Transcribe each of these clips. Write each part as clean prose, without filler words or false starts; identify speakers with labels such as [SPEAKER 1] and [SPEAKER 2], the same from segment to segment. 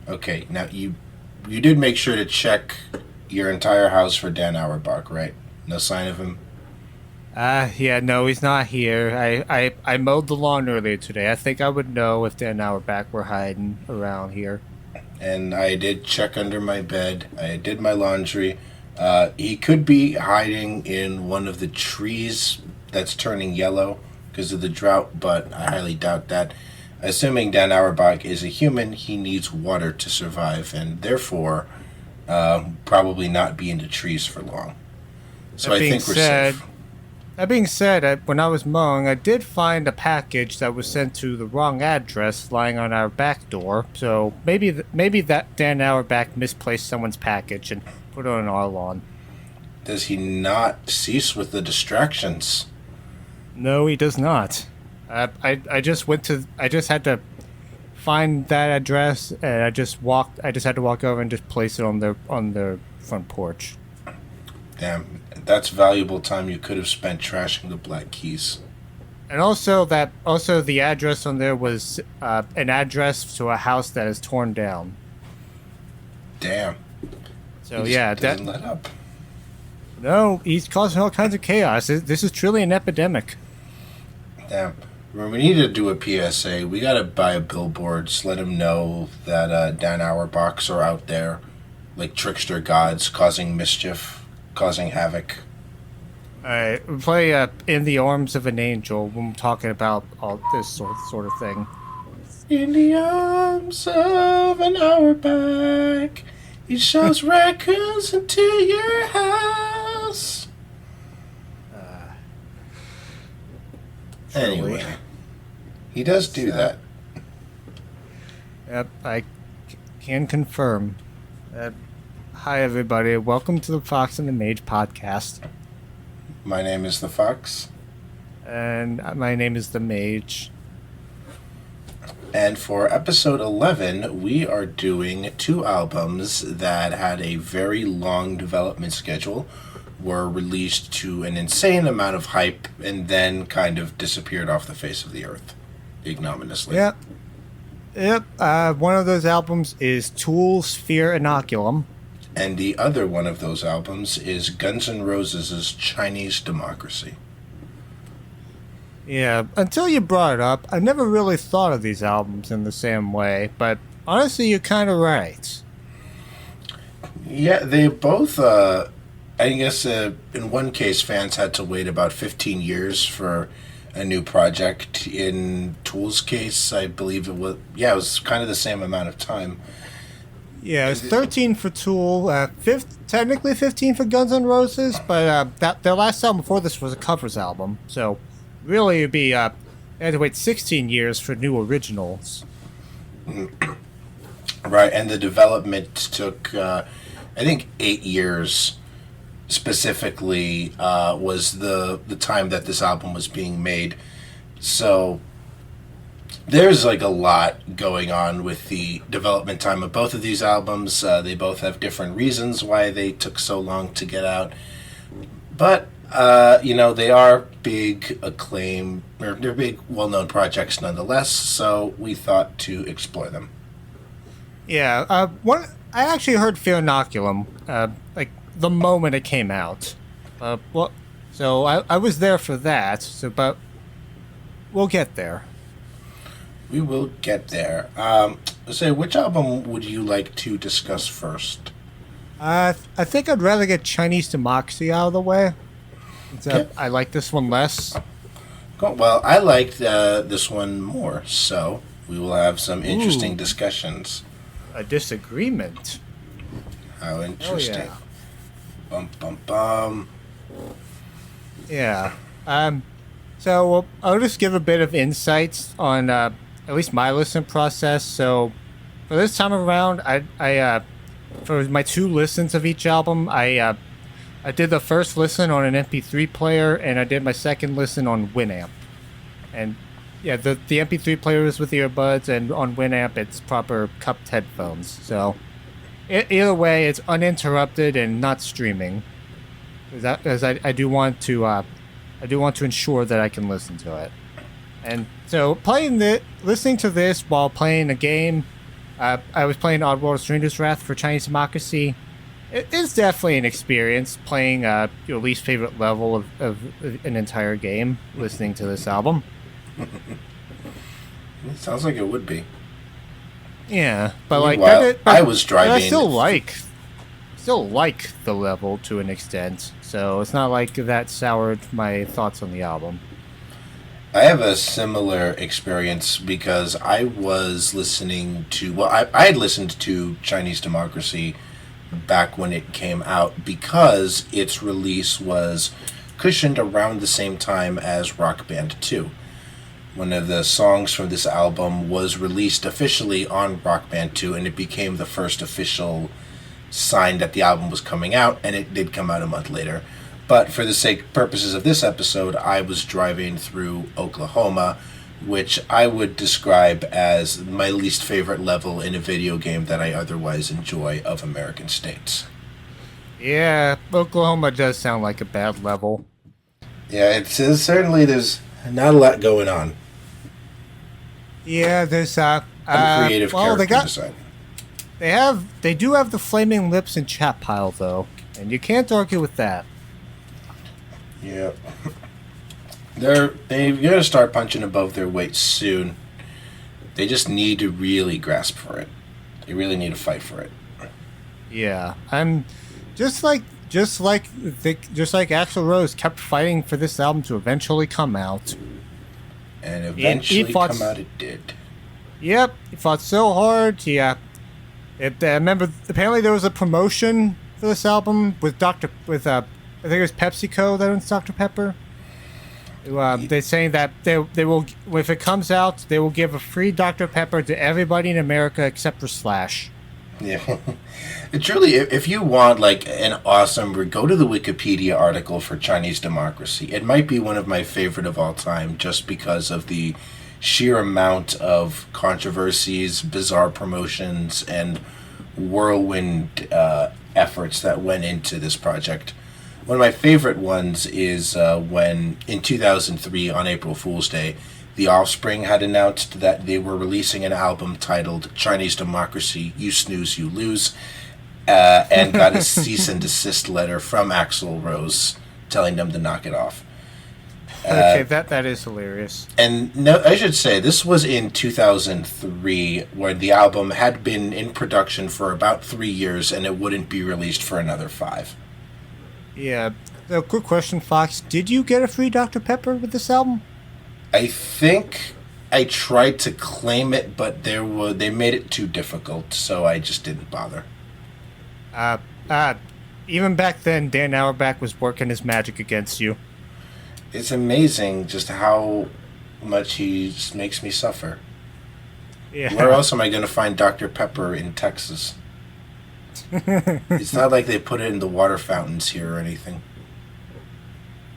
[SPEAKER 1] Okay, now you did make sure to check your entire house for Dan Auerbach, right? No sign of him?
[SPEAKER 2] Yeah, no, he's not here. I mowed the lawn earlier today. I think I would know if Dan Auerbach were hiding around here.
[SPEAKER 1] And I did check under my bed. I did my laundry. He could be hiding in one of the trees that's turning yellow because of the drought, but I highly doubt that. Assuming Dan Auerbach is a human, he needs water to survive, and therefore probably not be in the trees for long. So
[SPEAKER 2] That
[SPEAKER 1] I
[SPEAKER 2] being
[SPEAKER 1] think we're
[SPEAKER 2] said,
[SPEAKER 1] safe.
[SPEAKER 2] that being said, when I was mowing, I did find a package that was sent to the wrong address lying on our back door. So maybe that Dan Auerbach misplaced someone's package and put it on our lawn.
[SPEAKER 1] Does he not cease with the distractions?
[SPEAKER 2] No, he does not. I just had to find that address, and I just had to walk over and just place it on their front porch.
[SPEAKER 1] Damn, that's valuable time you could have spent trashing the Black Keys.
[SPEAKER 2] And also the address on there was an address to a house that is torn down.
[SPEAKER 1] Damn.
[SPEAKER 2] So
[SPEAKER 1] He
[SPEAKER 2] yeah,
[SPEAKER 1] just
[SPEAKER 2] that
[SPEAKER 1] doesn't let up.
[SPEAKER 2] no, he's causing all kinds of chaos. This is truly an epidemic.
[SPEAKER 1] Damn. When we need to do a PSA, we gotta buy a billboards, let him know that Dan Auerbachs are out there, like trickster gods, causing mischief, causing havoc.
[SPEAKER 2] Alright, we play In the Arms of an Angel when we're talking about all this sort of thing.
[SPEAKER 1] In the arms of an Auerbach, he shoves raccoons into your house. Anyway, he does do that.
[SPEAKER 2] Yep, can confirm. Hi everybody, welcome to the Foxx and the Mage Podcast.
[SPEAKER 1] My name is the Fox,
[SPEAKER 2] And my name is the Mage.
[SPEAKER 1] and for episode 11, we are doing two albums that had a very long development schedule, were released to an insane amount of hype, and then kind of disappeared off the face of the earth, ignominiously.
[SPEAKER 2] Yep. One of those albums is Tool's Fear Inoculum.
[SPEAKER 1] And the other one of those albums is Guns N' Roses' Chinese Democracy.
[SPEAKER 2] Yeah, until you brought it up, I never really thought of these albums in the same way, but honestly, you're kind of right.
[SPEAKER 1] Yeah, they both, I guess in one case, fans had to wait about 15 years for a new project. In Tool's case, I believe it was kind of the same amount of time.
[SPEAKER 2] Yeah, it's 13 for Tool, technically 15 for Guns N' Roses, but their last album before this was a covers album, so really it'd be, they had to wait 16 years for new originals.
[SPEAKER 1] Right, and the development took, I think, 8 years specifically was the time that this album was being made. So there's like a lot going on with the development time of both of these albums. They both have different reasons why they took so long to get out. But, they are big acclaim, or they're big, well-known projects nonetheless, so we thought to explore them.
[SPEAKER 2] Yeah, I actually heard Fear Inoculum, like, the moment it came out. So I was there for that, but we'll get there.
[SPEAKER 1] We will get there. Which album would you like to discuss first?
[SPEAKER 2] I think I'd rather get Chinese Democracy out of the way.
[SPEAKER 1] Okay.
[SPEAKER 2] I like this one less.
[SPEAKER 1] Cool. Well, I liked this one more, so we will have some interesting
[SPEAKER 2] Ooh.
[SPEAKER 1] discussions.
[SPEAKER 2] A disagreement.
[SPEAKER 1] How interesting.
[SPEAKER 2] yeah.
[SPEAKER 1] Bum, bum, bum.
[SPEAKER 2] Yeah. So I'll just give a bit of insights on at least my listening process. So for this time around, I for my 2 listens of each album, I did the first listen on an MP3 player, and I did my second listen on Winamp. And yeah, the MP3 player is with earbuds, and on Winamp it's proper cupped headphones. So either way, it's uninterrupted and not streaming. Because I do want to ensure that I can listen to it. And so listening to this while playing a game I was playing Oddworld Stranger's Wrath for Chinese Democracy. It's definitely an experience playing your least favorite level of an entire game, listening to this album.
[SPEAKER 1] It sounds like it would be.
[SPEAKER 2] Yeah, but like
[SPEAKER 1] I was driving.
[SPEAKER 2] I still like the level to an extent, so it's not like that soured my thoughts on the album.
[SPEAKER 1] I have a similar experience because I was listening to, I had listened to Chinese Democracy back when it came out because its release was cushioned around the same time as Rock Band 2. One of the songs from this album was released officially on Rock Band 2, and it became the first official sign that the album was coming out, and it did come out a month later. But for the purposes of this episode, I was driving through Oklahoma, which I would describe as my least favorite level in a video game that I otherwise enjoy of American states.
[SPEAKER 2] Yeah, Oklahoma does sound like a bad level.
[SPEAKER 1] Yeah, certainly there's not a lot going on.
[SPEAKER 2] Yeah, there's
[SPEAKER 1] uncreative character design.
[SPEAKER 2] They do have the flaming lips and chat pile though, and you can't argue with that.
[SPEAKER 1] Yeah. They're gonna start punching above their weight soon. They just need to really grasp for it. They really need to fight for it.
[SPEAKER 2] Yeah, I'm just like Axl Rose kept fighting for this album to eventually come out.
[SPEAKER 1] And eventually come out it did.
[SPEAKER 2] Yep, he fought so hard. Yeah, I remember apparently there was a promotion for this album with I think it was PepsiCo that owns Dr. Pepper. They're saying that they will, if it comes out, they will give a free Dr. Pepper to everybody in America except for Slash.
[SPEAKER 1] Yeah. Truly, if you want like an awesome, go to the Wikipedia article for Chinese Democracy. It might be one of my favorite of all time just because of the sheer amount of controversies, bizarre promotions, and whirlwind efforts that went into this project. One of my favorite ones is when, in 2003, on April Fool's Day, The Offspring had announced that they were releasing an album titled Chinese Democracy, You Snooze, You Lose, and got a cease and desist letter from Axl Rose telling them to knock it off.
[SPEAKER 2] Okay, that is hilarious.
[SPEAKER 1] And no, I should say, this was in 2003, where the album had been in production for about 3 years, and it wouldn't be released for another 5.
[SPEAKER 2] Yeah. So, quick question, Fox. Did you get a free Dr. Pepper with this album?
[SPEAKER 1] I think I tried to claim it, but they made it too difficult, so I just didn't bother.
[SPEAKER 2] Even back then, Dan Auerbach was working his magic against you.
[SPEAKER 1] It's amazing just how much he just makes me suffer.
[SPEAKER 2] Yeah.
[SPEAKER 1] Where else am I going to find Dr. Pepper in Texas? It's not like they put it in the water fountains here or anything.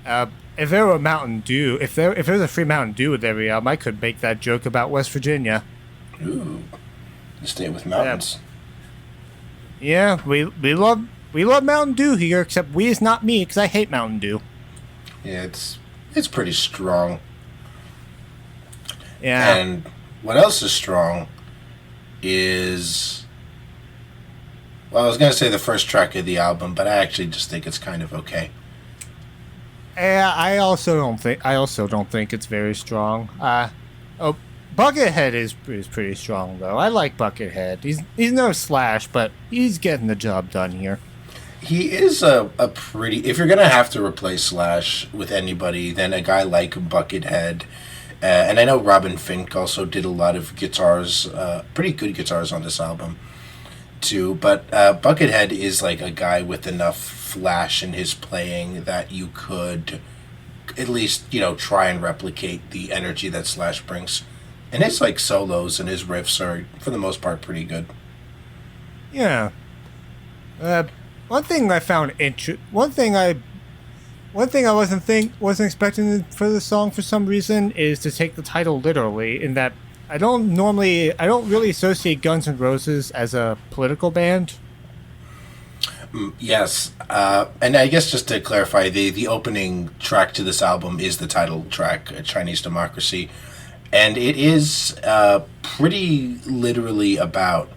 [SPEAKER 2] If there were Mountain Dew, if there was a free Mountain Dew with every album, I could make that joke about West Virginia.
[SPEAKER 1] Ooh, you stay with mountains.
[SPEAKER 2] Yeah, we love Mountain Dew here, except we is not me because I hate Mountain Dew.
[SPEAKER 1] Yeah, it's pretty strong.
[SPEAKER 2] Yeah.
[SPEAKER 1] And what else is strong is, well, I was gonna say the first track of the album, but I actually just think it's kind of okay.
[SPEAKER 2] Yeah, I also don't think it's very strong. Buckethead is pretty strong though. I like Buckethead. He's no Slash, but he's getting the job done here.
[SPEAKER 1] He is a pretty. If you're gonna have to replace Slash with anybody, then a guy like Buckethead, and I know Robin Fink also did a lot of guitars, pretty good guitars on this album, too. But Buckethead is like a guy with enough flash in his playing that you could at least try and replicate the energy that Slash brings, and his like solos and his riffs are for the most part pretty good.
[SPEAKER 2] Yeah. One thing I found one thing I wasn't expecting for the song for some reason is to take the title literally. In that I don't really associate Guns N' Roses as a political band.
[SPEAKER 1] Yes, and I guess just to clarify, the opening track to this album is the title track, Chinese Democracy. And it is pretty literally about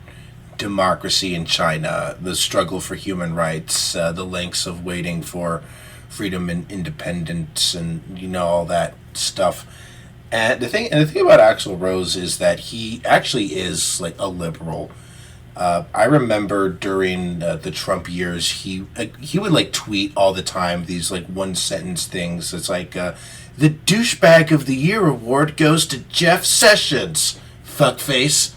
[SPEAKER 1] democracy in China, the struggle for human rights, the lengths of waiting for freedom and independence, and all that stuff. And the thing about Axl Rose is that he actually is like a liberal. I remember during the Trump years, he would like tweet all the time these like one sentence things. It's like the douchebag of the year award goes to Jeff Sessions, fuckface,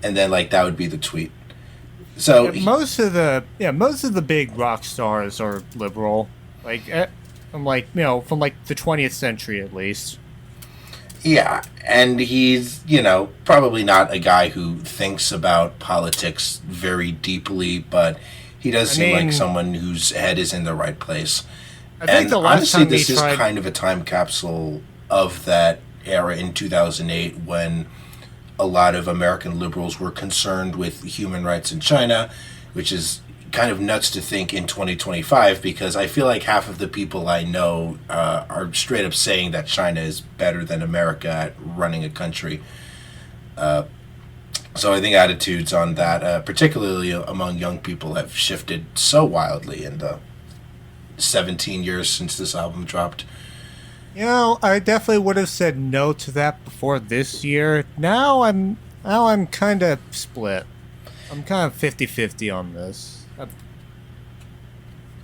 [SPEAKER 1] and then like that would be the tweet. So
[SPEAKER 2] most of the big rock stars are liberal, like from like the 20th century at least.
[SPEAKER 1] Yeah, and he's, probably not a guy who thinks about politics very deeply, but he does seem like someone whose head is in the right place.
[SPEAKER 2] I think the last
[SPEAKER 1] honestly,
[SPEAKER 2] time
[SPEAKER 1] this is kind of a time capsule of that era in 2008 when a lot of American liberals were concerned with human rights in China, which is kind of nuts to think in 2025, because I feel like half of the people I know are straight up saying that China is better than America at running a country. So I think attitudes on that, particularly among young people, have shifted so wildly in the 17 years since this album dropped.
[SPEAKER 2] I definitely would have said no to that before this year. Now I'm kind of split. I'm kind of 50-50 on this.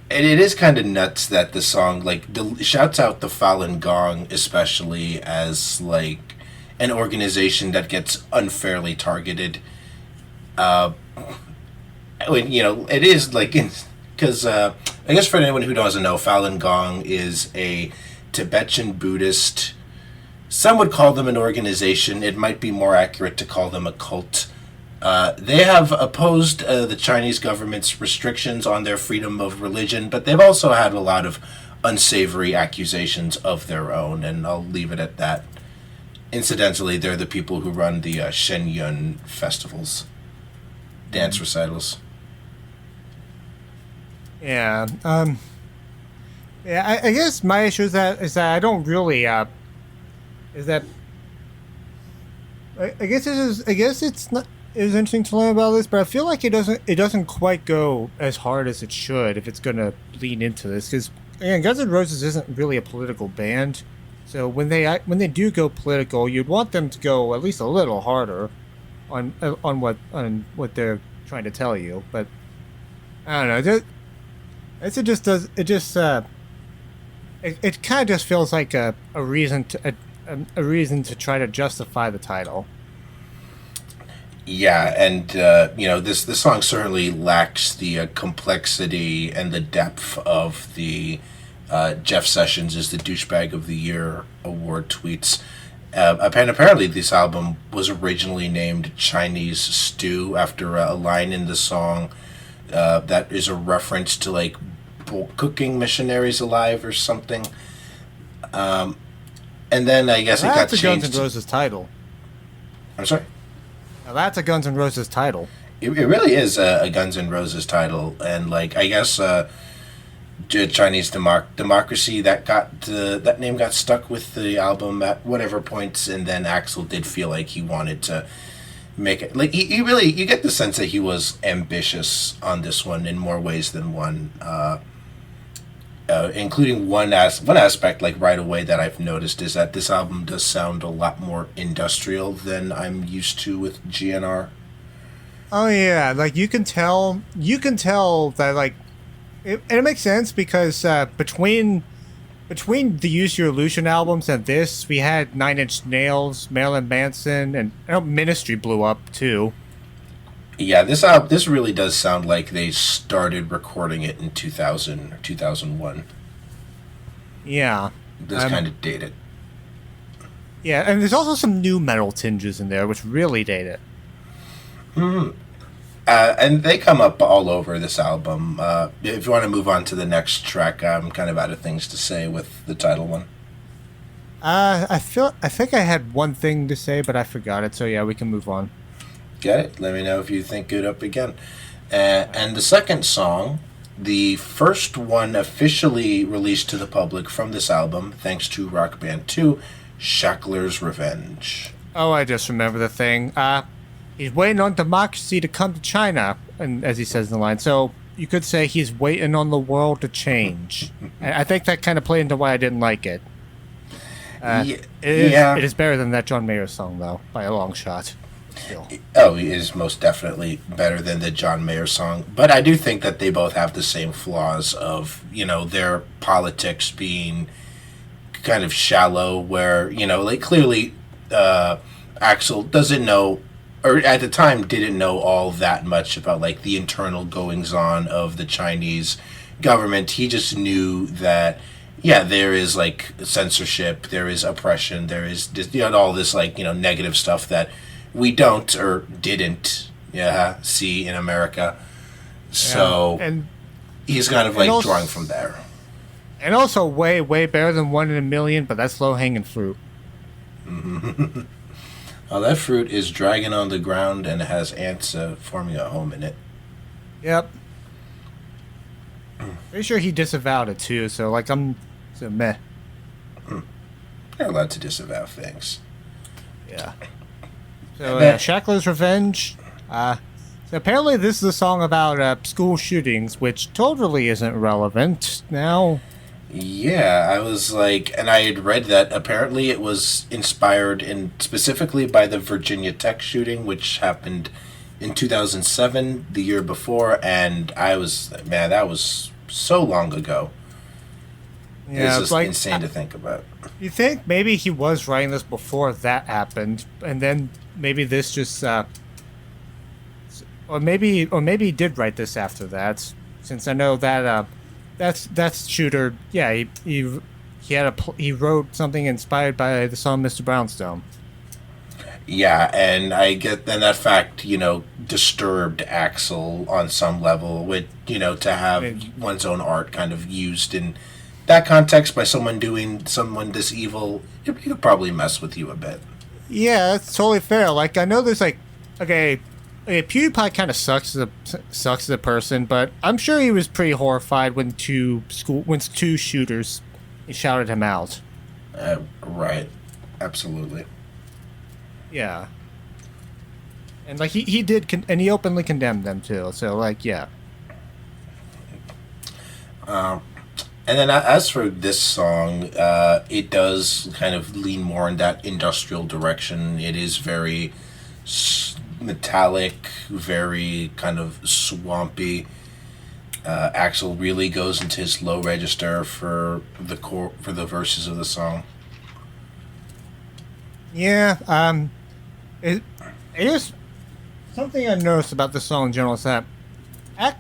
[SPEAKER 1] And it is kind of nuts that the song shouts out the Falun Gong, especially as like an organization that gets unfairly targeted. It is like because I guess for anyone who doesn't know, Falun Gong is a Tibetan Buddhist. Some would call them an organization. It might be more accurate to call them a cult. They have opposed the Chinese government's restrictions on their freedom of religion, but they've also had a lot of unsavory accusations of their own, and I'll leave it at that. Incidentally, they're the people who run the Shenyun festivals, dance recitals.
[SPEAKER 2] Yeah. I guess my issue is that I don't really is that I guess it's not. It was interesting to learn about this, but I feel like it doesn't quite go as hard as it should if it's going to lean into this, because Guns N' Roses isn't really a political band, so when they do go political, you'd want them to go at least a little harder on what they're trying to tell you. But I don't know, it kind of just feels like a reason to try to justify the title.
[SPEAKER 1] Yeah, and this song certainly lacks the complexity and the depth of the Jeff Sessions is the douchebag of the year award tweets. And apparently, this album was originally named Chinese Stew after a line in the song that is a reference to like cooking missionaries alive or something. And then I guess it got changed.
[SPEAKER 2] That's a Guns N' Roses title.
[SPEAKER 1] I'm sorry?
[SPEAKER 2] Now that's a Guns N' Roses title.
[SPEAKER 1] It really is a Guns N' Roses title, and like I guess Chinese Democracy that name got stuck with the album at whatever points, and then Axl did feel like he wanted to make it like he really, you get the sense that he was ambitious on this one in more ways than one. Including one aspect, like right away, that I've noticed is that this album does sound a lot more industrial than I'm used to with GNR.
[SPEAKER 2] Oh yeah, like you can tell that like it makes sense because between the Use Your Illusion albums and this, we had 9 Inch Nails, Marilyn Manson, and Ministry blew up too.
[SPEAKER 1] Yeah, this really does sound like they started recording it in 2000 or 2001.
[SPEAKER 2] Yeah.
[SPEAKER 1] This kind of dated.
[SPEAKER 2] Yeah, and there's also some new metal tinges in there, which really date it.
[SPEAKER 1] And they come up all over this album. If you want to move on to the next track, I'm kind of out of things to say with the title one.
[SPEAKER 2] I think I had one thing to say, but I forgot it, so yeah, we can move on.
[SPEAKER 1] Get it? Let me know if you think it up again. And the second song, the first one officially released to the public from this album, thanks to Rock Band 2, Shackler's Revenge.
[SPEAKER 2] Oh, I just remember the thing. He's waiting on democracy to come to China, and as he says in the line. So you could say he's waiting on the world to change. And I think that kind of played into why I didn't like it. It is better than that John Mayer song, though, by a long shot. Still.
[SPEAKER 1] Oh, it is most definitely better than the John Mayer song. But I do think that they both have the same flaws of, their politics being kind of shallow, where, like clearly Axl doesn't know, or at the time didn't know all that much about like the internal goings on of the Chinese government. He just knew that, there is like censorship, there is oppression, there is just, all this like, negative stuff that we don't or didn't see in America. So
[SPEAKER 2] and
[SPEAKER 1] he's kind of like also, drawing from there.
[SPEAKER 2] And also way, way better than 1 in a million, but that's low-hanging fruit.
[SPEAKER 1] Mm-hmm. Oh, that fruit is dragging on the ground and has ants forming a home in it.
[SPEAKER 2] Yep. Pretty sure he disavowed it too, so like so meh.
[SPEAKER 1] You're allowed to disavow things.
[SPEAKER 2] Yeah. So Shackler's Revenge. So apparently this is a song about school shootings, which totally isn't relevant now.
[SPEAKER 1] Yeah, I was like, and I had read that apparently it was inspired specifically by the Virginia Tech shooting, which happened in 2007, the year before, and I was, man, that was so long ago.
[SPEAKER 2] Yeah,
[SPEAKER 1] it's just like, insane to think about.
[SPEAKER 2] You think maybe he was writing this before that happened, and then maybe this just, or maybe he did write this after that, since I know that that's shooter. Yeah, he wrote something inspired by the song Mr. Brownstone.
[SPEAKER 1] Yeah, and I get then that fact, disturbed Axl on some level with, to have one's own art kind of used in that context by someone this evil, it could probably mess with you a bit.
[SPEAKER 2] Yeah, that's totally fair. Like, I know there's like, okay, PewDiePie kind of sucks as a person, but I'm sure he was pretty horrified when two shooters shouted him out.
[SPEAKER 1] Right, absolutely.
[SPEAKER 2] Yeah, and like he did, and he openly condemned them too. So like, yeah.
[SPEAKER 1] And then as for this song, it does kind of lean more in that industrial direction. It is very metallic, very kind of swampy. Axl really goes into his low register for the verses of the song.
[SPEAKER 2] Yeah, it is something I noticed about the song in general is that I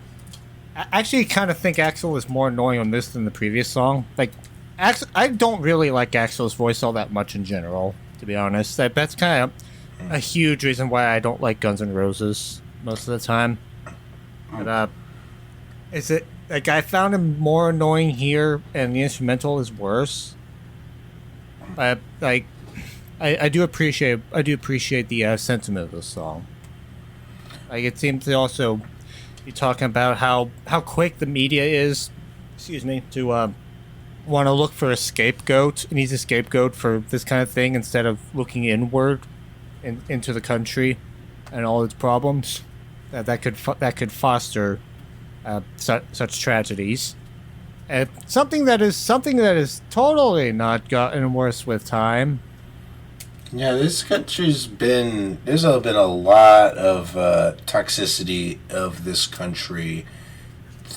[SPEAKER 2] actually kind of think Axl is more annoying on this than the previous song. Like, I don't really like Axl's voice all that much in general, to be honest. That's kind of a huge reason why I don't like Guns N' Roses most of the time. But is it like I found him more annoying here, and the instrumental is worse. But like, I do appreciate the sentiment of the song. Like, it seems to also be talking about how quick the media is, to want to look for a scapegoat. It needs a scapegoat for this kind of thing instead of looking inward into the country and all its problems that could foster such tragedies. And something that is totally not gotten worse with time.
[SPEAKER 1] Yeah, this country's there's been a lot of toxicity of this country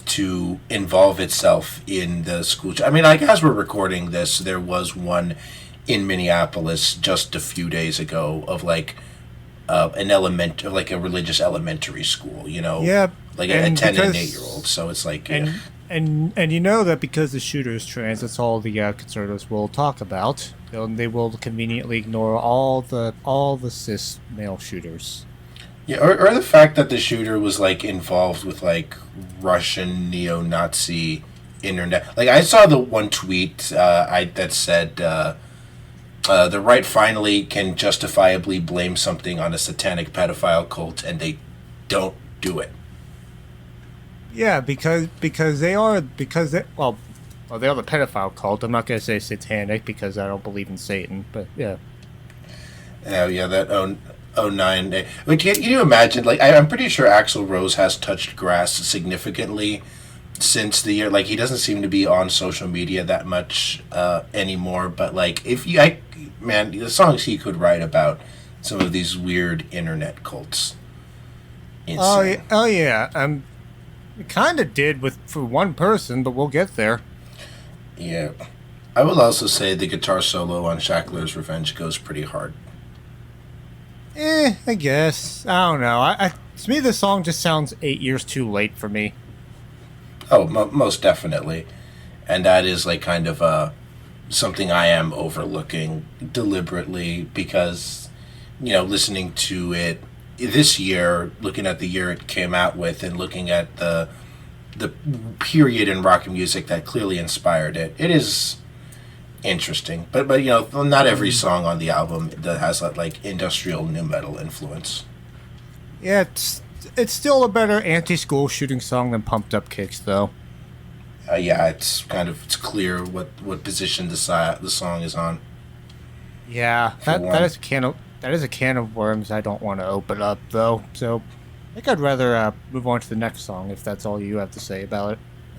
[SPEAKER 1] to involve itself in the school. I mean, like, as we're recording this, there was one in Minneapolis just a few days ago of like a religious elementary school,
[SPEAKER 2] Yeah,
[SPEAKER 1] like a 10 and 8-year-old. So it's like,
[SPEAKER 2] and you know that because the shooter is trans, that's all the conservatives will talk about. They will conveniently ignore all the cis male shooters.
[SPEAKER 1] Yeah, or the fact that the shooter was like involved with like Russian neo-Nazi internet. Like, I saw the one tweet that said the right finally can justifiably blame something on a satanic pedophile cult, and they don't do it.
[SPEAKER 2] Yeah, because Well, they're the pedophile cult. I'm not going to say satanic because I don't believe in Satan, but yeah.
[SPEAKER 1] Oh yeah, that '09. Like, can you imagine? Like, I'm pretty sure Axl Rose has touched grass significantly since the year. Like, he doesn't seem to be on social media that much anymore. But like, man, the songs he could write about some of these weird internet cults. Insane.
[SPEAKER 2] Oh yeah. It kind of did for one person, but we'll get there.
[SPEAKER 1] Yeah. I will also say the guitar solo on Shackler's Revenge goes pretty hard.
[SPEAKER 2] I guess. I don't know. To me, this song just sounds 8 years too late for me.
[SPEAKER 1] Oh, most definitely. And that is like kind of something I am overlooking deliberately because, listening to it this year, looking at the year it came out with and looking at the period in rock music that clearly inspired it, it is interesting. But not every song on the album that has that like industrial nu metal influence.
[SPEAKER 2] Yeah, it's still a better anti-school shooting song than Pumped Up Kicks, though.
[SPEAKER 1] Yeah, it's clear what position the song is on.
[SPEAKER 2] Yeah, that is a can of worms I don't want to open up, though. So I think I'd rather move on to the next song if that's all you have to say about it.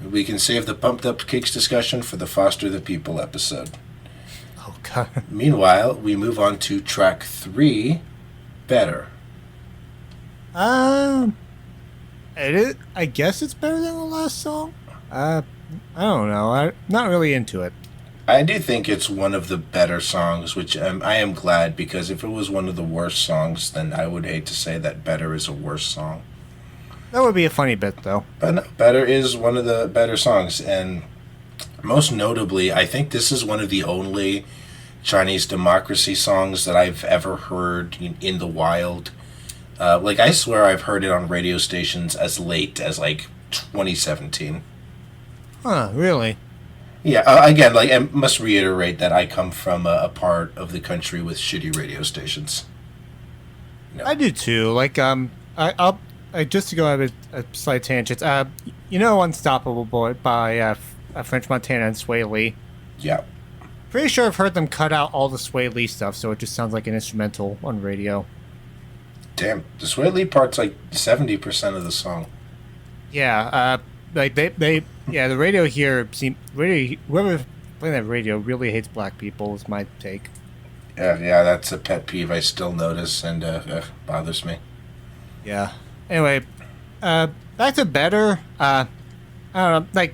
[SPEAKER 1] We can save the Pumped Up Kicks discussion for the Foster the People episode.
[SPEAKER 2] Oh, God.
[SPEAKER 1] Meanwhile, we move on to track 3, Better.
[SPEAKER 2] I guess it's better than the last song. I don't know. I'm not really into it.
[SPEAKER 1] I do think it's one of the better songs, which I am glad, because if it was one of the worst songs, then I would hate to say that Better is a worse song.
[SPEAKER 2] That would be a funny bit, though.
[SPEAKER 1] But no, Better is one of the better songs, and most notably, I think this is one of the only Chinese democracy songs that I've ever heard in the wild. I swear I've heard it on radio stations as late as, 2017.
[SPEAKER 2] Huh, really?
[SPEAKER 1] Yeah, again, I must reiterate that I come from a part of the country with shitty radio stations. No.
[SPEAKER 2] I do, too. I just to go on a slight tangent. Unstoppable Boy by French Montana and Sway Lee.
[SPEAKER 1] Yeah.
[SPEAKER 2] Pretty sure I've heard them cut out all the Sway Lee stuff, so it just sounds like an instrumental on radio.
[SPEAKER 1] Damn, the Sway Lee part's 70% of the song.
[SPEAKER 2] Yeah, the radio here whoever playing that radio really hates black people is my take.
[SPEAKER 1] Yeah, that's a pet peeve I still notice and bothers me.
[SPEAKER 2] Yeah. Anyway, back to Better. I don't know,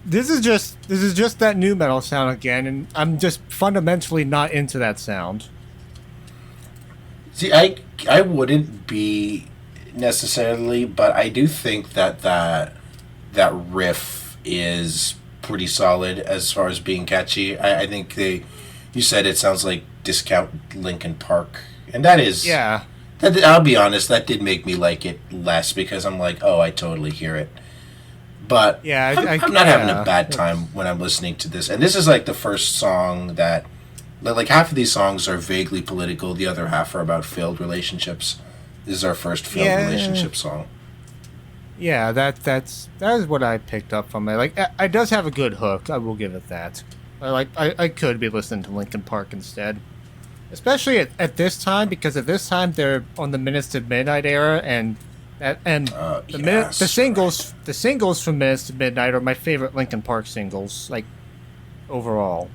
[SPEAKER 2] this is just that nu metal sound again, and I'm just fundamentally not into that sound.
[SPEAKER 1] See, I wouldn't be necessarily, but I do think that riff is pretty solid as far as being catchy. I think you said it sounds like discount Linkin Park, and that is
[SPEAKER 2] yeah.
[SPEAKER 1] I'll be honest, that did make me like it less because I'm like, oh, I totally hear it. But
[SPEAKER 2] yeah,
[SPEAKER 1] I'm not having a bad time when I'm listening to this. And this is the first song that, half of these songs are vaguely political. The other half are about failed relationships. This is our first failed relationship song.
[SPEAKER 2] Yeah, that is what I picked up from it. It does have a good hook. I will give it that. I could be listening to Linkin Park instead. Especially at this time, because at this time they're on the Minutes to Midnight era, the singles from Minutes to Midnight are my favorite Linkin Park singles, overall.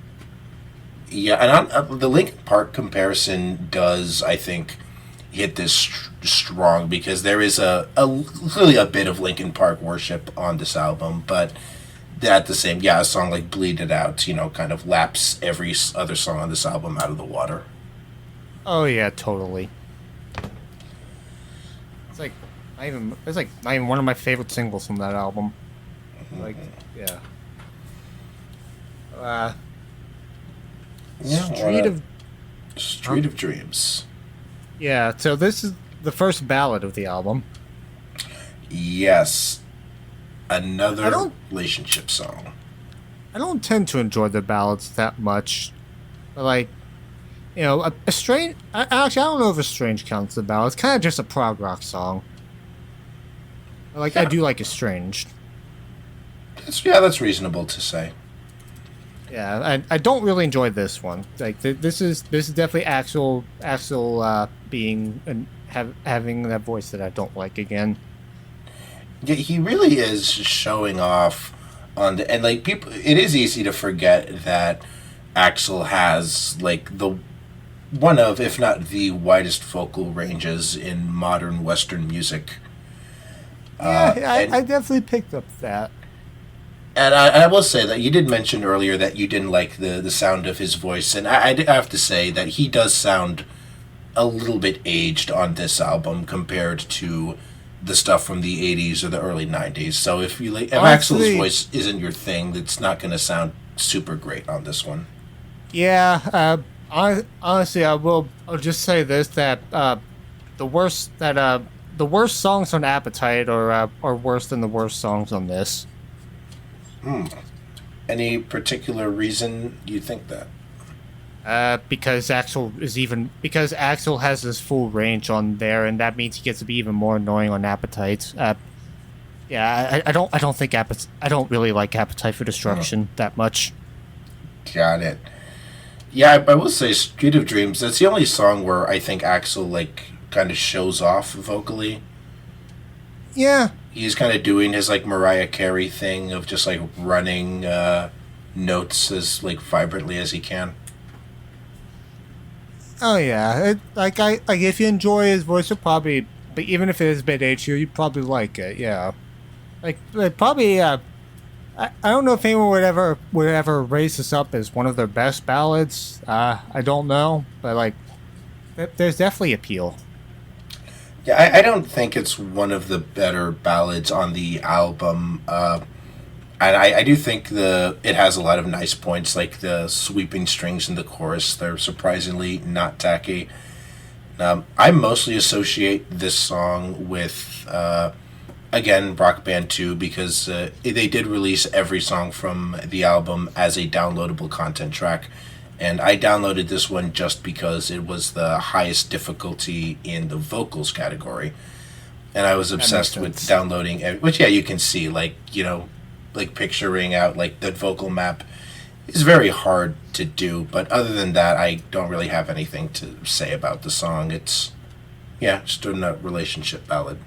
[SPEAKER 1] Yeah, and the Linkin Park comparison does, I think, hit this strong because there is clearly a bit of Linkin Park worship on this album, but at the same, a song like Bleed It Out, kind of laps every other song on this album out of the water.
[SPEAKER 2] Oh yeah, totally. It's not even one of my favorite singles from that album. Yeah.
[SPEAKER 1] Street of Dreams.
[SPEAKER 2] Yeah, so this is the first ballad of the album.
[SPEAKER 1] Yes. Another relationship song.
[SPEAKER 2] I don't tend to enjoy the ballads that much. But a Strange... Actually, I don't know if a Strange counts as a ballad. It's kind of just a prog rock song. I do like Estranged.
[SPEAKER 1] That's reasonable to say.
[SPEAKER 2] Yeah, I don't really enjoy this one. Like this is definitely Axl being and having that voice that I don't like again.
[SPEAKER 1] Yeah, he really is showing off and like people. It is easy to forget that Axl has like the one of, if not the widest vocal ranges in modern Western music.
[SPEAKER 2] Yeah, I definitely picked up that.
[SPEAKER 1] And I will say that you did mention earlier that you didn't like the sound of his voice, and I have to say that he does sound a little bit aged on this album compared to the stuff from the 80s or the early 90s. So if Axl's voice isn't your thing, it's not going to sound super great on this one.
[SPEAKER 2] Yeah, honestly, I'll just say this, that the worst songs on Appetite are worse than the worst songs on this.
[SPEAKER 1] Any particular reason you think that?
[SPEAKER 2] Because Axl has this full range on there, and that means he gets to be even more annoying on Appetite. Yeah, I don't really like Appetite for Destruction that much.
[SPEAKER 1] Got it. Yeah, I will say Street of Dreams, that's the only song where I think Axl like kind of shows off vocally.
[SPEAKER 2] Yeah.
[SPEAKER 1] He's kind of doing his like Mariah Carey thing of just like running notes as like vibrantly as he can.
[SPEAKER 2] Oh yeah, if you enjoy his voice, you'll probably. But even if it is a bit aged, you'd probably like it. Yeah, like probably. I don't know if anyone would ever raise this up as one of their best ballads. I don't know, but like, there's definitely appeal.
[SPEAKER 1] Yeah, I don't think it's one of the better ballads on the album. And I do think it has a lot of nice points, like the sweeping strings in the chorus. They're surprisingly not tacky. I mostly associate this song with, again, Rock Band 2, because they did release every song from the album as a downloadable content track. And I downloaded this one just because it was the highest difficulty in the vocals category. And I was obsessed with downloading, which, yeah, you can see, like, like picturing out like the vocal map is very hard to do, but other than that I don't really have anything to say about the song. It's just a relationship ballad.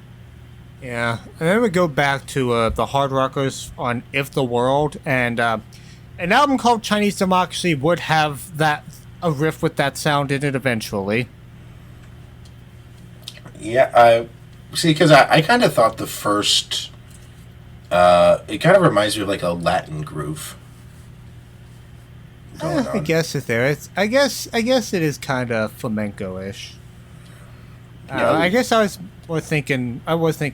[SPEAKER 2] Yeah, and then we go back to the Hard Rockers on If the World, and an album called Chinese Democracy would have a riff with that sound in it eventually.
[SPEAKER 1] Yeah, I see, because I kind of thought the first it kind of reminds me of like a Latin groove.
[SPEAKER 2] I guess it's there. I guess it is kind of flamenco-ish. I guess I was thinking of like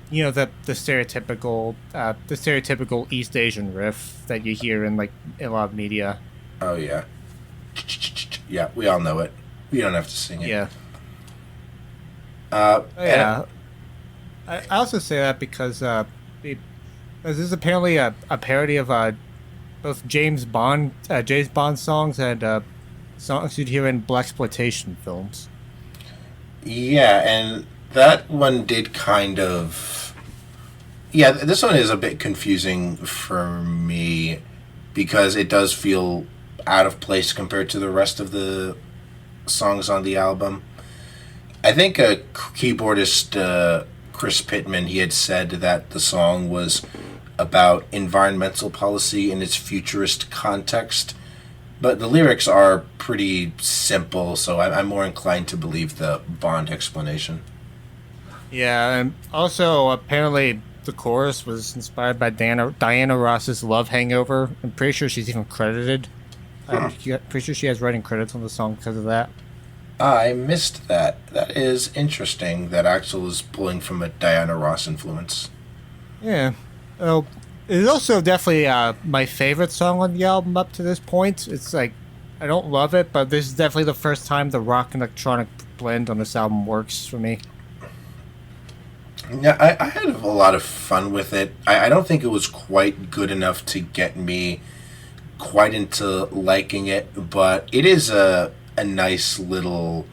[SPEAKER 2] the stereotypical East Asian riff that you hear in a lot of media.
[SPEAKER 1] Oh yeah, yeah, we all know it. We don't have to sing it.
[SPEAKER 2] Yeah. I also say that because this is apparently a parody of both James Bond songs and songs you'd hear in blaxploitation films.
[SPEAKER 1] Yeah, and that one did kind of. Yeah, this one is a bit confusing for me because it does feel out of place compared to the rest of the songs on the album. I think keyboardist Chris Pittman, he had said that the song was about environmental policy in its futurist context, but the lyrics are pretty simple, so I'm more inclined to believe the Bond explanation.
[SPEAKER 2] Yeah, and also apparently the chorus was inspired by Diana Ross's Love Hangover. I'm pretty sure she's even credited. Pretty sure she has writing credits on the song because of that.
[SPEAKER 1] I missed that. That is interesting that Axl is pulling from a Diana Ross influence.
[SPEAKER 2] Yeah. Oh, it's also definitely my favorite song on the album up to this point. It's like, I don't love it, but this is definitely the first time the rock and electronic blend on this album works for me.
[SPEAKER 1] Yeah, I had a lot of fun with it. I don't think it was quite good enough to get me quite into liking it, but it is a nice little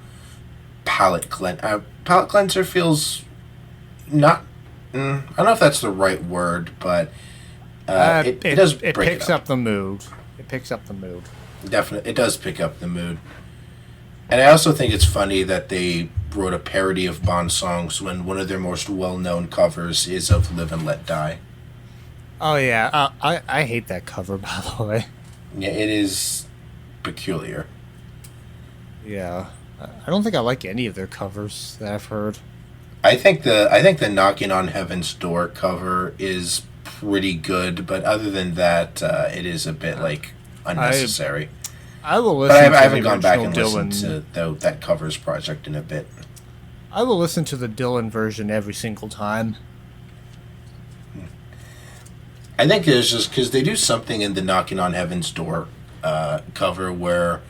[SPEAKER 1] palate cleanser. Palate cleanser feels not. I don't know if that's the right word, but it does
[SPEAKER 2] it
[SPEAKER 1] break
[SPEAKER 2] picks
[SPEAKER 1] it up.
[SPEAKER 2] up the mood. It picks up the mood.
[SPEAKER 1] Definitely, it does pick up the mood. And I also think it's funny that they wrote a parody of Bond songs when one of their most well-known covers is of "Live and Let Die."
[SPEAKER 2] Oh yeah, I hate that cover, by the way.
[SPEAKER 1] Yeah, it is peculiar.
[SPEAKER 2] Yeah, I don't think I like any of their covers that I've heard.
[SPEAKER 1] I think the "Knocking on Heaven's Door" cover is pretty good, but other than that, it is a bit like unnecessary.
[SPEAKER 2] I will
[SPEAKER 1] But
[SPEAKER 2] listen.
[SPEAKER 1] I haven't gone back and
[SPEAKER 2] Dylan.
[SPEAKER 1] listened to that covers project in a bit.
[SPEAKER 2] I will listen to the Dylan version every single time.
[SPEAKER 1] I think it's just because they do something in the "Knocking on Heaven's Door" cover where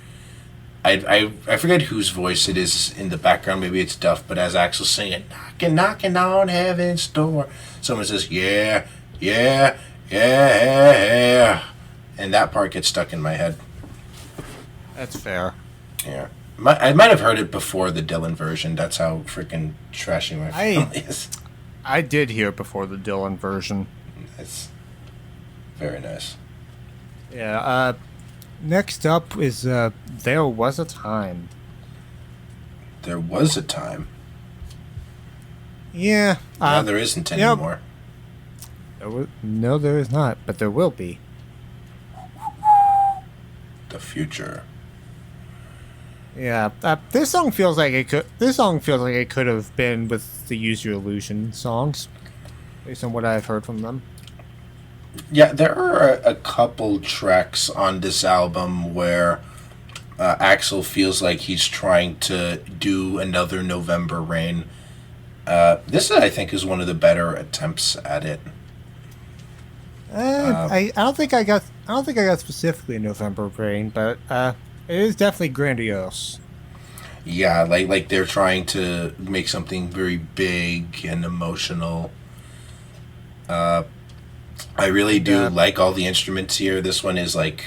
[SPEAKER 1] I forget whose voice it is in the background. Maybe it's Duff, but as Axel singing "Knocking on Heaven's Door," someone says "Yeah, yeah, yeah," and that part gets stuck in my head.
[SPEAKER 2] That's fair.
[SPEAKER 1] Yeah, I might have heard it before the Dylan version. That's how freaking trashy my family is.
[SPEAKER 2] I did hear it before the Dylan version.
[SPEAKER 1] It's very nice.
[SPEAKER 2] Yeah. Next up is "There Was a Time."
[SPEAKER 1] There was a time.
[SPEAKER 2] Yeah.
[SPEAKER 1] Now there isn't anymore.
[SPEAKER 2] No, there is not, but there will be.
[SPEAKER 1] The future.
[SPEAKER 2] Yeah, this song feels like it could. This song feels like it could have been with the Use Your Illusion songs, based on what I've heard from them.
[SPEAKER 1] Yeah, there are a couple tracks on this album where Axl feels like he's trying to do another November Rain. This, I think, is one of the better attempts at it.
[SPEAKER 2] I don't think I got. I don't think I got specifically November Rain, but it is definitely grandiose.
[SPEAKER 1] Yeah, like they're trying to make something very big and emotional. I really do like all the instruments here. This one is like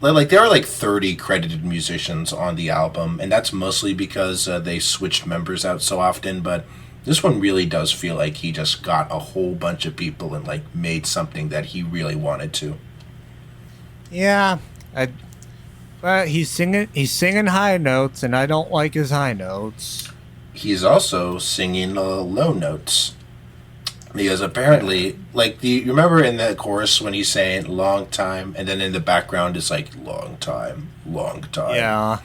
[SPEAKER 1] there are like 30 credited musicians on the album, and that's mostly because they switched members out so often, but this one really does feel like he just got a whole bunch of people and like made something that he really wanted to.
[SPEAKER 2] Yeah, but he's singing high notes, and I don't like his high notes.
[SPEAKER 1] He's also singing low notes. Because apparently, you remember in the chorus when he's saying "long time," and then in the background it's like "long time, long time."
[SPEAKER 2] Yeah.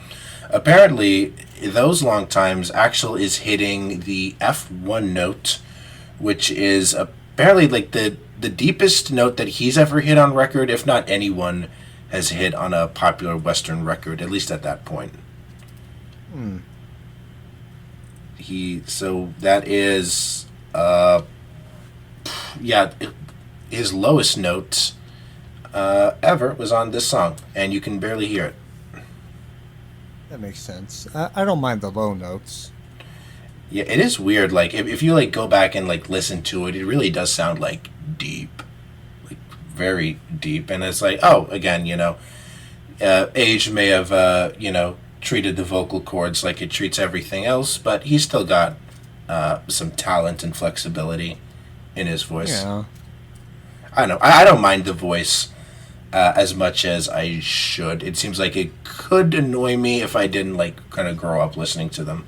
[SPEAKER 1] Apparently, those long times, Axl is hitting the F1 note, which is apparently like the deepest note that he's ever hit on record, if not anyone has hit on a popular Western record, at least at that point. So that is. Yeah, his lowest note ever was on this song, and you can barely hear it.
[SPEAKER 2] That makes sense. I don't mind the low notes.
[SPEAKER 1] Yeah, it is weird. Like if you like go back and like listen to it, it really does sound like deep, like very deep. And it's like, oh, again, Age may have treated the vocal cords like it treats everything else, but he's still got some talent and flexibility in his voice.
[SPEAKER 2] Yeah.
[SPEAKER 1] I don't know. I don't mind the voice as much as I should. It seems like it could annoy me if I didn't kind of grow up listening to them.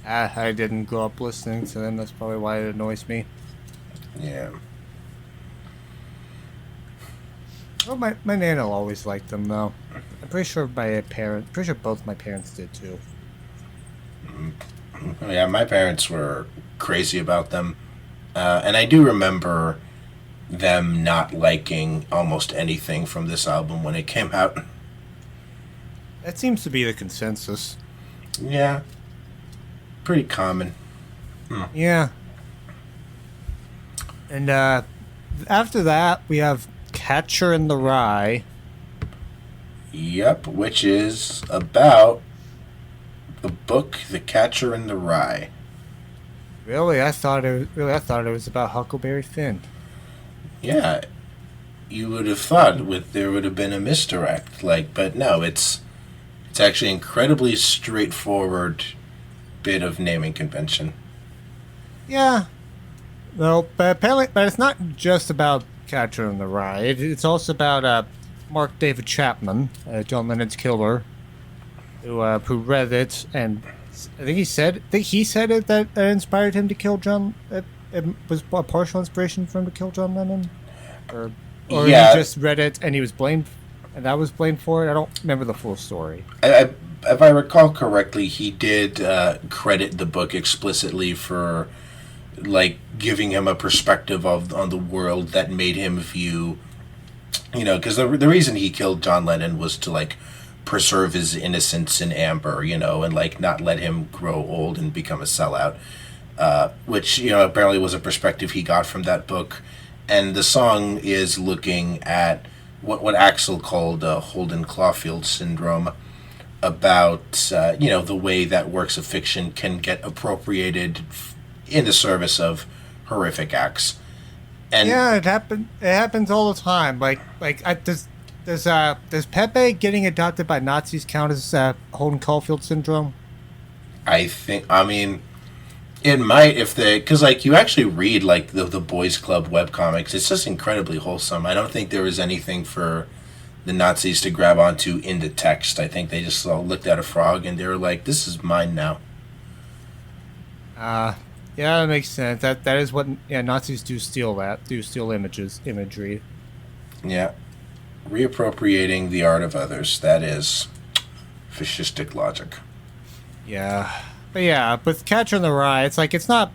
[SPEAKER 2] I didn't grow up listening to them. That's probably why it annoys me.
[SPEAKER 1] Yeah.
[SPEAKER 2] Well, my nana always liked them, though. I'm pretty sure both my parents did too.
[SPEAKER 1] Yeah, my parents were crazy about them. And I do remember them not liking almost anything from this album when it came out.
[SPEAKER 2] That seems to be the consensus.
[SPEAKER 1] Yeah. Pretty common.
[SPEAKER 2] Yeah. And after that, we have Catcher in the Rye.
[SPEAKER 1] Yep, which is about the book The Catcher in the Rye.
[SPEAKER 2] Really, I thought it was about Huckleberry Finn.
[SPEAKER 1] Yeah, you would have thought there would have been a misdirect, but no, it's actually incredibly straightforward bit of naming convention.
[SPEAKER 2] Yeah. No, but apparently, but it's not just about Catcher in the Rye. It's also about Mark David Chapman, John Lennon's killer, who read it, and I think he said it that inspired him to kill John. It was a partial inspiration for him to kill John Lennon, or
[SPEAKER 1] yeah.
[SPEAKER 2] he just read it and he was blamed, and that was blamed for it. I don't remember the full story.
[SPEAKER 1] If I recall correctly, he did credit the book explicitly for like giving him a perspective on the world that made him view, because the reason he killed John Lennon was to like preserve his innocence in amber, and like not let him grow old and become a sellout, which apparently was a perspective he got from that book. And the song is looking at what Axl called Holden Caulfield syndrome, about the way that works of fiction can get appropriated in the service of horrific acts. And
[SPEAKER 2] yeah, it happens all the time. Does Pepe getting adopted by Nazis count as Holden Caulfield syndrome?
[SPEAKER 1] I mean, it might because like you actually read like the Boys Club webcomics. It's just incredibly wholesome. I don't think there was anything for the Nazis to grab onto in the text. I think they just looked at a frog and they were like, "This is mine now."
[SPEAKER 2] Yeah, that makes sense. That is what Nazis do steal imagery.
[SPEAKER 1] Yeah, reappropriating the art of others. That is fascistic logic.
[SPEAKER 2] Yeah, but with Catcher in the Rye, it's not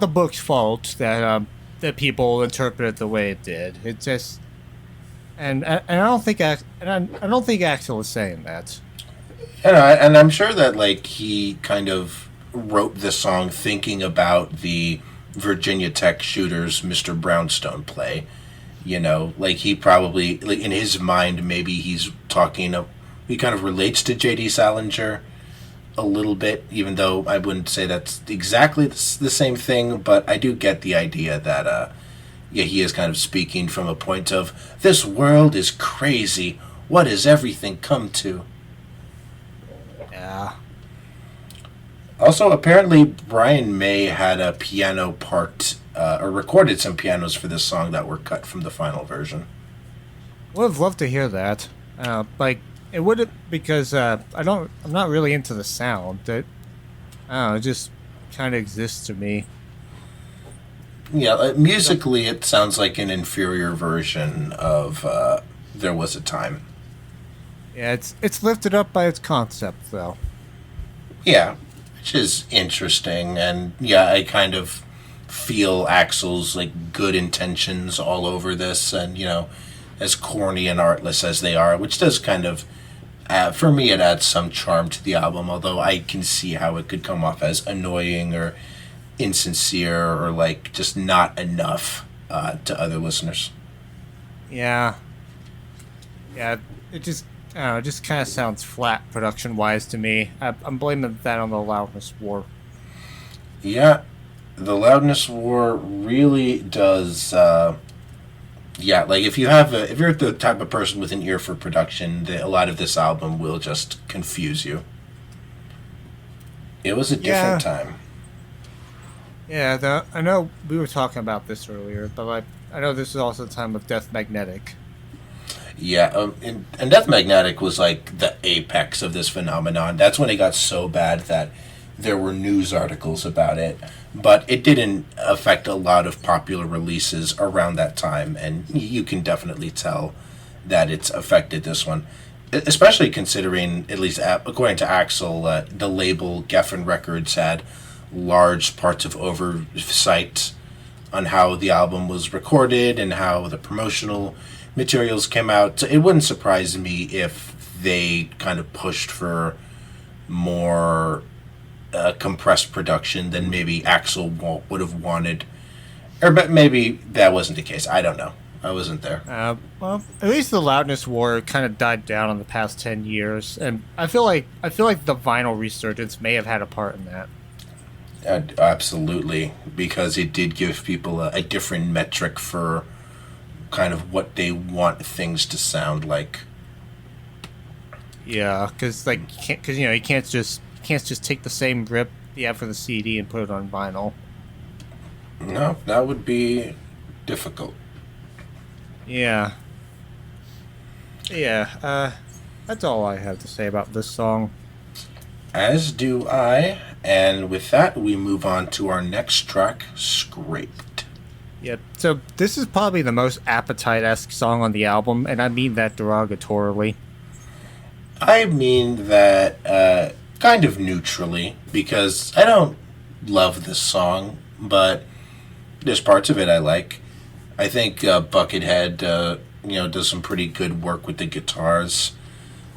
[SPEAKER 2] the book's fault that people interpret it the way it did. It's just, and I don't think Axl is saying that.
[SPEAKER 1] And I'm sure that like he kind of wrote this song thinking about the Virginia Tech shooters Mr. Brownstone play. Like he probably, like in his mind, maybe he kind of relates to J.D. Salinger a little bit, even though I wouldn't say that's exactly the same thing, but I do get the idea that he is kind of speaking from a point of, this world is crazy, what has everything come to?
[SPEAKER 2] Yeah.
[SPEAKER 1] Also, apparently, Brian May had a piano part, or recorded some pianos for this song that were cut from the final version.
[SPEAKER 2] Would have loved to hear that. It would, because I'm not really into the sound. It just kind of exists to me.
[SPEAKER 1] Yeah, musically, it sounds like an inferior version of There Was a Time.
[SPEAKER 2] Yeah, it's lifted up by its concept, though.
[SPEAKER 1] Yeah, which is interesting, and yeah, I kind of feel Axl's like good intentions all over this, and as corny and artless as they are, which does kind of, for me, it adds some charm to the album. Although I can see how it could come off as annoying or insincere or like just not enough to other listeners.
[SPEAKER 2] Yeah, it just. I don't know, it just kind of sounds flat production-wise to me. I'm blaming that on the loudness war.
[SPEAKER 1] Yeah, the loudness war really does. Like if you're the type of person with an ear for production, a lot of this album will just confuse you. It was a different time.
[SPEAKER 2] Yeah, I know we were talking about this earlier, but I know this is also the time of Death Magnetic.
[SPEAKER 1] Yeah, and Death Magnetic was like the apex of this phenomenon. That's when it got so bad that there were news articles about it, but it didn't affect a lot of popular releases around that time, and you can definitely tell that it's affected this one, especially considering, at least according to Axl, the label Geffen Records had large parts of oversight on how the album was recorded and how the promotional materials came out. So it wouldn't surprise me if they kind of pushed for more compressed production than maybe Axl would have wanted. But maybe that wasn't the case. I don't know. I wasn't there.
[SPEAKER 2] Well, at least the loudness war kind of died down in the past 10 years, and I feel like the vinyl resurgence may have had a part in that.
[SPEAKER 1] Absolutely, because it did give people a different metric for kind of what they want things to sound like.
[SPEAKER 2] Yeah, because you can't just take the same rip you have for the CD and put it on vinyl.
[SPEAKER 1] No, that would be difficult.
[SPEAKER 2] Yeah. Yeah, that's all I have to say about this song.
[SPEAKER 1] As do I. And with that, we move on to our next track, Scraped.
[SPEAKER 2] Yep. So this is probably the most Appetite-esque song on the album, and I mean that derogatorily.
[SPEAKER 1] I mean that kind of neutrally, because I don't love this song, but there's parts of it I like. I think Buckethead, does some pretty good work with the guitars.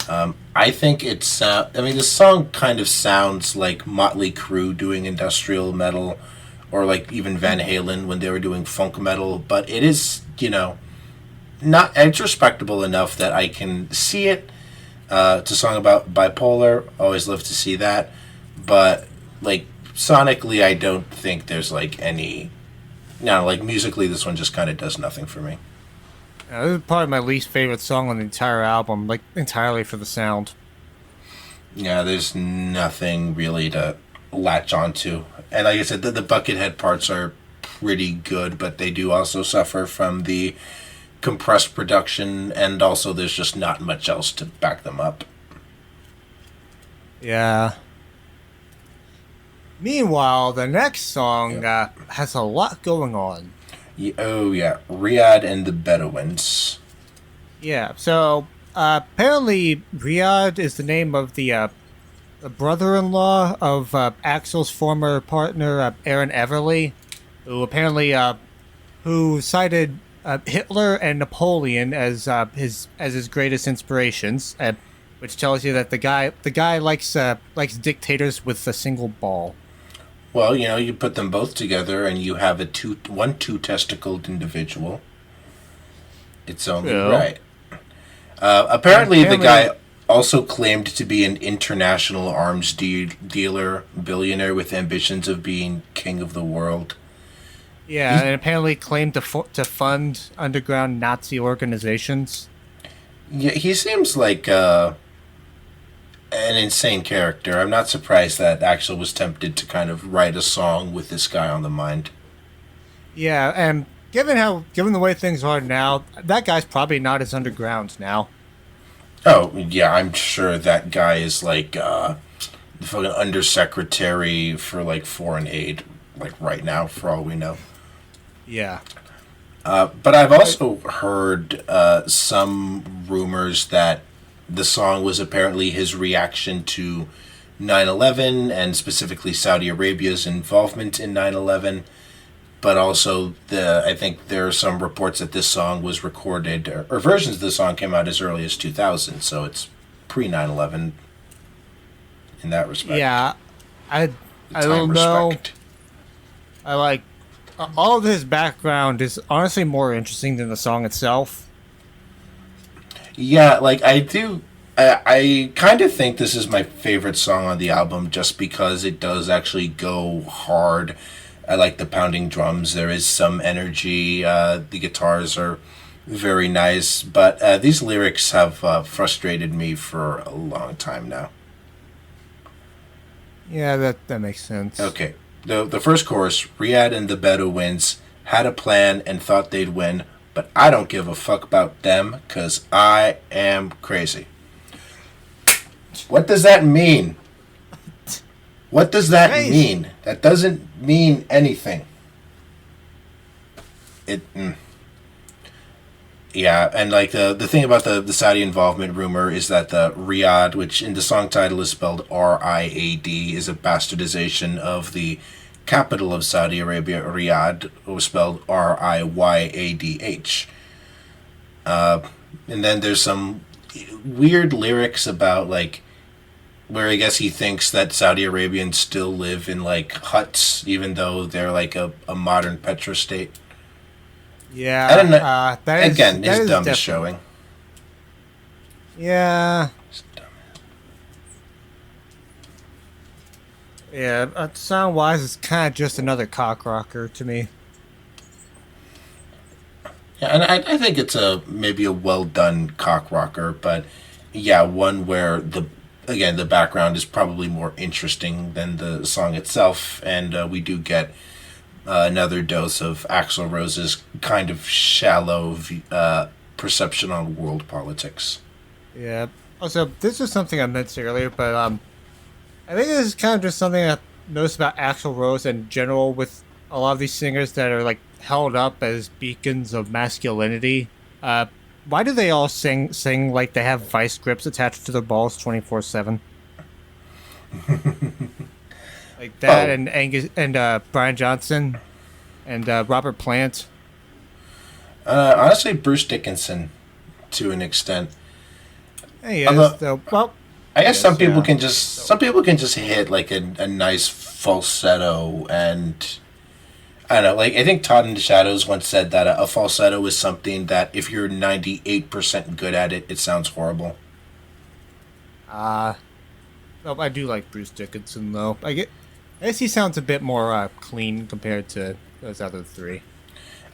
[SPEAKER 1] I think it's, this song kind of sounds like Motley Crue doing industrial metal, or like even Van Halen when they were doing funk metal, but it is, not, it's respectable enough that I can see it. It's a song about bipolar, always love to see that, but, like, sonically, I don't think there's, like, any, musically, this one just kind of does nothing for me.
[SPEAKER 2] This is probably my least favorite song on the entire album, like, entirely for the sound.
[SPEAKER 1] Yeah, there's nothing really to latch onto. And like I said, the Buckethead parts are pretty good, but they do also suffer from the compressed production, and also there's just not much else to back them up.
[SPEAKER 2] Yeah. Meanwhile, the next song has a lot going on.
[SPEAKER 1] Riyadh and the Bedouins.
[SPEAKER 2] Yeah, so apparently Riyadh is the name of the brother-in-law of Axl's former partner, Aaron Everly, who apparently who cited Hitler and Napoleon as his greatest inspirations, which tells you that the guy likes dictators with a single ball.
[SPEAKER 1] Well, you put them both together and you have one two-testicled individual. It's only right. Apparently, the guy also claimed to be an international arms dealer, billionaire with ambitions of being king of the world.
[SPEAKER 2] Yeah, and apparently claimed to fund underground Nazi organizations.
[SPEAKER 1] Yeah, he seems like an insane character. I'm not surprised that Axl was tempted to kind of write a song with this guy on the mind.
[SPEAKER 2] Yeah, and given the way things are now, that guy's probably not as underground now.
[SPEAKER 1] Oh, yeah, I'm sure that guy is like the fucking undersecretary for like foreign aid, like right now, for all we know.
[SPEAKER 2] Yeah.
[SPEAKER 1] But I've also heard some rumors that the song was apparently his reaction to 9/11 and specifically Saudi Arabia's involvement in 9/11. But also, I think there are some reports that this song was recorded, or versions of the song came out as early as 2000, so it's pre-9/11 in that respect.
[SPEAKER 2] Yeah, I don't know. I like all of his background is honestly more interesting than the song itself.
[SPEAKER 1] Yeah, like I do. I kind of think this is my favorite song on the album just because it does actually go hard. I like the pounding drums. There is some energy. The guitars are very nice. But these lyrics have frustrated me for a long time now.
[SPEAKER 2] Yeah, that makes sense.
[SPEAKER 1] Okay. The first chorus, Riyadh and the Bedouins had a plan and thought they'd win, but I don't give a fuck about them because I am crazy. What does that mean? What does that mean? That doesn't mean anything. Yeah, and like the thing about the Saudi involvement rumor is that the Riyadh, which in the song title is spelled R-I-A-D, is a bastardization of the capital of Saudi Arabia, Riyadh, it was spelled R-I-Y-A-D-H. And then there's some weird lyrics about like where I guess he thinks that Saudi Arabians still live in like huts, even though they're like a modern petrostate.
[SPEAKER 2] Yeah,
[SPEAKER 1] I don't know. His dumb is showing.
[SPEAKER 2] Yeah. Yeah, sound-wise, it's kind of just another cock rocker to me.
[SPEAKER 1] Yeah, and I think it's maybe a well-done cock rocker, but yeah, one where the background is probably more interesting than the song itself, and we do get another dose of Axl Rose's kind of shallow perception on world politics.
[SPEAKER 2] Yeah. Also, this is something I mentioned earlier, but I think this is kind of just something I noticed about Axl Rose in general with a lot of these singers that are like held up as beacons of masculinity. Why do they all sing like they have vice grips attached to their balls 24/7? Like that, and Angus and Brian Johnson and Robert Plant.
[SPEAKER 1] Honestly, Bruce Dickinson, to an extent.
[SPEAKER 2] Hey, yes, though. Well,
[SPEAKER 1] I guess some people can just hit like a nice falsetto, and I don't know. Like I think Todd in the Shadows once said that a falsetto is something that if you're 98% good at it, it sounds horrible.
[SPEAKER 2] No, I do like Bruce Dickinson though. I guess he sounds a bit more clean compared to those other three.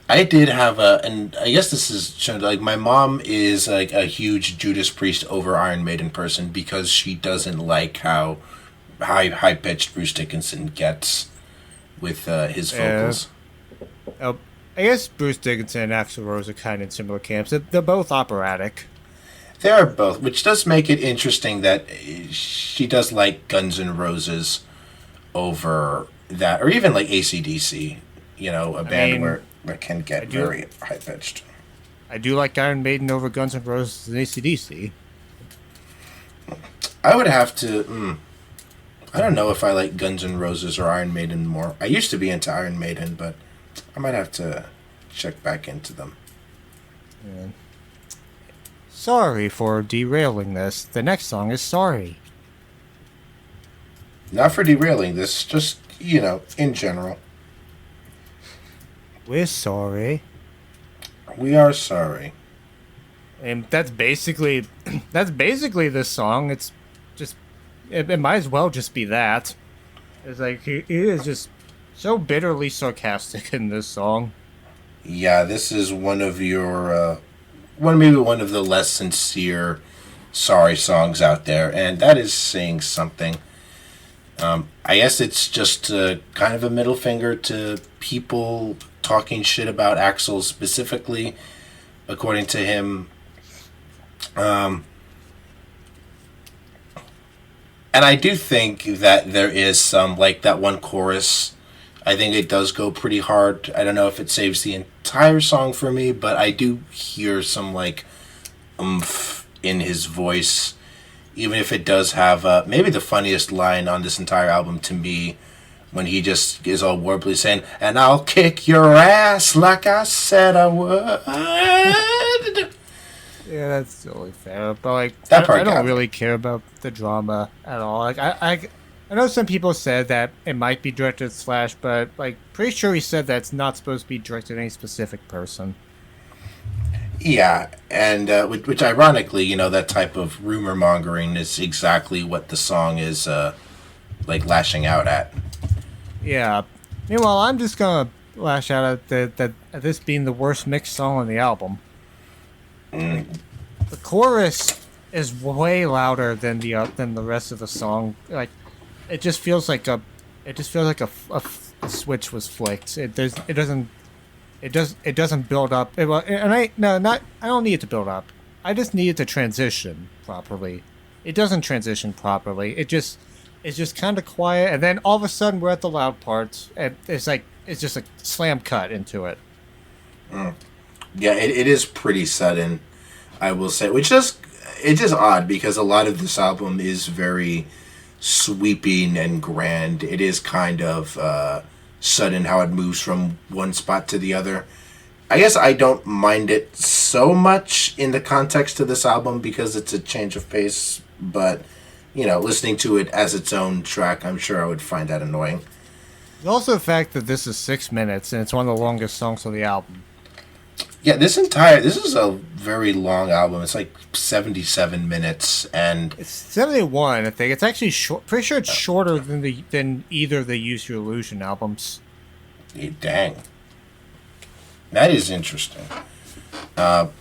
[SPEAKER 1] I did have and I guess this is shown, like my mom is like a huge Judas Priest over Iron Maiden person because she doesn't like how high pitched Bruce Dickinson gets with his vocals.
[SPEAKER 2] I guess Bruce Dickinson and Axl Rose are kind of in similar camps. They're both operatic.
[SPEAKER 1] They are both, which does make it interesting that she does like Guns N' Roses over that, or even like AC/DC, a band where it can get very high pitched.
[SPEAKER 2] I do like Iron Maiden over Guns N' Roses and AC/DC.
[SPEAKER 1] I would have to. I don't know if I like Guns N' Roses or Iron Maiden more. I used to be into Iron Maiden, but I might have to check back into them.
[SPEAKER 2] Yeah. Sorry for derailing this. The next song is Sorry.
[SPEAKER 1] Not for derailing this, just, in general.
[SPEAKER 2] We're sorry.
[SPEAKER 1] We are sorry.
[SPEAKER 2] And that's basically this song. It's just it might as well just be that. It's like he is just so bitterly sarcastic in this song.
[SPEAKER 1] Yeah, this is one of your maybe one of the less sincere sorry songs out there, and that is saying something. I guess it's just kind of a middle finger to people talking shit about Axl specifically, according to him. And I do think that there is some, like that one chorus, I think it does go pretty hard. I don't know if it saves the entire song for me, but I do hear some like oomph in his voice, even if it does have maybe the funniest line on this entire album to me, when he just is all warbly saying, "And I'll kick your ass like I said I would."
[SPEAKER 2] Yeah, that's totally fair. But like,
[SPEAKER 1] that part
[SPEAKER 2] I don't really care about the drama at all. Like, I know some people said that it might be directed at Slash, but like, pretty sure he said that it's not supposed to be directed at any specific person.
[SPEAKER 1] Yeah, and which ironically, that type of rumor mongering is exactly what the song is like lashing out at.
[SPEAKER 2] Yeah. Meanwhile, I'm just gonna lash out at this being the worst mixed song on the album. The chorus is way louder than the rest of the song. Like, it just feels like a switch was flicked. It doesn't build up. I don't need it to build up. I just need it to transition properly. It doesn't transition properly. It's just kind of quiet, and then all of a sudden we're at the loud parts, and it's just a slam cut into it.
[SPEAKER 1] Yeah, it is pretty sudden, I will say, which is it's just odd because a lot of this album is very sweeping and grand. It is kind of sudden how it moves from one spot to the other. I guess I don't mind it so much in the context of this album because it's a change of pace, but listening to it as its own track, I'm sure I would find that annoying.
[SPEAKER 2] There's also the fact that this is 6 minutes and it's one of the longest songs on the album.
[SPEAKER 1] Yeah, this is a very long album. It's like 77 minutes, and
[SPEAKER 2] it's 71. I think it's actually short. Pretty sure it's shorter than either of the Use Your Illusion albums.
[SPEAKER 1] Dang, that is interesting. But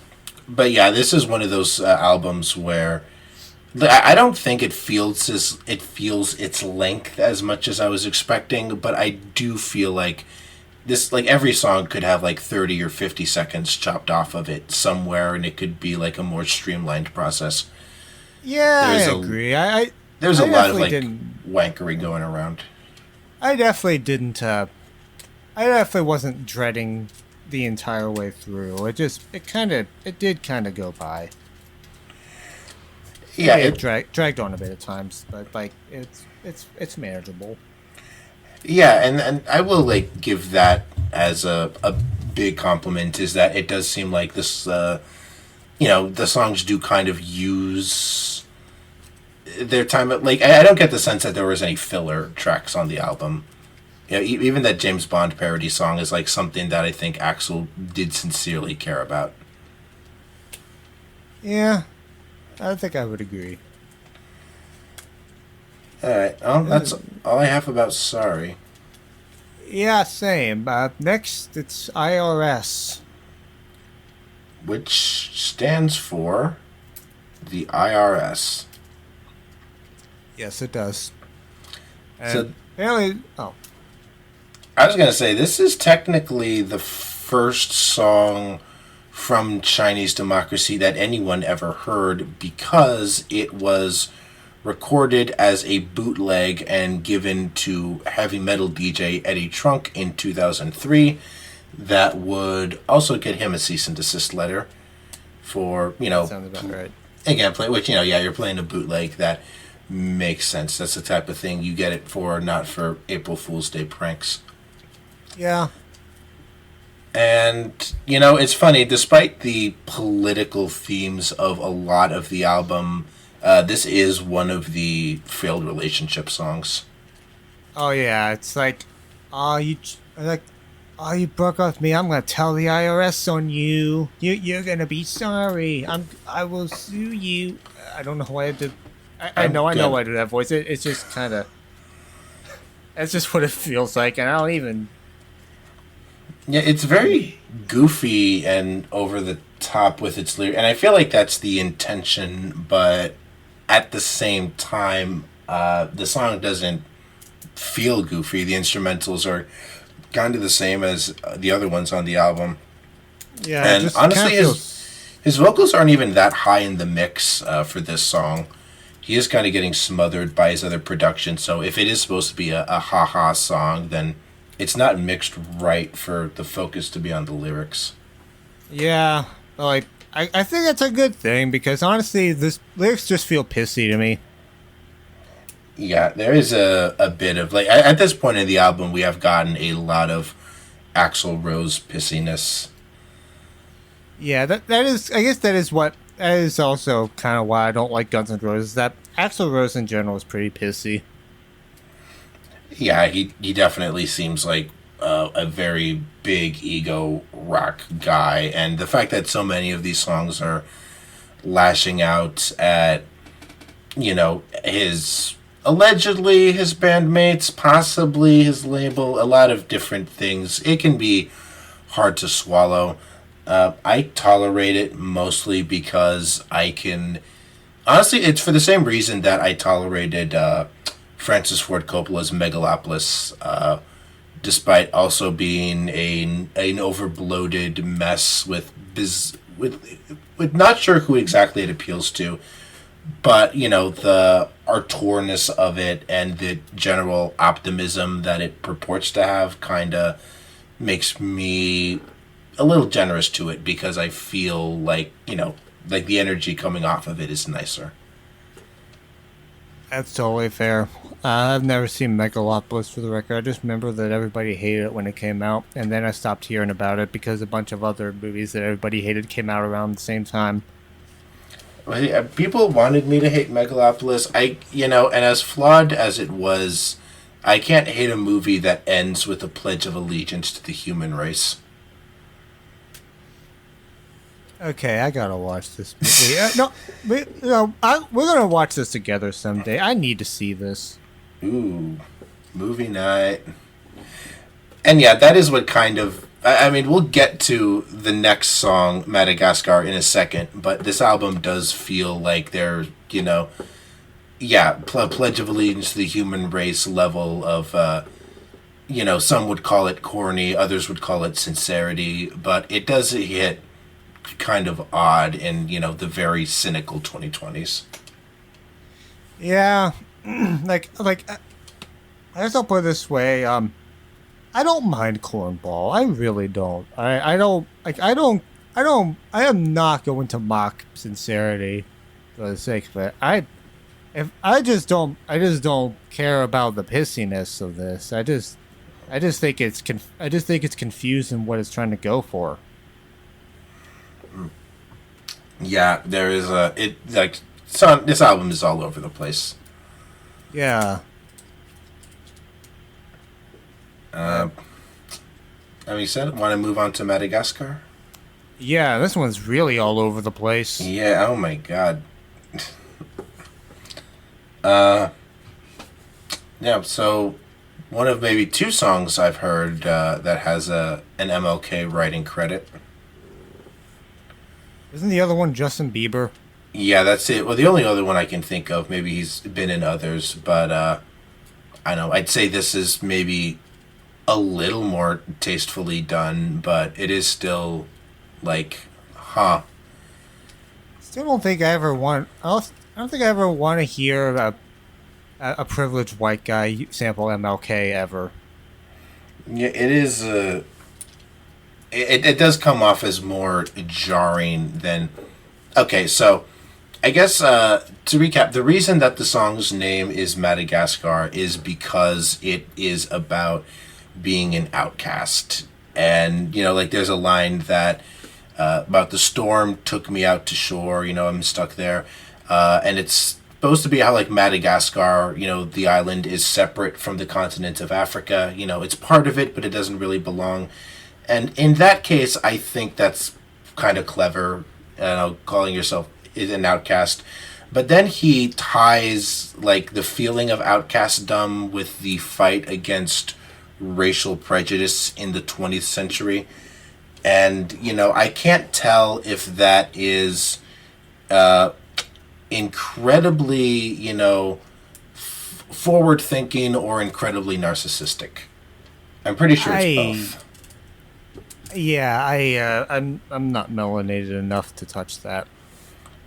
[SPEAKER 1] yeah, this is one of those albums where I don't think it feels its length as much as I was expecting, but I do feel like this, like, every song could have like 30 or 50 seconds chopped off of it somewhere, and it could be like a more streamlined process.
[SPEAKER 2] Yeah, I agree.
[SPEAKER 1] There's
[SPEAKER 2] I
[SPEAKER 1] a lot of like
[SPEAKER 2] didn't,
[SPEAKER 1] wankery going around.
[SPEAKER 2] I definitely didn't. I definitely wasn't dreading the entire way through. It did kind of go by.
[SPEAKER 1] Yeah,
[SPEAKER 2] it dragged on a bit at times, but like it's manageable.
[SPEAKER 1] Yeah, and I will like give that as a big compliment, is that it does seem like this the songs do kind of use their time. Like, I don't get the sense that there was any filler tracks on the album. Even that James Bond parody song is like something that I think Axl did sincerely care about.
[SPEAKER 2] Yeah, I think I would agree.
[SPEAKER 1] Alright, that's all I have about Sorry.
[SPEAKER 2] Yeah, same. Next, it's IRS.
[SPEAKER 1] Which stands for the IRS.
[SPEAKER 2] Yes, it does. And
[SPEAKER 1] So,
[SPEAKER 2] apparently,
[SPEAKER 1] I was going to say, this is technically the first song from Chinese Democracy that anyone ever heard, because it was recorded as a bootleg and given to heavy metal DJ Eddie Trunk in 2003. That would also get him a cease and desist letter for,
[SPEAKER 2] sounds about right.
[SPEAKER 1] Again, you're playing a bootleg. That makes sense. That's the type of thing you get it for, not for April Fool's Day pranks.
[SPEAKER 2] Yeah.
[SPEAKER 1] And, it's funny, despite the political themes of a lot of the album, this is one of the failed relationship songs.
[SPEAKER 2] Oh yeah, it's like, you broke up with me. I'm gonna tell the IRS on you. You're gonna be sorry. I will sue you. I don't know why I did. I know why I do that voice. It's just kind of. That's just what it feels like, and I don't even.
[SPEAKER 1] Yeah, it's very goofy and over the top with its lyrics, and I feel like that's the intention, but at the same time, the song doesn't feel goofy. The instrumentals are kind of the same as the other ones on the album.
[SPEAKER 2] Yeah,
[SPEAKER 1] and honestly, his vocals aren't even that high in the mix for this song. He is kind of getting smothered by his other production, so if it is supposed to be a ha-ha song, then it's not mixed right for the focus to be on the lyrics.
[SPEAKER 2] Yeah, like, I think that's a good thing, because honestly, this lyrics just feel pissy to me.
[SPEAKER 1] Yeah, there is a bit of, like, at this point in the album, we have gotten a lot of Axl Rose pissiness.
[SPEAKER 2] Yeah, that is, I guess that is also kind of why I don't like Guns N' Roses, that Axl Rose in general is pretty pissy.
[SPEAKER 1] Yeah, he definitely seems like a very big ego rock guy, and the fact that so many of these songs are lashing out at, allegedly his bandmates, possibly his label, a lot of different things, it can be hard to swallow. I tolerate it mostly because I can... Honestly, it's for the same reason that I tolerated Francis Ford Coppola's Megalopolis, despite also being an overbloated mess with not sure who exactly it appeals to, but the artorness of it and the general optimism that it purports to have kind of makes me a little generous to it, because I feel like like the energy coming off of it is nicer.
[SPEAKER 2] That's totally fair. I've never seen Megalopolis, for the record. I just remember that everybody hated it when it came out, and then I stopped hearing about it because a bunch of other movies that everybody hated came out around the same time.
[SPEAKER 1] People wanted me to hate Megalopolis. And as flawed as it was, I can't hate a movie that ends with a pledge of allegiance to the human race.
[SPEAKER 2] Okay, I gotta watch this movie. We're gonna watch this together someday. I need to see this.
[SPEAKER 1] Ooh, movie night. And yeah, that is what kind of... I mean, we'll get to the next song, Madagascar, in a second, but this album does feel like they're, Pledge of Allegiance to the Human Race level of, some would call it corny, others would call it sincerity, but it does hit kind of odd in, the very cynical 2020s.
[SPEAKER 2] Yeah, I guess I'll put it this way. I don't mind cornball. I really don't. I don't like. I am not going to mock sincerity for the sake of it. I just don't care about the pissiness of this. I just think it's confused in what it's trying to go for.
[SPEAKER 1] Yeah, there is this album is all over the place.
[SPEAKER 2] Yeah.
[SPEAKER 1] You said, want to move on to Madagascar?
[SPEAKER 2] Yeah, this one's really all over the place.
[SPEAKER 1] Yeah, oh my god. So one of maybe two songs I've heard that has an MLK writing credit.
[SPEAKER 2] Isn't the other one Justin Bieber?
[SPEAKER 1] Yeah, that's it. Well, the only other one I can think of, maybe he's been in others, but I know, I'd say this is maybe a little more tastefully done, but it is still
[SPEAKER 2] Still don't think I ever want. I don't think I ever want to hear a privileged white guy sample MLK ever.
[SPEAKER 1] Yeah, it is. It does come off as more jarring than. Okay, so I guess to recap, the reason that the song's name is Madagascar is because it is about being an outcast. And, there's a line that about the storm took me out to shore, I'm stuck there. And it's supposed to be how, Madagascar, the island is separate from the continent of Africa. It's part of it, but it doesn't really belong. And in that case, I think that's kind of clever, calling yourself an outcast. But then he ties, the feeling of outcastdom with the fight against racial prejudice in the 20th century. And, I can't tell if that is incredibly, forward-thinking or incredibly narcissistic. I'm pretty sure it's both.
[SPEAKER 2] Yeah, I'm not melanated enough to touch that.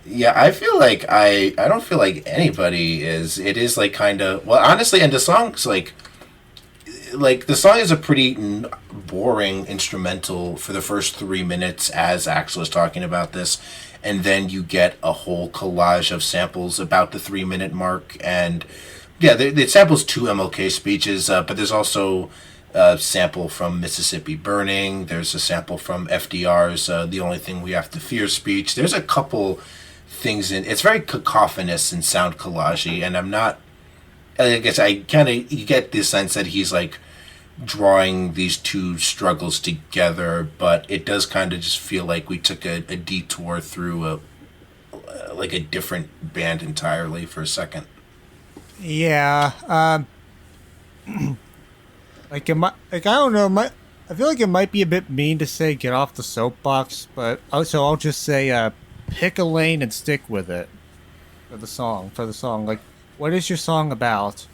[SPEAKER 1] Yeah, I feel like I don't feel like anybody is. It is kind of, well, honestly, and the song's the song is a pretty boring instrumental for the first 3 minutes as Axl is talking about this, and then you get a whole collage of samples about the 3-minute mark, and yeah, it samples 2 MLK speeches, but there's also a sample from Mississippi Burning, there's a sample from FDR's The Only Thing We Have to Fear speech, there's a couple things it's very cacophonous and sound collagey, and I guess you get this sense that he's drawing these two struggles together, but it does kind of just feel like we took a detour through a different band entirely for a second.
[SPEAKER 2] Yeah, I don't know, I feel like it might be a bit mean to say get off the soapbox, but also I'll just say pick a lane and stick with it for the song. What is your song about?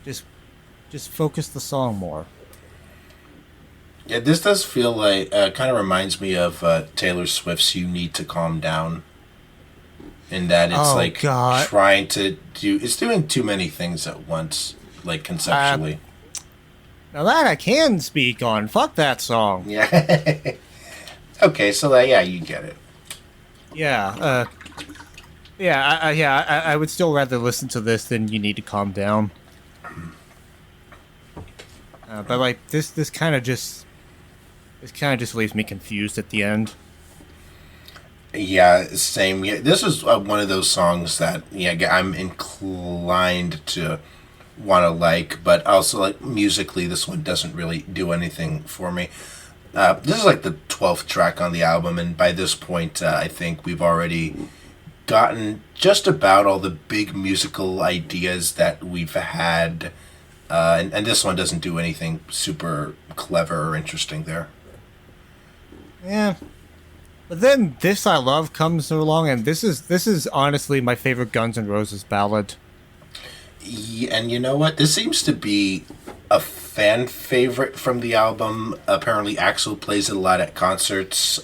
[SPEAKER 2] Just focus the song more.
[SPEAKER 1] Yeah, this does feel kind of reminds me of Taylor Swift's "You Need to Calm Down," in that it's trying to it's doing too many things at once, conceptually.
[SPEAKER 2] Now that I can speak on. Fuck that song.
[SPEAKER 1] Yeah. Okay, so you get it.
[SPEAKER 2] Yeah. I would still rather listen to this than "You Need to Calm Down." But this kind of just leaves me confused at the end.
[SPEAKER 1] Yeah, same. Yeah, this is one of those songs that I'm inclined to want to but also musically, this one doesn't really do anything for me. This is the 12th track on the album, and by this point, I think we've already gotten just about all the big musical ideas that we've had, and this one doesn't do anything super clever or interesting there.
[SPEAKER 2] Yeah. But then This I Love comes along, and this is honestly my favorite Guns N' Roses ballad.
[SPEAKER 1] Yeah, and you know what? This seems to be a fan favorite from the album. Apparently, Axl plays it a lot at concerts.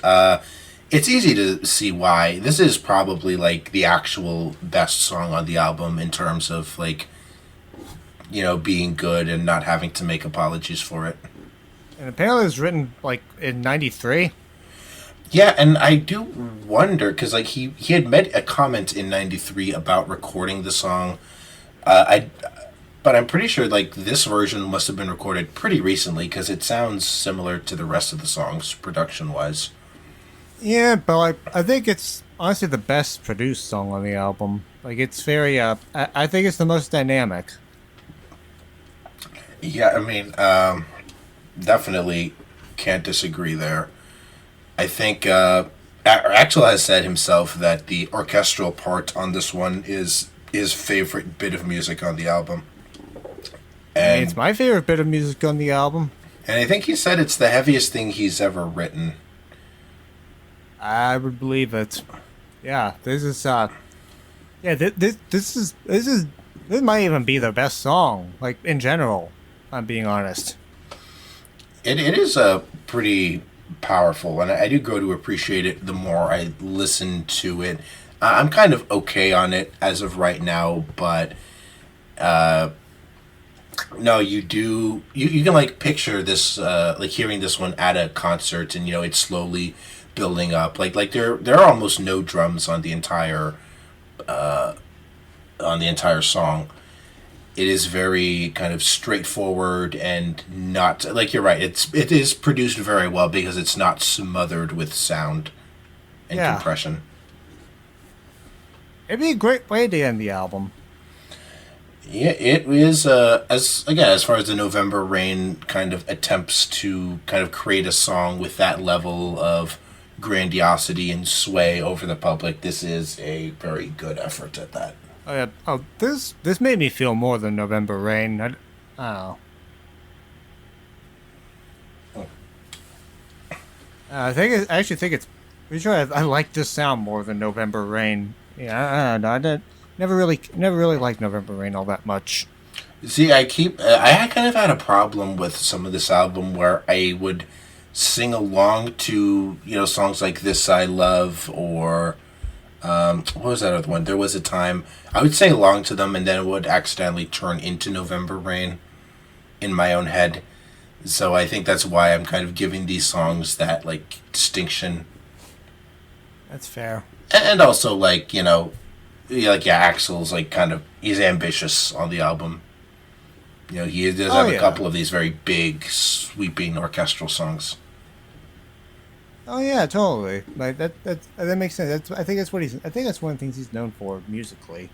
[SPEAKER 1] It's easy to see why. This is probably like the actual best song on the album in terms of like, being good and not having to make apologies for it.
[SPEAKER 2] And apparently it was written like in '93.
[SPEAKER 1] Yeah, and I do wonder because like he had made a comment in '93 about recording the song. I But I'm pretty sure like this version must have been recorded pretty recently because it sounds similar to the rest of the songs production wise.
[SPEAKER 2] Yeah, but like I think it's honestly the best produced song on the album. Like it's very I think it's the most dynamic.
[SPEAKER 1] Yeah, I mean, definitely can't disagree there. I think Axl has said himself that the orchestral part on this one is his favorite bit of music on the album.
[SPEAKER 2] I mean, it's my favorite bit of music on the album.
[SPEAKER 1] And I think he said it's the heaviest thing he's ever written.
[SPEAKER 2] I would believe it. Yeah, this is this might even be the best song, like in general. I'm being honest.
[SPEAKER 1] It is a pretty powerful, and I do grow to appreciate it the more I listen to it. I'm kind of okay on it as of right now, but no, you can like picture this like hearing this one at a concert, and it's slowly building up. Like there are almost no drums on the entire song. It is very kind of straightforward and not like you're right. It is produced very well because it's not smothered with sound and compression.
[SPEAKER 2] It'd be a great way to end the album.
[SPEAKER 1] Yeah, it is. As far as the November Rain kind of attempts to kind of create a song with that level of grandiosity and sway over the public, this is a very good effort at that.
[SPEAKER 2] Oh yeah. Oh, this made me feel more than November Rain. I don't know. I actually think it's pretty sure I like this sound more than November Rain. Yeah, I don't know. Never really liked November Rain all that much.
[SPEAKER 1] See, I kind of had a problem with some of this album where I would sing along to songs like "This I Love" or what was that other one? There was a time I would sing along to them and then it would accidentally turn into November Rain in my own head. So I think that's why I'm kind of giving these songs that like distinction.
[SPEAKER 2] That's fair.
[SPEAKER 1] And also Axl's like kind of he's ambitious on the album. He does have a couple of these very big, sweeping orchestral songs.
[SPEAKER 2] Oh yeah, totally. Like that makes sense. I think that's one of the things he's known for musically.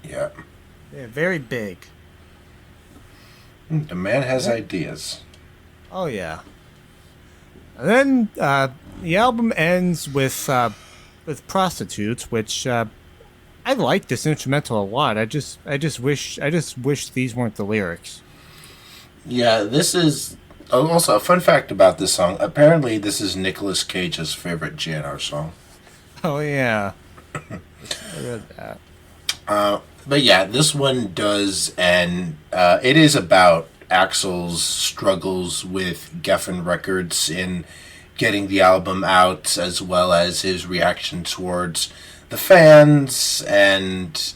[SPEAKER 1] Yeah.
[SPEAKER 2] Yeah, very big.
[SPEAKER 1] The man has ideas.
[SPEAKER 2] Oh yeah. And then the album ends with Prostitutes, which I like this instrumental a lot. I just wish these weren't the lyrics.
[SPEAKER 1] Yeah, this is also a fun fact about this song. Apparently, this is Nicolas Cage's favorite GNR song.
[SPEAKER 2] Oh yeah. I read that.
[SPEAKER 1] But yeah, this one does, and it is about Axl's struggles with Geffen Records in getting the album out, as well as his reaction towards the fans and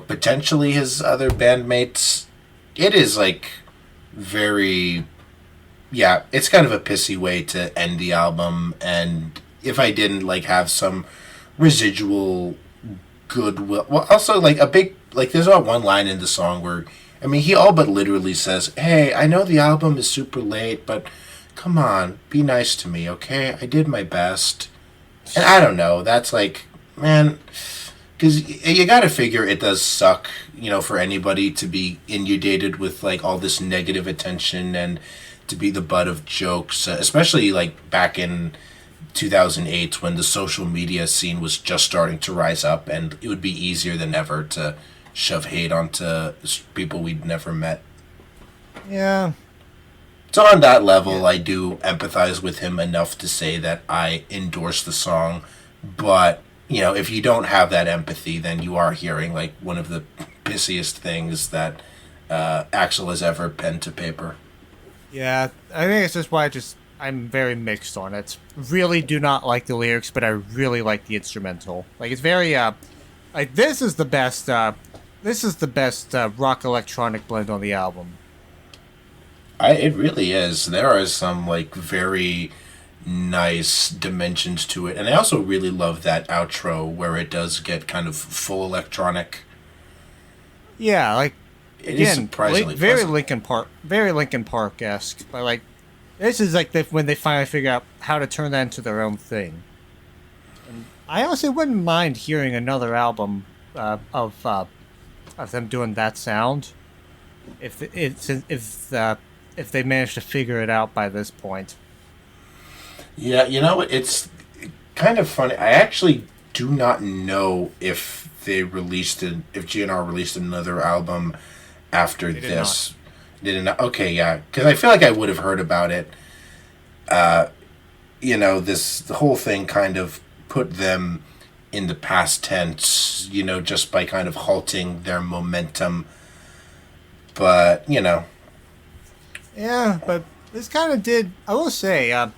[SPEAKER 1] potentially his other bandmates. It is like very it's kind of a pissy way to end the album, and if I didn't like have some residual goodwill, well, also like a big there's not one line in the song where he all but literally says, "Hey, I know the album is super late, but come on, be nice to me, okay? I did my best." And I don't know, that's like, man, because you gotta figure it does suck, for anybody to be inundated with like all this negative attention and to be the butt of jokes, especially like back in 2008 when the social media scene was just starting to rise up, and it would be easier than ever to shove hate onto people we'd never met.
[SPEAKER 2] Yeah.
[SPEAKER 1] So on that level, I do empathize with him enough to say that I endorse the song. But, if you don't have that empathy, then you are hearing like one of the pissiest things that Axl has ever penned to paper.
[SPEAKER 2] Yeah, I think it's just why I'm very mixed on it. Really do not like the lyrics, but I really like the instrumental. Like it's very like this is the best rock electronic blend on the album.
[SPEAKER 1] It really is. There are some like very nice dimensions to it, and I also really love that outro where it does get kind of full electronic.
[SPEAKER 2] Yeah, like
[SPEAKER 1] It
[SPEAKER 2] again,
[SPEAKER 1] is surprisingly
[SPEAKER 2] very
[SPEAKER 1] pleasant.
[SPEAKER 2] Linkin Park esque. But like this is like when they finally figure out how to turn that into their own thing. And I honestly wouldn't mind hearing another album of them doing that sound if they manage to figure it out by this point.
[SPEAKER 1] Yeah, it's kind of funny. I actually do not know if if GNR released another album after
[SPEAKER 2] They did
[SPEAKER 1] this. They did not. Okay, yeah, because I feel like I would have heard about it. The whole thing kind of put them in the past tense, just by kind of halting their momentum. But,
[SPEAKER 2] Yeah, but this kind of did. I will say, I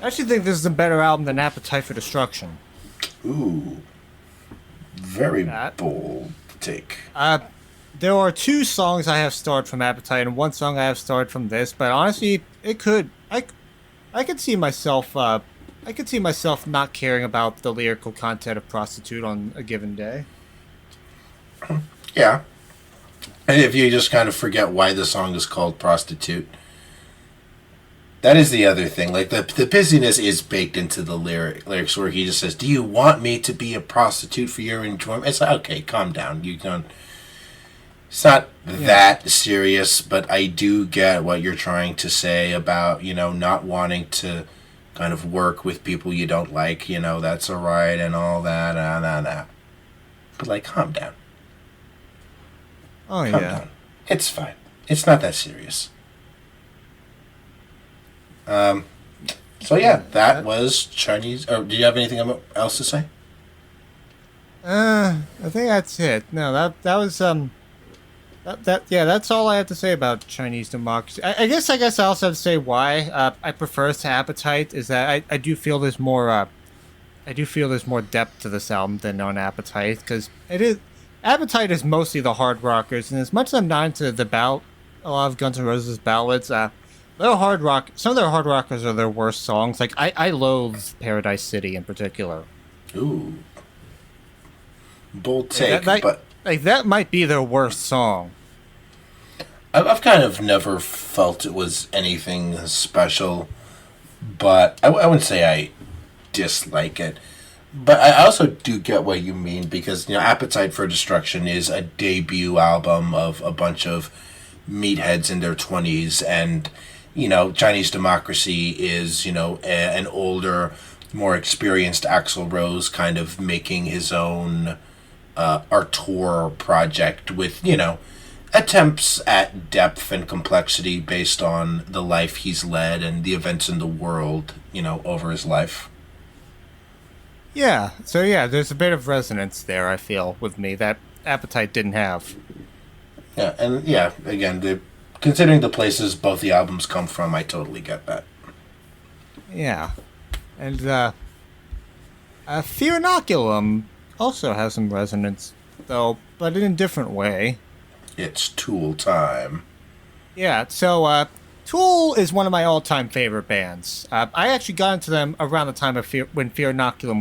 [SPEAKER 2] actually think this is a better album than Appetite for Destruction.
[SPEAKER 1] ooh, very
[SPEAKER 2] That.
[SPEAKER 1] bold take.
[SPEAKER 2] There are two songs I have starred from Appetite and one song I have starred from this, but honestly, I could see myself not caring about the lyrical content of Prostitute on a given day.
[SPEAKER 1] Yeah. And if you just kind of forget why the song is called Prostitute. That is the other thing. Like, the pissiness is baked into the lyrics where he just says, "Do you want me to be a prostitute for your enjoyment?" It's like, okay, calm down. It's not that serious, but I do get what you're trying to say about, not wanting to kind of work with people you don't like. That's all right and all that. But, like, calm down.
[SPEAKER 2] Oh
[SPEAKER 1] Calm
[SPEAKER 2] yeah.
[SPEAKER 1] down. It's fine. It's not that serious. So yeah, that was Chinese. Or do you have anything else to say?
[SPEAKER 2] I think that's it. No, that was that's all I have to say about Chinese democracy. I guess I also have to say why I prefer it to Appetite is that I do feel there's more depth to this album than on Appetite because Appetite is mostly the hard rockers, and as much as I'm not into a lot of Guns N' Roses ballads, some of their hard rockers are their worst songs. Like I loathe Paradise City in particular.
[SPEAKER 1] Ooh, bold take, but
[SPEAKER 2] that might be their worst song.
[SPEAKER 1] I've kind of never felt it was anything special, but I wouldn't say I dislike it. But I also do get what you mean because Appetite for Destruction is a debut album of a bunch of meatheads in their 20s, and Chinese Democracy is an older, more experienced Axl Rose kind of making his own Artur project with attempts at depth and complexity based on the life he's led and the events in the world over his life.
[SPEAKER 2] Yeah, so there's a bit of resonance there, I feel, with me that Appetite didn't have.
[SPEAKER 1] Yeah, and again, considering the places both the albums come from, I totally get that.
[SPEAKER 2] Yeah. And Fear Inoculum also has some resonance, though, but in a different way.
[SPEAKER 1] It's Tool time.
[SPEAKER 2] Yeah, so Tool is one of my all-time favorite bands. I actually got into them around the time of when Fear Inoculum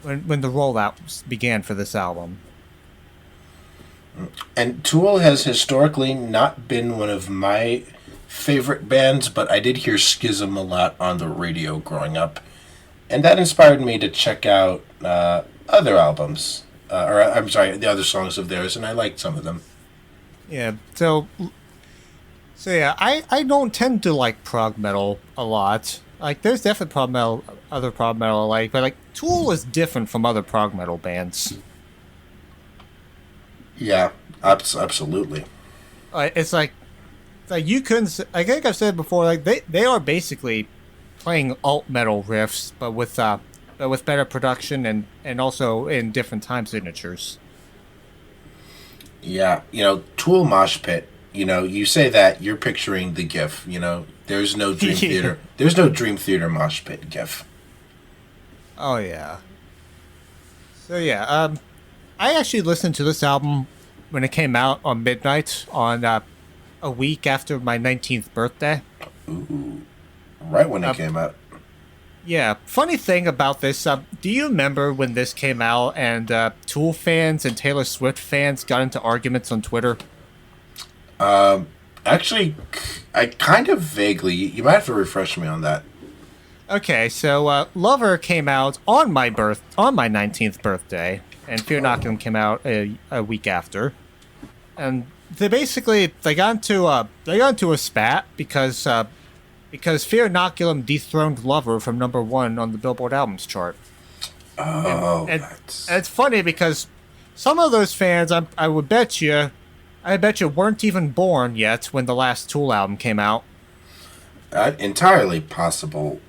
[SPEAKER 2] when the rollout began for this album.
[SPEAKER 1] And Tool has historically not been one of my favorite bands, but I did hear Schism a lot on the radio growing up, and that inspired me to check out other albums, the other songs of theirs, and I liked some of them.
[SPEAKER 2] Yeah, so yeah, I don't tend to like prog metal a lot. Like, there's definitely other prog metal I like, but like Tool is different from other prog metal bands.
[SPEAKER 1] Yeah, absolutely.
[SPEAKER 2] It's like like you couldn't. I think I've said before, like they are basically playing alt metal riffs, but with better production and also in different time signatures.
[SPEAKER 1] Yeah, Tool Mosh Pit. You say that, you're picturing the GIF. There's no Dream Theater. There's no Dream Theater Mosh Pit GIF.
[SPEAKER 2] Oh yeah. So yeah, I actually listened to this album when it came out on midnight on a week after my 19th birthday.
[SPEAKER 1] Ooh, right when it came out.
[SPEAKER 2] Yeah, funny thing about this, do you remember when this came out and Tool fans and Taylor Swift fans got into arguments on Twitter?
[SPEAKER 1] Actually, I kind of vaguely. You might have to refresh me on that.
[SPEAKER 2] Okay, so Lover came out on my 19th birthday, and Fear Inoculum came out a week after, and they got into a spat because Fear Inoculum dethroned Lover from #1 on the Billboard Albums chart.
[SPEAKER 1] Oh,
[SPEAKER 2] and it's funny because some of those fans, I bet you weren't even born yet when the last Tool album came out.
[SPEAKER 1] Entirely possible.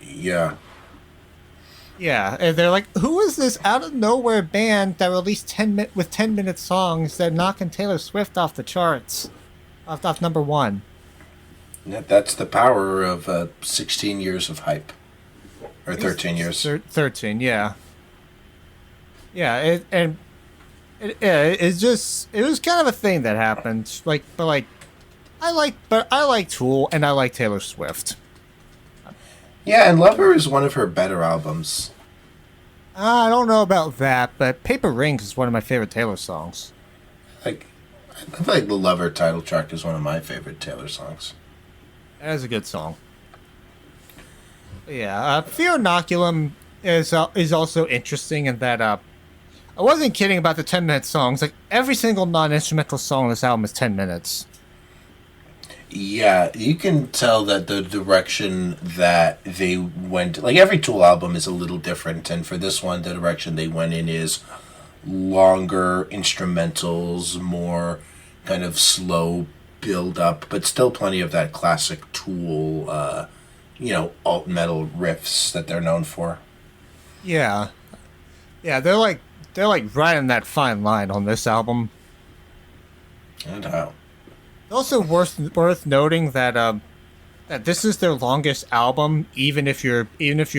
[SPEAKER 1] Yeah.
[SPEAKER 2] Yeah, and they're like, who is this out of nowhere band that released 10-minute songs that knocking Taylor Swift off the charts, off #1?
[SPEAKER 1] Yeah, that's the power of 16 years of hype, or 13 years.
[SPEAKER 2] 13, yeah. Yeah, it was kind of a thing that happened. I like Tool and I like Taylor Swift.
[SPEAKER 1] Yeah, and Lover is one of her better albums.
[SPEAKER 2] I don't know about that, but Paper Rings is one of my favorite Taylor songs.
[SPEAKER 1] I think the Lover title track is one of my favorite Taylor songs.
[SPEAKER 2] That is a good song. Yeah, Fear Inoculum is also interesting in that I wasn't kidding about the 10-minute songs. Like, every single non-instrumental song on this album is 10 minutes.
[SPEAKER 1] Yeah, you can tell that the direction that they went... Like, every Tool album is a little different, and for this one, the direction they went in is longer instrumentals, more kind of slow build-up, but still plenty of that classic Tool, alt metal riffs that they're known for.
[SPEAKER 2] Yeah. Yeah, they're like riding that fine line on this album.
[SPEAKER 1] And how?
[SPEAKER 2] Also worth noting that that this is their longest album, even if you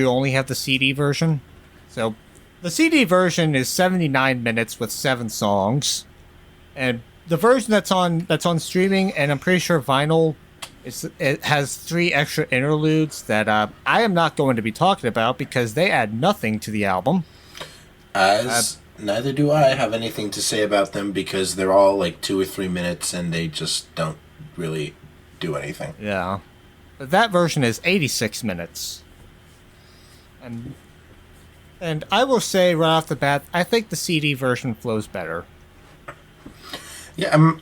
[SPEAKER 2] only have the CD version. So the CD version is 79 minutes with 7 songs, and the version that's on streaming, and I'm pretty sure vinyl, it has 3 extra interludes that I am not going to be talking about because they add nothing to the album.
[SPEAKER 1] Neither do I have anything to say about them because they're all like 2 or 3 minutes and they just don't really do anything.
[SPEAKER 2] Yeah. But that version is 86 minutes. And I will say right off the bat, I think the CD version flows better.
[SPEAKER 1] Yeah, I'm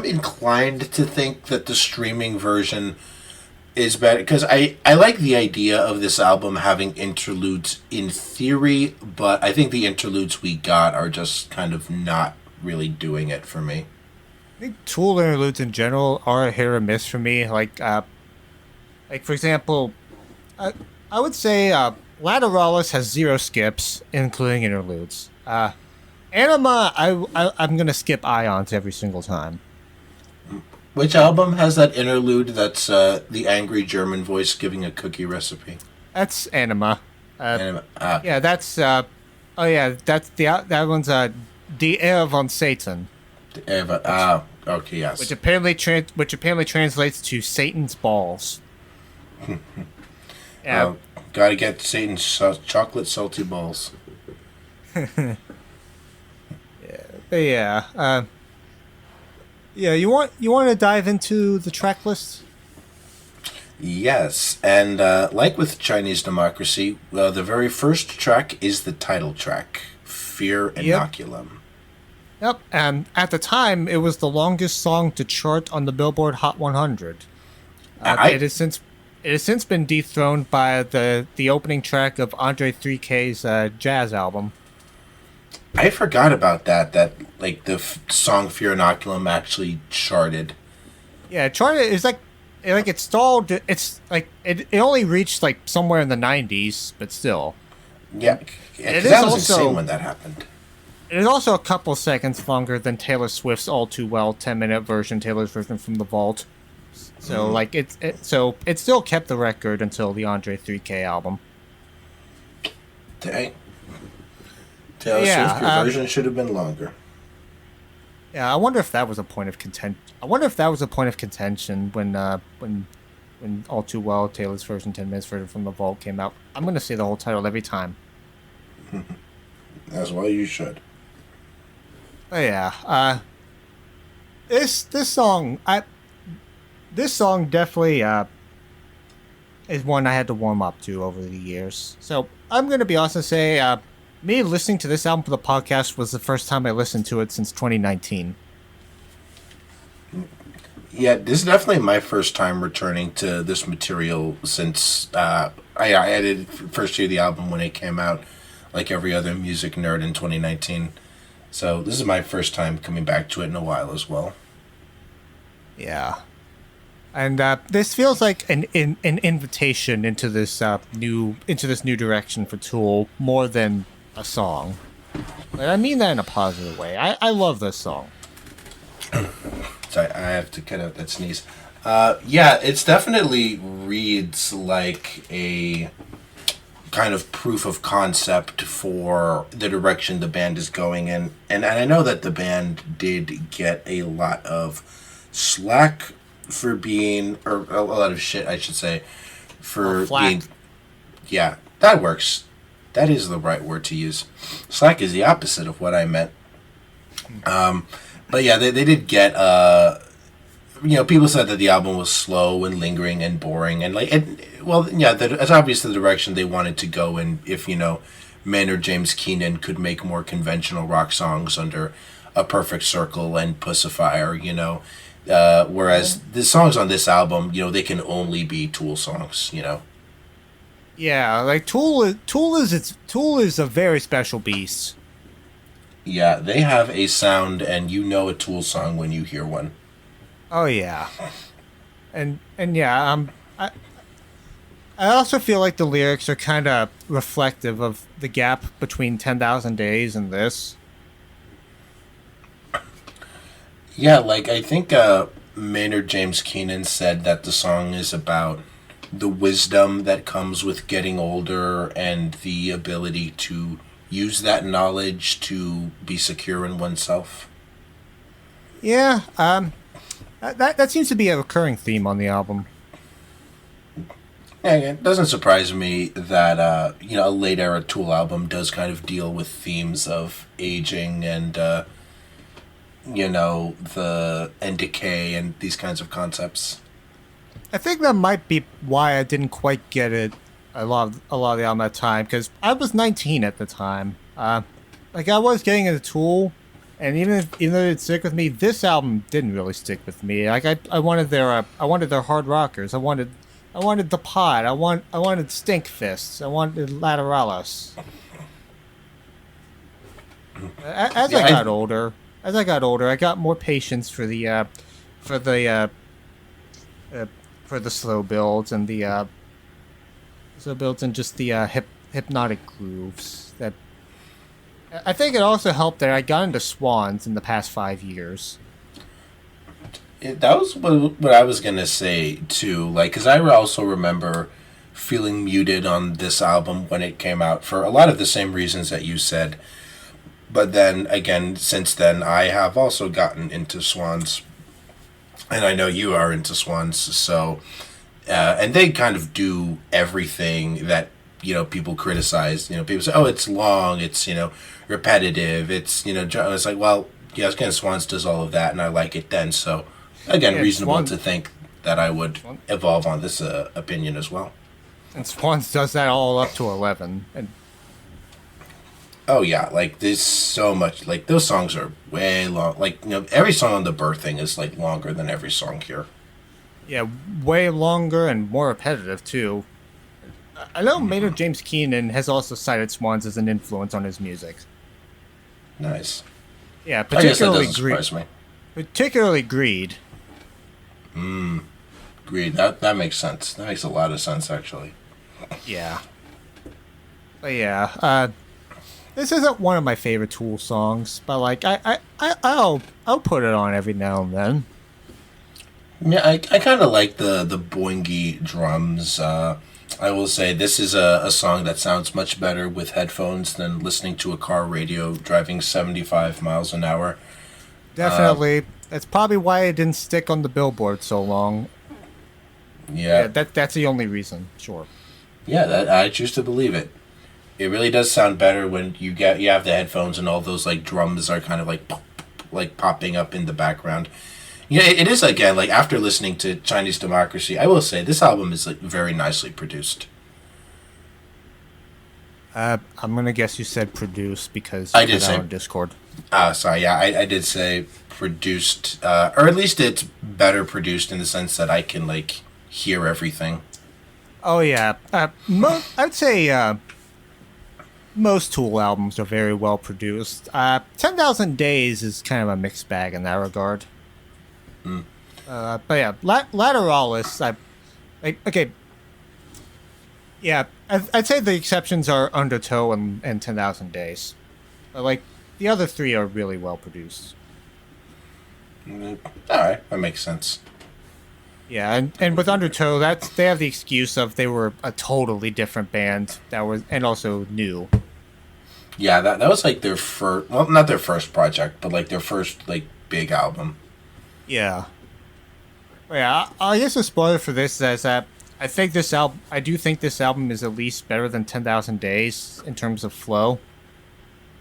[SPEAKER 1] inclined to think that the streaming version is better because I like the idea of this album having interludes in theory, but I think the interludes we got are just kind of not really doing it for me.
[SPEAKER 2] I think Tool interludes in general are a hit or miss for me. Like for example, I would say Lateralis has 0 skips, including interludes. Anima, I'm gonna skip ions every single time.
[SPEAKER 1] Which album has that interlude that's the angry German voice giving a cookie recipe?
[SPEAKER 2] That's Anima.
[SPEAKER 1] Anima.
[SPEAKER 2] Yeah, that's that one's Die Ehre von Satan.
[SPEAKER 1] Okay, yes.
[SPEAKER 2] Which apparently translates to Satan's balls. Yeah.
[SPEAKER 1] Gotta get Satan's chocolate salty balls.
[SPEAKER 2] Yeah. Yeah, you want to dive into the track list?
[SPEAKER 1] Yes, and like with Chinese Democracy, the very first track is the title track, Fear Inoculum.
[SPEAKER 2] Yep, and at the time, it was the longest song to chart on the Billboard Hot 100. It has since been dethroned by the opening track of Andre 3K's jazz album.
[SPEAKER 1] I forgot about that like the song Fear Inoculum actually charted.
[SPEAKER 2] Yeah, Charted is like it stalled. It's like it only reached like somewhere in the 90s, but still.
[SPEAKER 1] Yeah, because that was insane when that happened.
[SPEAKER 2] It is also a couple seconds longer than Taylor Swift's All Too Well 10-minute version, Taylor's version from the vault. So like so it still kept the record until the Andre 3K album.
[SPEAKER 1] Dang. Taylor Swift, your version should have been longer.
[SPEAKER 2] Yeah, I wonder if that was a point of contention. When All Too Well, Taylor's version, 10 minutes version from the vault came out. I'm gonna say the whole title every time.
[SPEAKER 1] As well, you should.
[SPEAKER 2] Oh yeah, this song definitely is one I had to warm up to over the years. So I'm gonna be honest and say, me listening to this album for the podcast was the first time I listened to it since 2019.
[SPEAKER 1] Yeah, this is definitely my first time returning to this material since I did first hear the album when it came out, like every other music nerd in 2019. So this is my first time coming back to it in a while as well.
[SPEAKER 2] Yeah, and this feels like an invitation into this new direction for Tool more than a song. But I mean that in a positive way. I love this song.
[SPEAKER 1] Sorry, I have to cut out that sneeze. Yeah, it's definitely reads like a kind of proof of concept for the direction the band is going in. And I know that the band did get a lot of slack for being, or a lot of shit, I should say, for being... Yeah, that works. That is the right word to use. Slack is the opposite of what I meant. But yeah, they did get, people said that the album was slow and lingering and boring. And it's obvious the direction they wanted to go in if, Maynard James Keenan could make more conventional rock songs under A Perfect Circle and Pussifier, whereas the songs on this album, they can only be Tool songs,
[SPEAKER 2] Yeah, like Tool is a very special beast.
[SPEAKER 1] Yeah, they have a sound, and a Tool song when you hear one.
[SPEAKER 2] Oh yeah, and yeah, I also feel like the lyrics are kind of reflective of the gap between 10,000 Days and this.
[SPEAKER 1] Yeah, like I think Maynard James Keenan said that the song is about the wisdom that comes with getting older and the ability to use that knowledge to be secure in oneself.
[SPEAKER 2] Yeah, that seems to be a recurring theme on the album.
[SPEAKER 1] Yeah, it doesn't surprise me that a late era Tool album does kind of deal with themes of aging and and decay and these kinds of concepts.
[SPEAKER 2] I think that might be why I didn't quite get it a lot of the album at the time, because I was 19 at the time. I was getting into Tool, and even though it stick with me, this album didn't really stick with me. Like I wanted their hard rockers. I wanted the Pod. I wanted Stink Fists. I wanted Lateralis. As I got older, I got more patience for the slow builds and the just the hypnotic grooves. That I think it also helped that I got into Swans in the past 5 years.
[SPEAKER 1] That was what I was gonna say too. Like, because I also remember feeling muted on this album when it came out for a lot of the same reasons that you said. But then again, since then, I have also gotten into Swans, and I know you are into Swans. So, and they kind of do everything that people criticize. People say, "Oh, it's long. It's repetitive. It's It's like, well, yeah, again, Swans does all of that, and I like it then. So, again, reasonable to think that I would evolve on this opinion as well.
[SPEAKER 2] And Swans does that all up to 11. And
[SPEAKER 1] oh yeah, like there's so much. Like those songs are way long. Like every song on The Birthing is like longer than every song here.
[SPEAKER 2] Yeah, way longer and more repetitive too. I know Maynard James Keenan has also cited Swans as an influence on his music.
[SPEAKER 1] Nice.
[SPEAKER 2] Yeah,
[SPEAKER 1] I guess that doesn't surprise me.
[SPEAKER 2] Particularly Greed.
[SPEAKER 1] Agreed. That makes sense. That makes a lot of sense, actually.
[SPEAKER 2] Yeah. But yeah, this isn't one of my favorite Tool songs, but like I'll put it on every now and then.
[SPEAKER 1] Yeah, I kind of like the boingy drums. I will say this is a song that sounds much better with headphones than listening to a car radio driving 75 miles an hour.
[SPEAKER 2] Definitely. That's probably why it didn't stick on the Billboard so long.
[SPEAKER 1] Yeah.
[SPEAKER 2] That's the only reason. Sure.
[SPEAKER 1] Yeah, that I choose to believe it. It really does sound better when you have the headphones and all those like drums are kind of like popping up in the background. Yeah, it is again like after listening to Chinese Democracy, I will say this album is like very nicely produced.
[SPEAKER 2] I'm gonna guess you said produce because
[SPEAKER 1] I did say
[SPEAKER 2] on Discord.
[SPEAKER 1] Sorry, yeah, I did say produced, or at least it's better produced in the sense that I can like hear everything.
[SPEAKER 2] Oh yeah, I'd say most Tool albums are very well produced. 10,000 Days is kind of a mixed bag in that regard. But yeah, Lateralis, okay. Yeah, I'd say the exceptions are Undertow and 10,000 Days. But like, the other three are really well produced.
[SPEAKER 1] Alright, that makes sense.
[SPEAKER 2] Yeah, and with Undertow, they have the excuse of they were a totally different band and also new.
[SPEAKER 1] Yeah, that was like their first, well, not their first project, but like their first like big album.
[SPEAKER 2] Yeah. Yeah, I guess a spoiler for this is that I do think this album is at least better than 10,000 Days in terms of flow.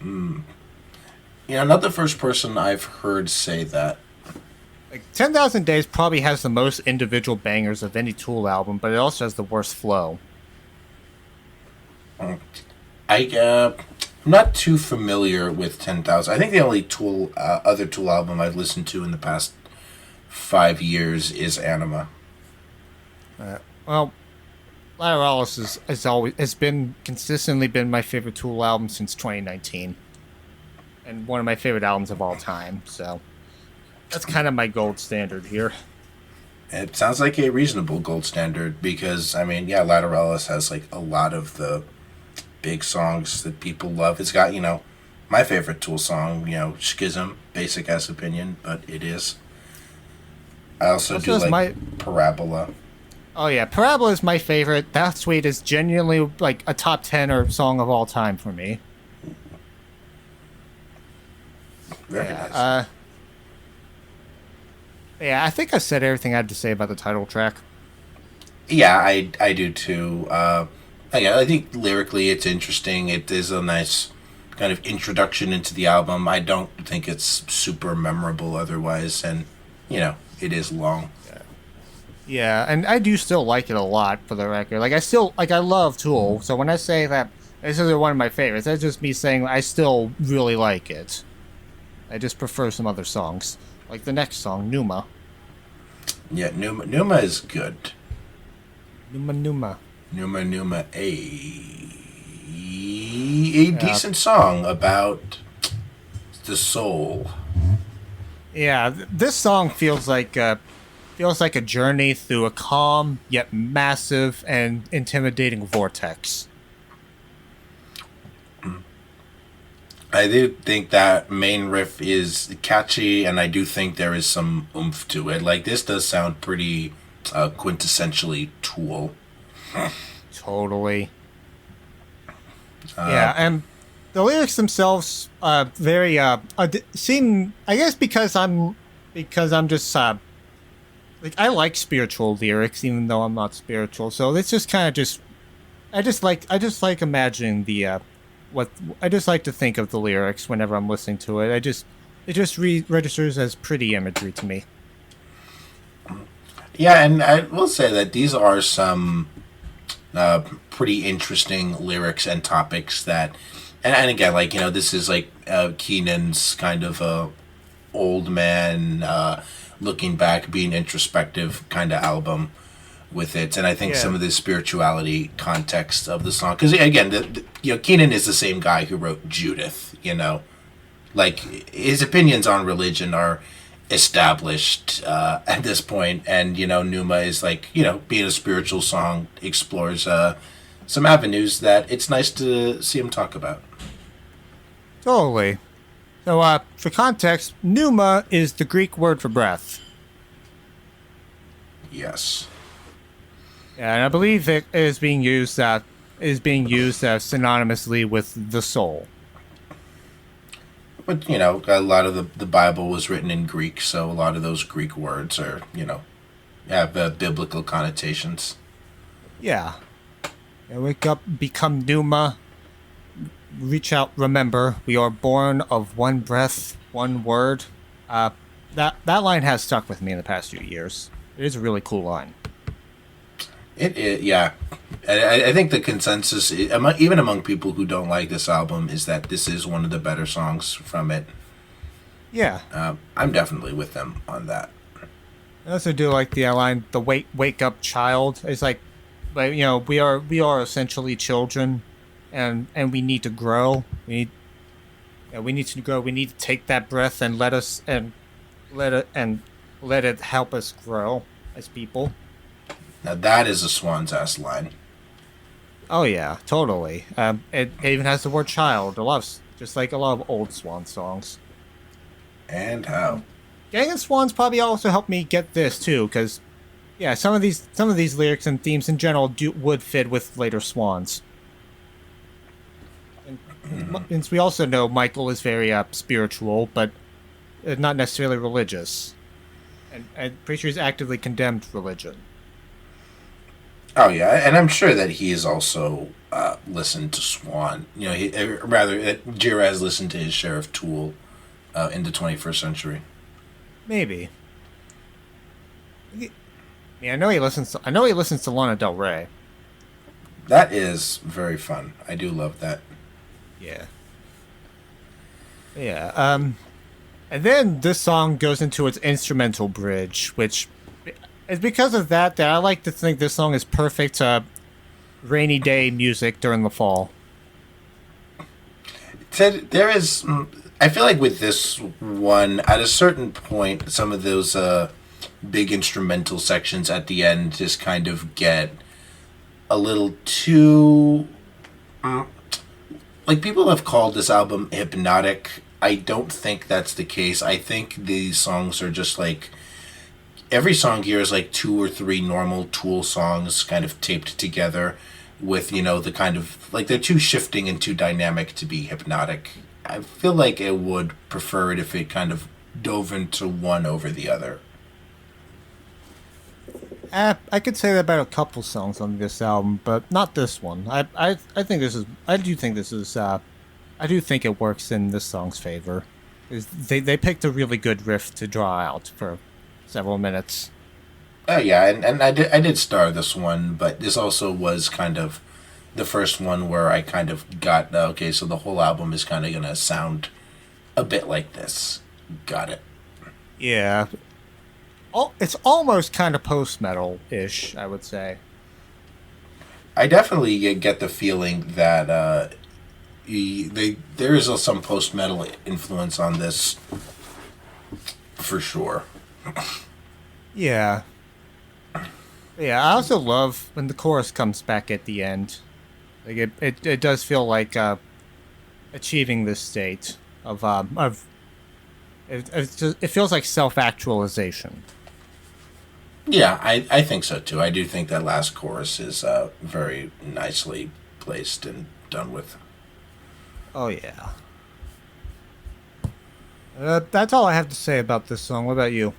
[SPEAKER 1] Yeah, not the first person I've heard say that.
[SPEAKER 2] Like 10,000 Days probably has the most individual bangers of any Tool album, but it also has the worst flow.
[SPEAKER 1] I'm not too familiar with 10,000. I think the only other Tool album I've listened to in the past 5 years is Anima.
[SPEAKER 2] Well, Lateralis has consistently been my favorite Tool album since 2019, and one of my favorite albums of all time. So that's kind of my gold standard here.
[SPEAKER 1] It sounds like a reasonable gold standard because I mean, yeah, Lateralis has like a lot of the big songs that people love. It's got my favorite Tool song, Schism, basic ass opinion, but it is. I also do like Parabola.
[SPEAKER 2] Oh yeah, Parabola is my favorite. That Suite is genuinely like a top 10 or song of all time for me.
[SPEAKER 1] Very nice.
[SPEAKER 2] Yeah, I think I said everything I had to say about the title track.
[SPEAKER 1] Yeah, I do too. I think lyrically it's interesting. It is a nice kind of introduction into the album. I don't think it's super memorable otherwise, and it is long.
[SPEAKER 2] Yeah, and I do still like it a lot, for the record. Like, I love Tool, so when I say that this is one of my favorites, that's just me saying I still really like it. I just prefer some other songs. Like the next song, Numa.
[SPEAKER 1] Yeah, Numa is good.
[SPEAKER 2] Numa.
[SPEAKER 1] Numa, a decent song about the soul.
[SPEAKER 2] Yeah, this song feels like a journey through a calm yet massive and intimidating vortex.
[SPEAKER 1] I do think that main riff is catchy, and I do think there is some oomph to it. Like, this does sound pretty quintessentially Tool.
[SPEAKER 2] Totally. Yeah, and the lyrics themselves very seem, I guess, because I'm just like, I like spiritual lyrics even though I'm not spiritual. So it's just kind of I just like imagining I just like to think of the lyrics whenever I'm listening to it. It just registers as pretty imagery to me.
[SPEAKER 1] Yeah, and I will say that these are some pretty interesting lyrics and topics that, and again, like, this is like Keenan's kind of a old man looking back, being introspective kind of album with it, and I think some of the spirituality context of the song, because again, Keenan is the same guy who wrote Judith. Like, his opinions on religion are established at this point, and Numa is like being a spiritual song explores some avenues that it's nice to see him talk about.
[SPEAKER 2] Totally. So, for context, pneuma is the Greek word for breath.
[SPEAKER 1] Yes.
[SPEAKER 2] Yeah, and I believe it is being used synonymously with the soul.
[SPEAKER 1] But a lot of the Bible was written in Greek, so a lot of those Greek words are have biblical connotations.
[SPEAKER 2] Yeah. Wake up, become pneuma. Reach out, remember, we are born of one breath, one word. That line has stuck with me in the past few years. It is a really cool line.
[SPEAKER 1] Yeah. I think the consensus, even among people who don't like this album, is that this is one of the better songs from it.
[SPEAKER 2] Yeah.
[SPEAKER 1] I'm definitely with them on that.
[SPEAKER 2] I also do like the line, the wake up child. It's like, we are essentially children. And we need to grow. We need to grow. We need to take that breath and let it help us grow as people.
[SPEAKER 1] Now that is a Swan's ass line.
[SPEAKER 2] Oh yeah, totally. It even has the word child. Just like a lot of old Swan songs.
[SPEAKER 1] And how?
[SPEAKER 2] Gang of Swans probably also helped me get this too, because some of these lyrics and themes in general would fit with later Swans. Since we also know Michael is very spiritual, but not necessarily religious. And I'm pretty sure he's actively condemned religion.
[SPEAKER 1] Oh, yeah, and I'm sure that he has also listened to Swan. Jira has listened to his share of Tool in the 21st century.
[SPEAKER 2] Maybe. Yeah, I know he listens to Lana Del Rey.
[SPEAKER 1] That is very fun. I do love that.
[SPEAKER 2] Yeah. Yeah. And then this song goes into its instrumental bridge, which is because of that I like to think this song is perfect rainy day music during the fall.
[SPEAKER 1] Ted, I feel like with this one, at a certain point, some of those big instrumental sections at the end just kind of get a little too... like, people have called this album hypnotic. I don't think that's the case. I think these songs are just like... Every song here is like 2 or 3 normal Tool songs kind of taped together with, the kind of... Like, they're too shifting and too dynamic to be hypnotic. I feel like I would prefer it if it kind of dove into one over the other.
[SPEAKER 2] I could say that about a couple songs on this album, but not this one. I do think it works in this song's favor. They picked a really good riff to draw out for several minutes.
[SPEAKER 1] Oh yeah, and I did star this one, but this also was kind of the first one where I kind of got, okay, so the whole album is kind of gonna sound a bit like this. Got it.
[SPEAKER 2] Yeah. It's almost kind of post-metal-ish, I would say.
[SPEAKER 1] I definitely get the feeling that there is some post-metal influence on this, for sure.
[SPEAKER 2] Yeah. Yeah, I also love when the chorus comes back at the end. Like it does feel like achieving this state of it feels like self-actualization.
[SPEAKER 1] Yeah, I think so too. I do think that last chorus is very nicely placed and done with.
[SPEAKER 2] Oh yeah. That's all I have to say about this song. What about you?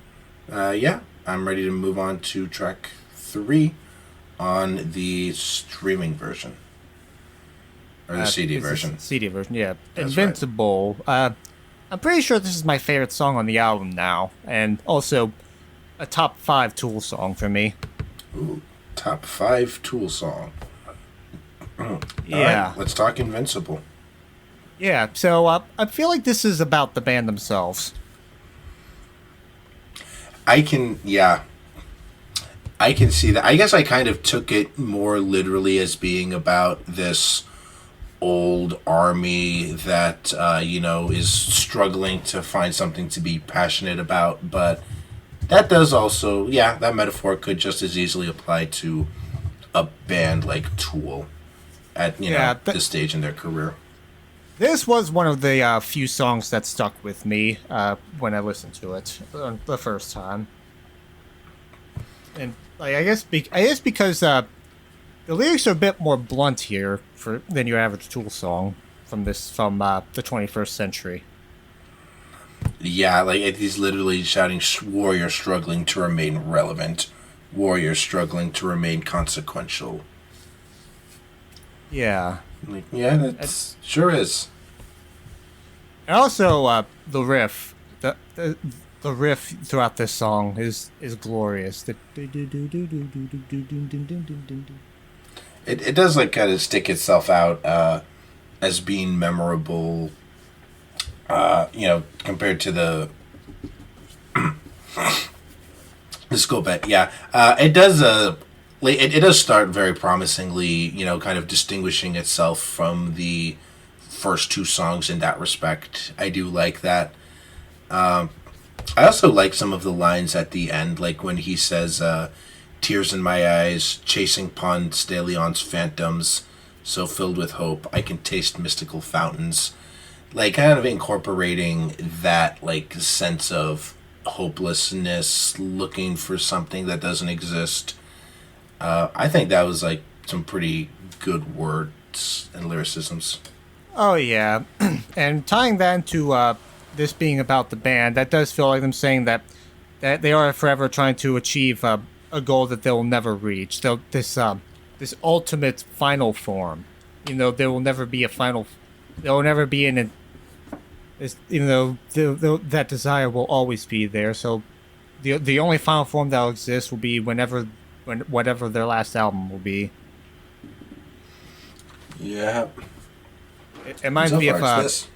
[SPEAKER 1] Yeah, I'm ready to move on to track 3 on the streaming version. Or the CD version.
[SPEAKER 2] CD version, yeah.
[SPEAKER 1] That's
[SPEAKER 2] Invincible. Right. I'm pretty sure this is my favorite song on the album now, and also a top 5 Tool song for me.
[SPEAKER 1] Ooh, top 5 Tool song.
[SPEAKER 2] Yeah.
[SPEAKER 1] Right, let's talk Invincible.
[SPEAKER 2] Yeah, so I feel like this is about the band themselves.
[SPEAKER 1] I can see that. I guess I kind of took it more literally as being about this old army that is struggling to find something to be passionate about. But that does also, that metaphor could just as easily apply to a band like Tool at this stage in their career.
[SPEAKER 2] This was one of the few songs that stuck with me when I listened to it the first time, and like I guess because the lyrics are a bit more blunt here than your average Tool song from the 21st century.
[SPEAKER 1] Yeah, like he's literally shouting, "Warrior struggling to remain relevant, warrior struggling to remain consequential."
[SPEAKER 2] Yeah.
[SPEAKER 1] Like, yeah, that sure is.
[SPEAKER 2] And also, the riff, the riff throughout this song is glorious.
[SPEAKER 1] It does like kind of stick itself out as being memorable. Compared to the scope. Yeah, it does. It does start very promisingly. Kind of distinguishing itself from the first two songs in that respect. I do like that. I also like some of the lines at the end, like when he says, "Tears in my eyes, chasing Pond Stalion's phantoms, so filled with hope, I can taste mystical fountains." Like, kind of incorporating that, like, sense of hopelessness, looking for something that doesn't exist. I think that was, like, some pretty good words and lyricisms.
[SPEAKER 2] Oh, yeah. And tying that into this being about the band, that does feel like them saying that they are forever trying to achieve a goal that they'll never reach. This ultimate final form. There will never be a final... There will never be even though that desire will always be there. So the only final form that will exist will be whatever their last album will be.
[SPEAKER 1] Yeah.
[SPEAKER 2] It reminds me of it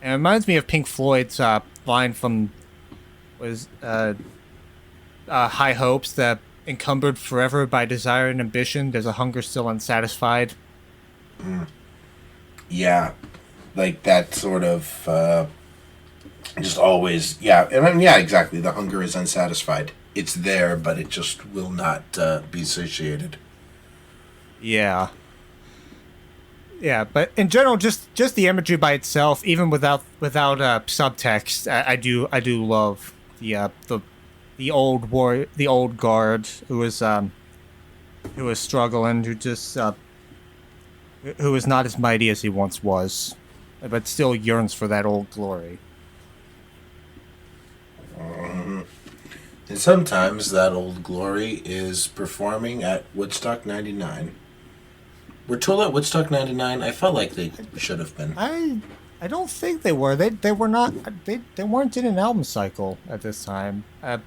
[SPEAKER 2] reminds me of Pink Floyd's line from High Hopes, that encumbered forever by desire and ambition, there's a hunger still unsatisfied.
[SPEAKER 1] Yeah. Like that sort of just always, exactly. The hunger is unsatisfied. It's there, but it just will not be satiated.
[SPEAKER 2] Yeah. Yeah, but in general, just the imagery by itself, even without subtext, I do love the old guard who was struggling, who is not as mighty as he once was, but still yearns for that old glory.
[SPEAKER 1] And sometimes that old glory is performing at Woodstock 99. Were Tool at Woodstock 99? I felt like they should have been.
[SPEAKER 2] I don't think they were. They were not. They weren't in an album cycle at this time. I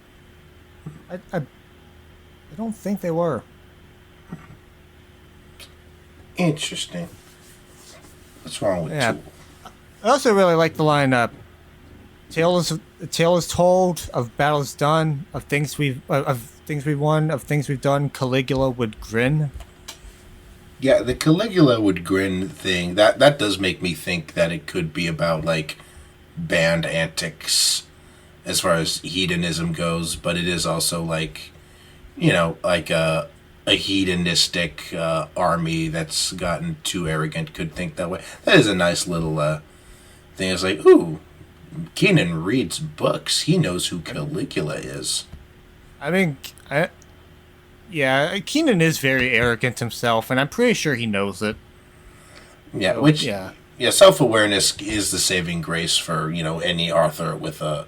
[SPEAKER 2] don't think they were.
[SPEAKER 1] Interesting. What's wrong with Tool?
[SPEAKER 2] I also really like the line tale is told, of battles done, of things we've won, of things we've done, Caligula would grin.
[SPEAKER 1] Yeah, the Caligula would grin thing, that does make me think that it could be about, like, band antics as far as hedonism goes, but it is also, like, like a hedonistic army that's gotten too arrogant could think that way. That is a nice little thing. It's like, ooh, Keenan reads books. He knows who Caligula is.
[SPEAKER 2] I mean, Keenan is very arrogant himself, and I'm pretty sure he knows it.
[SPEAKER 1] Yeah, self-awareness is the saving grace for, any author with a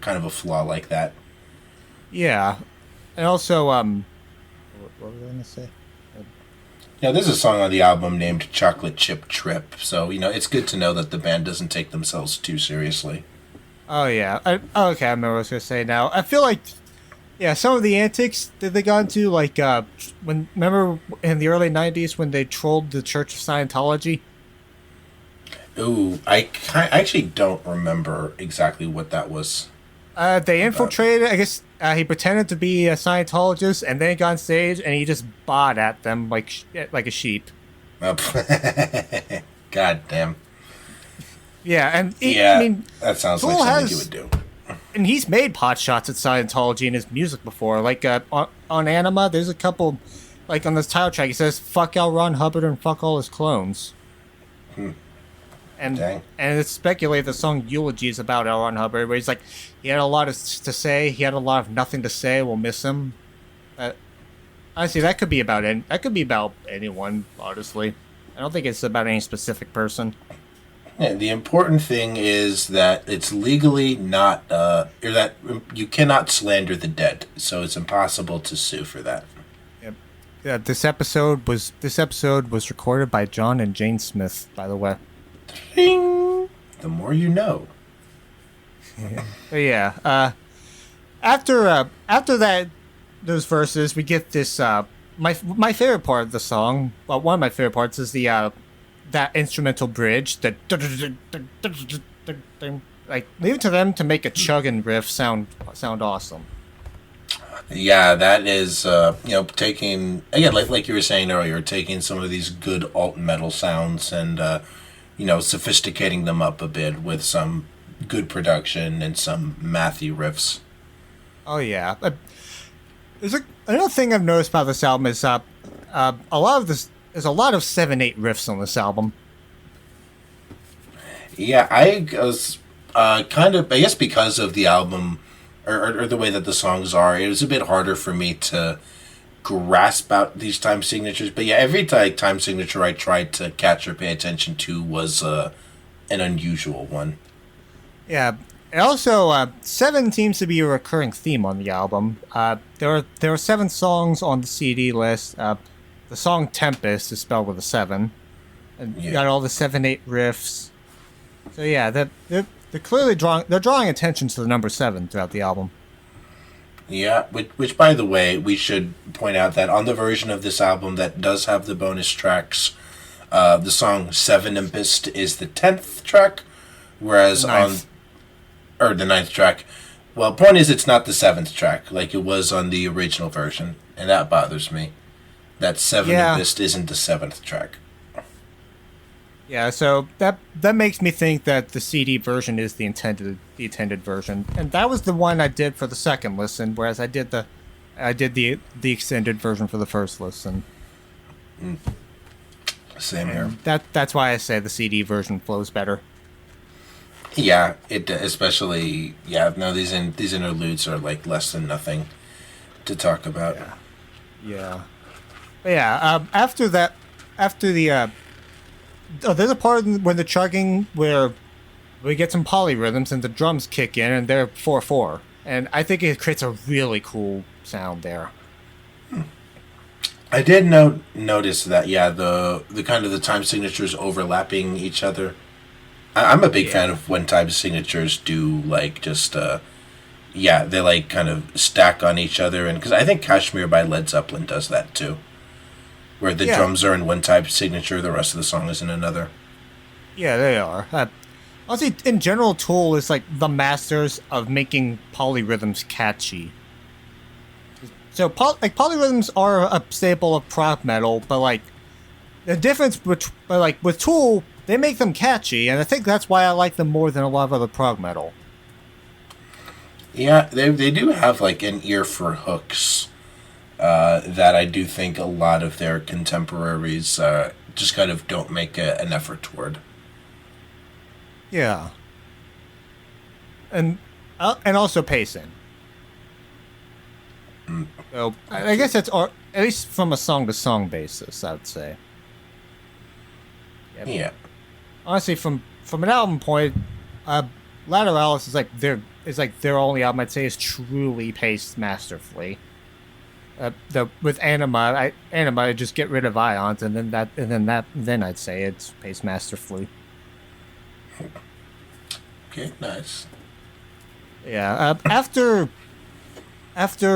[SPEAKER 1] kind of a flaw like that.
[SPEAKER 2] Yeah. And also, what was I going to say?
[SPEAKER 1] Yeah, there's a song on the album named Chocolate Chip Trip, so, it's good to know that the band doesn't take themselves too seriously.
[SPEAKER 2] Oh, yeah. Okay, I remember what I was going to say now. I feel like, some of the antics that they got into, like, remember in the early 90s when they trolled the Church of Scientology?
[SPEAKER 1] Ooh, I actually don't remember exactly what that was.
[SPEAKER 2] They infiltrated, I guess, he pretended to be a Scientologist, and then he got on stage, and he just bawed at them like a sheep.
[SPEAKER 1] God damn.
[SPEAKER 2] Yeah, and
[SPEAKER 1] Yeah,
[SPEAKER 2] I mean,
[SPEAKER 1] that sounds
[SPEAKER 2] Tool
[SPEAKER 1] like something
[SPEAKER 2] has,
[SPEAKER 1] you would do.
[SPEAKER 2] and he's made pot shots at Scientology in his music before. Like on Anima, there's a couple, like on this title track, he says "fuck L. Ron Hubbard and fuck all his clones." And
[SPEAKER 1] Dang.
[SPEAKER 2] and it's speculated the song "Eulogy" is about L. Ron Hubbard, where he's like, he had a lot to say, he had a lot of nothing to say. We'll miss him. Honestly, that could be about anyone. Honestly, I don't think it's about any specific person.
[SPEAKER 1] Yeah, the important thing is that it's legally not, or that you cannot slander the dead, so it's impossible to sue for that.
[SPEAKER 2] Yep. Yeah, this episode was recorded by John and Jane Smith, by the way.
[SPEAKER 1] Ding! The more you know.
[SPEAKER 2] But yeah, after that, those verses, we get this. My favorite part of the song. Well, one of my favorite parts is the that instrumental bridge. That like leave it to them to make a chugging riff sound awesome.
[SPEAKER 1] Yeah, that is, taking, again, like you were saying earlier, taking some of these good alt metal sounds and, sophisticating them up a bit with some good production and some mathy riffs.
[SPEAKER 2] Oh yeah. Another thing I've noticed about this album is a lot of this. There's a lot of 7/8 riffs on this album.
[SPEAKER 1] Yeah, I was kind of, I guess because of the album or the way that the songs are, it was a bit harder for me to grasp out these time signatures. But yeah, every time signature I tried to catch or pay attention to was an unusual one.
[SPEAKER 2] Yeah. And also, 7 seems to be a recurring theme on the album. There are 7 songs on the CD list. The song "Tempest" is spelled with a 7, and you got all the 7/8 riffs. So yeah, they're clearly drawing attention to the number 7 throughout the album.
[SPEAKER 1] Yeah, which by the way, we should point out that on the version of this album that does have the bonus tracks, the song "Seven Impist" is the 10th track, whereas the 9th track. Well, point is, it's not the 7th track like it was on the original version, and that bothers me. That 7 Impist isn't the 7th track.
[SPEAKER 2] Yeah, so that makes me think that the CD version is the intended version, and that was the one I did for the second listen, whereas I did the extended version for the first listen.
[SPEAKER 1] Same here.
[SPEAKER 2] That's why I say the CD version flows better.
[SPEAKER 1] Yeah, it especially no, these interludes are like less than nothing to talk about.
[SPEAKER 2] Yeah. But yeah, after the there's a part when the chugging where we get some polyrhythms and the drums kick in and they're 4/4, and I think it creates a really cool sound there.
[SPEAKER 1] I did notice that the kind of the time signatures overlapping each other. I'm a big fan of when time signatures do like just they like kind of stack on each other, and because I think Kashmir by Led Zeppelin does that too. Where the drums are in one type signature, the rest of the song is in another. Yeah,
[SPEAKER 2] they are. Honestly, in general, Tool is like the masters of making polyrhythms catchy. So, polyrhythms are a staple of prog metal, but like the difference with Tool, they make them catchy, and I think that's why I like them more than a lot of other prog metal.
[SPEAKER 1] Yeah, they do have like an ear for hooks. That I do think a lot of their contemporaries just kind of don't make an effort toward.
[SPEAKER 2] Yeah. And also pacing. So I guess that's at least from a song-to-song basis, I would say. Yep.
[SPEAKER 1] Yeah.
[SPEAKER 2] Honestly, from an album point, Lateralis is like their only album I'd say is truly paced masterfully. With Anima, I just get rid of ions, and then I'd say it's paced masterfully.
[SPEAKER 1] Okay, nice.
[SPEAKER 2] Yeah. After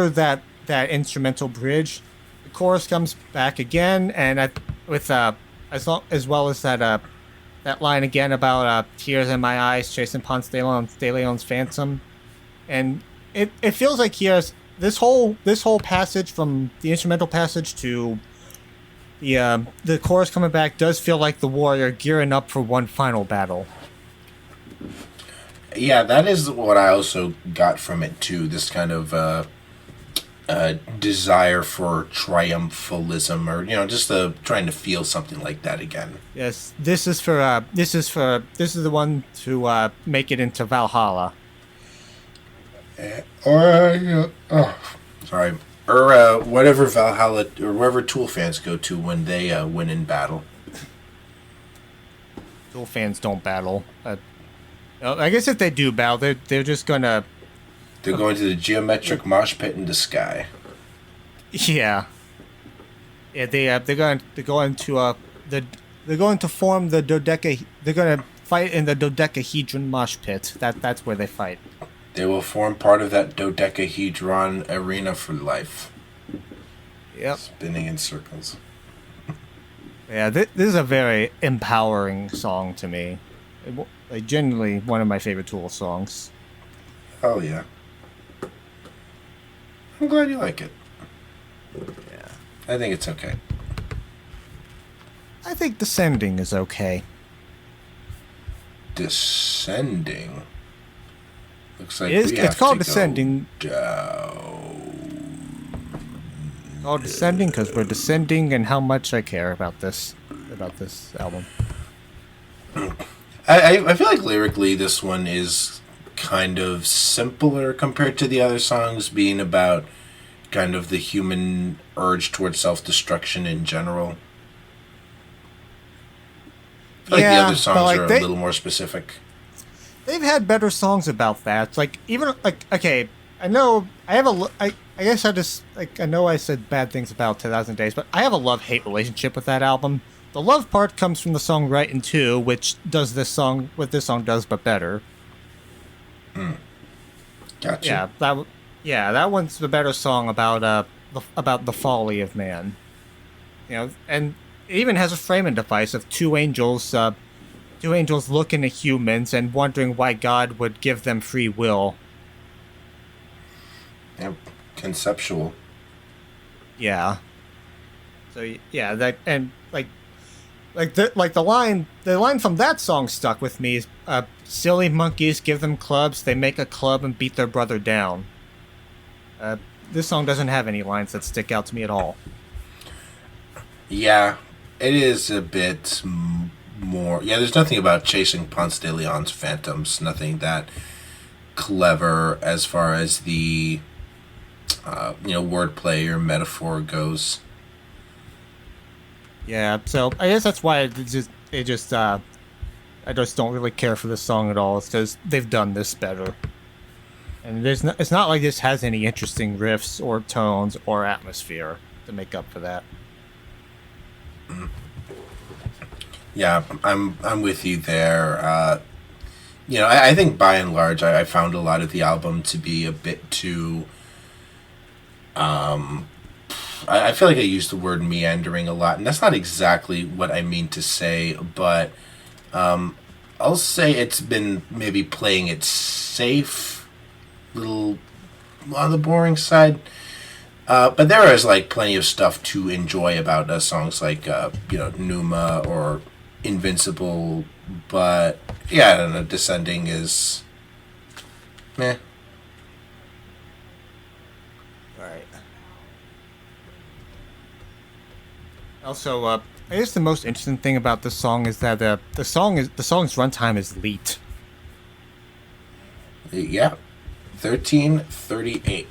[SPEAKER 2] that instrumental bridge, the chorus comes back again, and as well as that line again about tears in my eyes chasing Ponce de Leon's phantom, and it feels like he has. This whole passage from the instrumental passage to the chorus coming back does feel like the warrior gearing up for one final battle.
[SPEAKER 1] Yeah, that is what I also got from it too. This kind of desire for triumphalism, or just trying to feel something like that again.
[SPEAKER 2] Yes, this is the one to make it into Valhalla.
[SPEAKER 1] Sorry, or whatever Valhalla or wherever Tool fans go to when they win in battle.
[SPEAKER 2] Tool fans don't battle. I guess if they do battle, they're just gonna.
[SPEAKER 1] They're going to the geometric mosh pit in the sky.
[SPEAKER 2] Yeah. Yeah, they're going to form the dodeca. They're going to fight in the dodecahedron mosh pit. That's where they fight.
[SPEAKER 1] They will form part of that dodecahedron arena for life.
[SPEAKER 2] Yep.
[SPEAKER 1] Spinning in circles.
[SPEAKER 2] Yeah, this is a very empowering song to me. Like, genuinely one of my favorite Tool songs.
[SPEAKER 1] Oh yeah. I'm glad you like it.
[SPEAKER 2] Yeah.
[SPEAKER 1] I think it's okay.
[SPEAKER 2] I think Descending is okay.
[SPEAKER 1] Descending? Looks like
[SPEAKER 2] it's called Descending. Called Descending because we're descending and how much I care about this album.
[SPEAKER 1] I feel like lyrically this one is kind of simpler compared to the other songs, being about kind of the human urge towards self-destruction in general. I feel like the other songs are a little more specific.
[SPEAKER 2] They've had better songs about that. It's like, even, like, okay, I know, I guess I know I said bad things about 2000 Days, but I have a love-hate relationship with that album. The love part comes from the song Right in Two, which does what this song does, but better.
[SPEAKER 1] Gotcha.
[SPEAKER 2] That one's the better song about the folly of man. And it even has a framing device of two angels looking at humans and wondering why God would give them free will.
[SPEAKER 1] Yeah, conceptual.
[SPEAKER 2] Yeah. So yeah, that and the line from that song stuck with me is silly monkeys give them clubs, they make a club and beat their brother down. This song doesn't have any lines that stick out to me at all.
[SPEAKER 1] Yeah, it is a bit more. Yeah, there's nothing about chasing Ponce de Leon's phantoms. Nothing that clever as far as the wordplay or metaphor goes.
[SPEAKER 2] Yeah, so I guess that's why I just don't really care for this song at all. It's because they've done this better. And it's not like this has any interesting riffs or tones or atmosphere to make up for that.
[SPEAKER 1] Yeah, I'm with you there. I think by and large I found a lot of the album to be a bit too. I feel like I use the word meandering a lot, and that's not exactly what I mean to say, but I'll say it's been maybe playing it safe, little on the boring side. But there is like plenty of stuff to enjoy about songs like Numa or Invincible, but yeah, I don't know, Descending is meh.
[SPEAKER 2] Right. Also, I guess the most interesting thing about this song is that the song's runtime is leet.
[SPEAKER 1] Yeah, 13:38.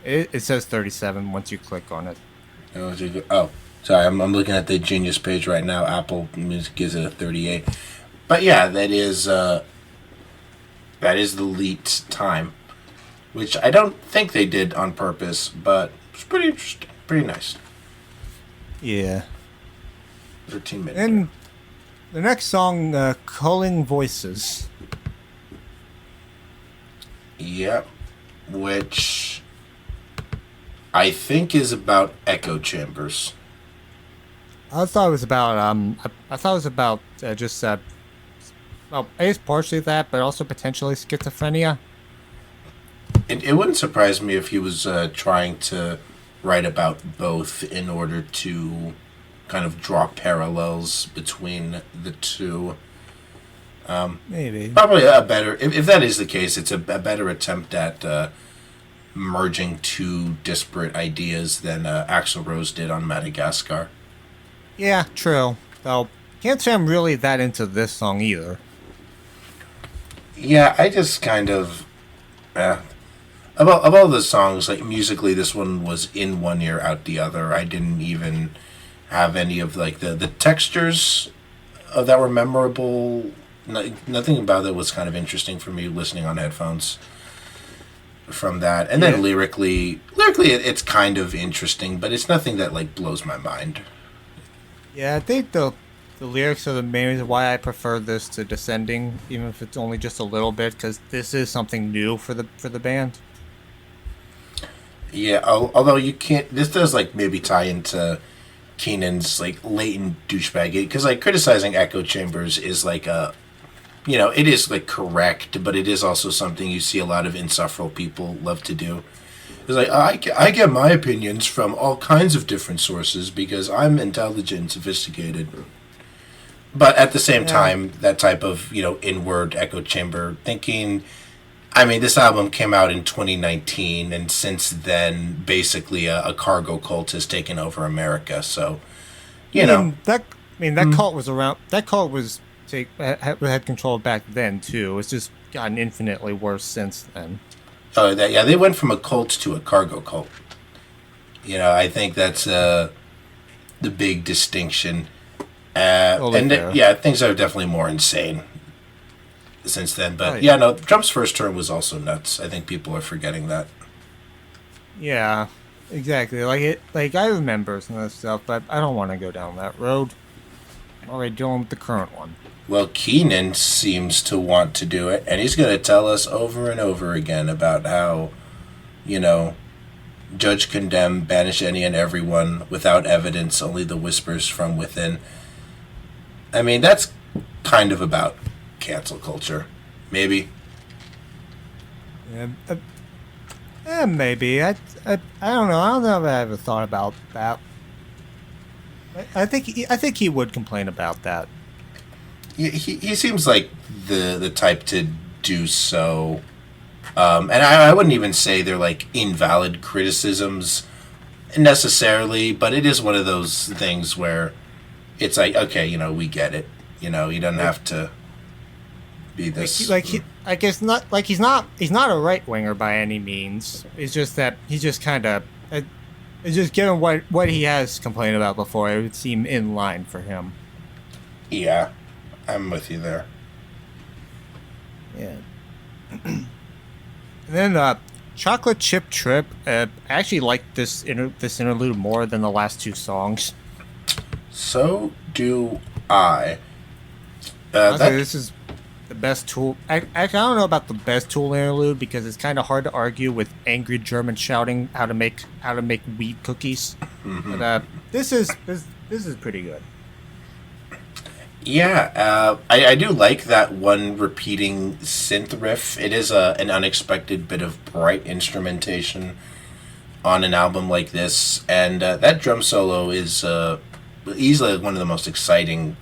[SPEAKER 2] It says 37 once you click on it.
[SPEAKER 1] Oh, sorry, I'm looking at the Genius page right now. Apple Music gives it a 38, but yeah, that is the leet time, which I don't think they did on purpose, but it's pretty interesting, pretty nice.
[SPEAKER 2] Yeah.
[SPEAKER 1] 13 minutes.
[SPEAKER 2] And the next song, Calling Voices.
[SPEAKER 1] Yep, which I think is about echo chambers.
[SPEAKER 2] I thought it was about well, I guess partially that, but also potentially schizophrenia.
[SPEAKER 1] It wouldn't surprise me if he was trying to write about both in order to kind of draw parallels between the two.
[SPEAKER 2] Maybe.
[SPEAKER 1] Probably a better, if that is the case, it's a better attempt at merging two disparate ideas than Axl Rose did on Madagascar.
[SPEAKER 2] Yeah, true. Though, can't say I'm really that into this song either.
[SPEAKER 1] Yeah, I just kind of... Of all the songs, like, musically, this one was in one ear, out the other. I didn't even have any of, like, the textures that were memorable. Nothing about it was kind of interesting for me listening on headphones from that. And then lyrically, it's kind of interesting, but it's nothing that, like, blows my mind.
[SPEAKER 2] Yeah, I think the lyrics are the main reason why I prefer this to Descending, even if it's only just a little bit, because this is something new for the band.
[SPEAKER 1] Yeah, although you can't... This does, like, maybe tie into Keenan's, like, latent douchebag... Because, like, criticizing echo chambers is, like, a... You know, it is, like, correct, but it is also something you see a lot of insufferable people love to do. It's like, I get my opinions from all kinds of different sources because I'm intelligent and sophisticated. But at the same time, that type of, inward echo chamber thinking... I mean, this album came out in 2019, and since then, basically, a cargo cult has taken over America. So,
[SPEAKER 2] that cult was around. That cult had control back then too. It's just gotten infinitely worse since then.
[SPEAKER 1] Oh, they went from a cult to a cargo cult. I think that's the big distinction. Things are definitely more insane since then. But Trump's first term was also nuts. I think people are forgetting that.
[SPEAKER 2] Yeah, exactly. Like I remember some of that stuff, but I don't want to go down that road. I'm already dealing with the current one.
[SPEAKER 1] Well, Keenan seems to want to do it, and he's going to tell us over and over again about how, judge, condemn, banish any and everyone without evidence, only the whispers from within. I mean, that's kind of about cancel culture, maybe.
[SPEAKER 2] Yeah, maybe. I don't know. I don't know if I ever thought about that. I think he would complain about that.
[SPEAKER 1] He seems like the type to do so, and I wouldn't even say they're like invalid criticisms necessarily, but it is one of those things where it's like, okay, we get it. You don't have to be this.
[SPEAKER 2] He's not a right winger by any means. It's just that he's just kind of. It's just given what he has complained about before, it would seem in line for him.
[SPEAKER 1] Yeah, I'm with you there.
[SPEAKER 2] Yeah. And then Chocolate Chip Trip. I actually liked this interlude more than the last two songs.
[SPEAKER 1] So do I.
[SPEAKER 2] This is the best Tool. I don't know about the best Tool interlude because it's kind of hard to argue with angry German shouting how to make wheat cookies. Mm-hmm. But this is pretty good.
[SPEAKER 1] Yeah, I do like that one repeating synth riff. It is an unexpected bit of bright instrumentation on an album like this, and that drum solo is easily one of the most exciting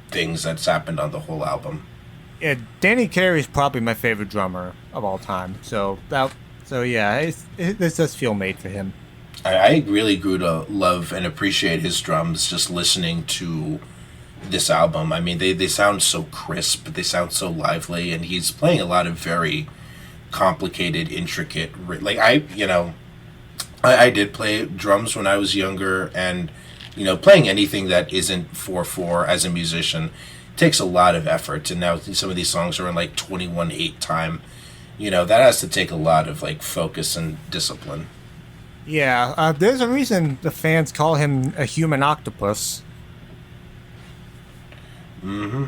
[SPEAKER 1] things that's happened on the whole album.
[SPEAKER 2] Yeah, Danny Carey's probably my favorite drummer of all time. So this does feel made for him.
[SPEAKER 1] I really grew to love and appreciate his drums just listening to this album. I mean, they sound so crisp, they sound so lively, and he's playing a lot of very complicated, intricate. Like I did play drums when I was younger, and playing anything that isn't 4/4 as a musician takes a lot of effort. And now some of these songs are in like 21/8 time. That has to take a lot of like focus and discipline.
[SPEAKER 2] Yeah, there's a reason the fans call him a human octopus.
[SPEAKER 1] Mm-hmm.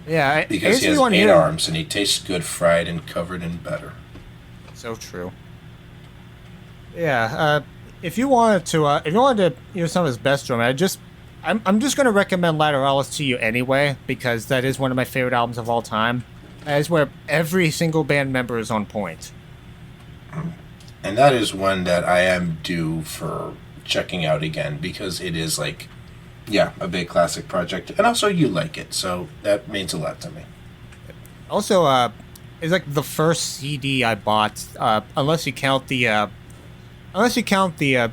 [SPEAKER 2] Yeah,
[SPEAKER 1] because he has 8 arms and he tastes good fried and covered in butter.
[SPEAKER 2] So true. Yeah, if you wanted to hear some of his best drum, I'm just going to recommend Lateralis to you anyway because that is one of my favorite albums of all time. That is where every single band member is on point.
[SPEAKER 1] And that is one that I am due for checking out again because it is like, yeah, a big classic project. And also you like it, so that means a lot to me.
[SPEAKER 2] Also, it's like the first CD I bought, unless you count the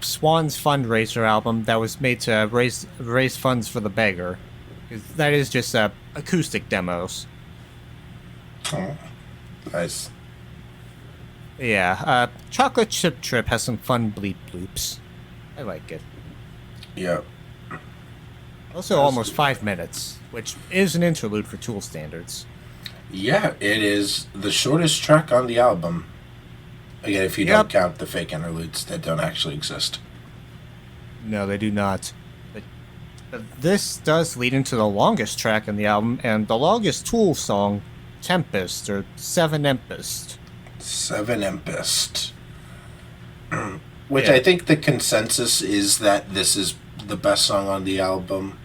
[SPEAKER 2] Swans fundraiser album that was made to raise funds for the beggar. 'Cause that is just acoustic demos.
[SPEAKER 1] Oh, nice.
[SPEAKER 2] Yeah, Chocolate Chip Trip has some fun bleep bloops. I like it.
[SPEAKER 1] Yeah.
[SPEAKER 2] Also, almost 5 minutes, which is an interlude for Tool standards.
[SPEAKER 1] Yeah, it is the shortest track on the album. Again, if you don't count the fake interludes that don't actually exist.
[SPEAKER 2] No, they do not. But this does lead into the longest track on the album, and the longest Tool song, Tempest, or Seven Empest.
[SPEAKER 1] Seven Empest. Which I think the consensus is that this is the best song on the album.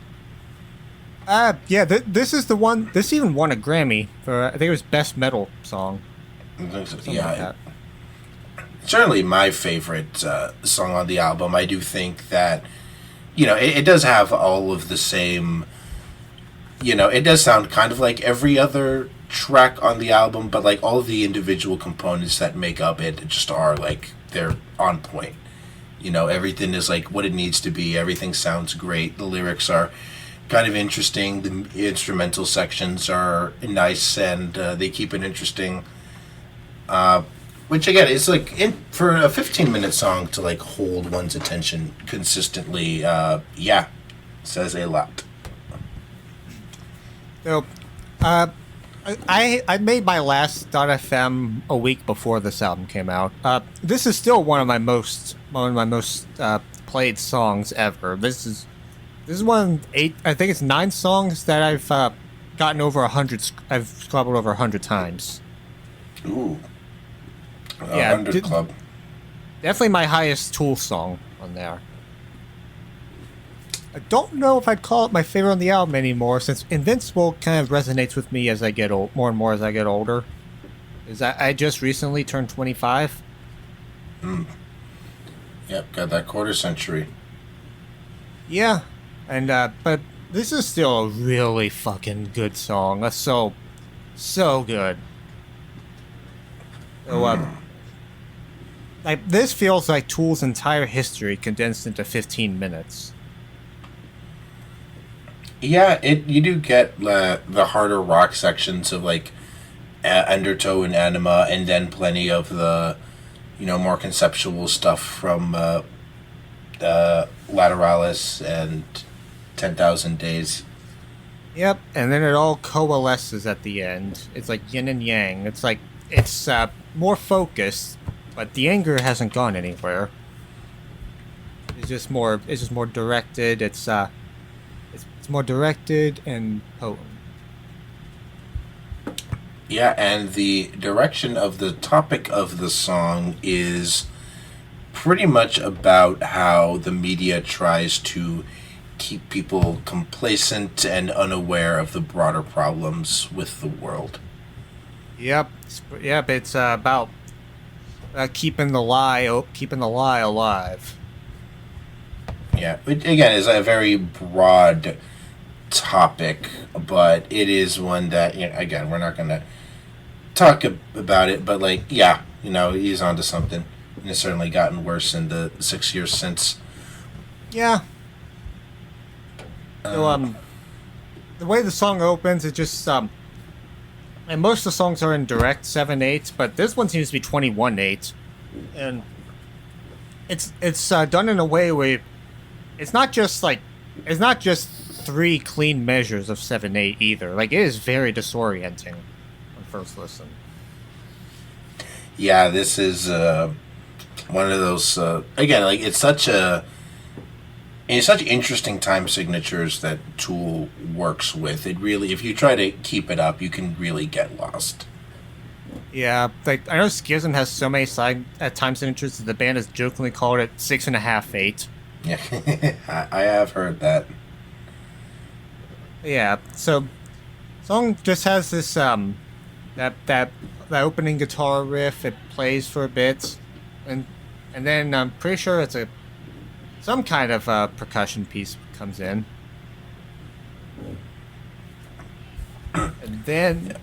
[SPEAKER 2] This is the one. This even won a Grammy for, I think it was Best Metal Song.
[SPEAKER 1] Certainly my favorite song on the album. I do think that, it does have all of the same, it does sound kind of like every other track on the album, but like all of the individual components that make up it just are like, they're on point. Everything is like what it needs to be. Everything sounds great. The lyrics are kind of interesting. The instrumental sections are nice, and they keep it interesting. Which again is like for a 15-minute song to like hold one's attention consistently. Says a lot.
[SPEAKER 2] So, I made my last .fm a week before this album came out. This is still one of my most played songs ever. This is one of 8. I think it's 9 songs that I've gotten over 100. I've scrabbled over 100 times.
[SPEAKER 1] Ooh. 100 Club.
[SPEAKER 2] Definitely my highest Tool song on there. I don't know if I'd call it my favorite on the album anymore, since Invincible kind of resonates with me as I get more and more as I get older. I just recently turned 25.
[SPEAKER 1] Yep, got that quarter century.
[SPEAKER 2] Yeah, and but this is still a really fucking good song. That's so good. So, like, this feels like Tool's entire history condensed into 15 minutes.
[SPEAKER 1] Yeah, you do get the harder rock sections of like Undertow and Anima, and then plenty of the more conceptual stuff from Lateralis and 10,000 Days.
[SPEAKER 2] Yep, and then it all coalesces at the end. It's like yin and yang. It's like it's more focused, but the anger hasn't gone anywhere. It's just more directed. It's more directed and potent.
[SPEAKER 1] Yeah, and the direction of the topic of the song is pretty much about how the media tries to keep people complacent and unaware of the broader problems with the world.
[SPEAKER 2] Yep. It's about keeping the lie alive.
[SPEAKER 1] Yeah, it, again, is a very broad topic, but it is one that, again, we're not going to talk about it, but like, he's onto something, and it's certainly gotten worse in the 6 years since.
[SPEAKER 2] Yeah. So, the way the song opens, it just and most of the songs are in direct 7/8, but this one seems to be 21/8, and it's done in a way where it's not just 3 clean measures of 7/8 either. Like, it is very disorienting on first listen.
[SPEAKER 1] Yeah, this is one of those again, like, it's such interesting time signatures that Tool works with. It really, if you try to keep it up, you can really get lost.
[SPEAKER 2] Yeah, like, I know Schism has so many time signatures that the band has jokingly called it 6.5/8.
[SPEAKER 1] Yeah, I have heard that.
[SPEAKER 2] Yeah, so song just has this that opening guitar riff. It plays for a bit, and and then I'm pretty sure it's a some kind of percussion piece comes in, and then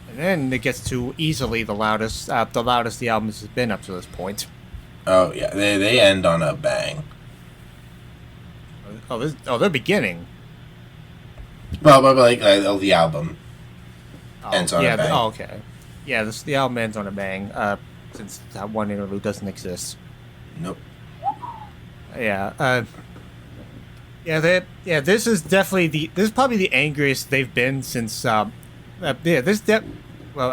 [SPEAKER 2] and then it gets to easily the loudest the album has been up to this point.
[SPEAKER 1] Oh yeah, they end on a bang.
[SPEAKER 2] They're beginning.
[SPEAKER 1] Well, but like the album ends on
[SPEAKER 2] yeah,
[SPEAKER 1] a bang.
[SPEAKER 2] Okay. Yeah, the album ends on a bang. Since that one interlude doesn't exist.
[SPEAKER 1] Nope.
[SPEAKER 2] Yeah. This is definitely this is probably the angriest they've been since. Well,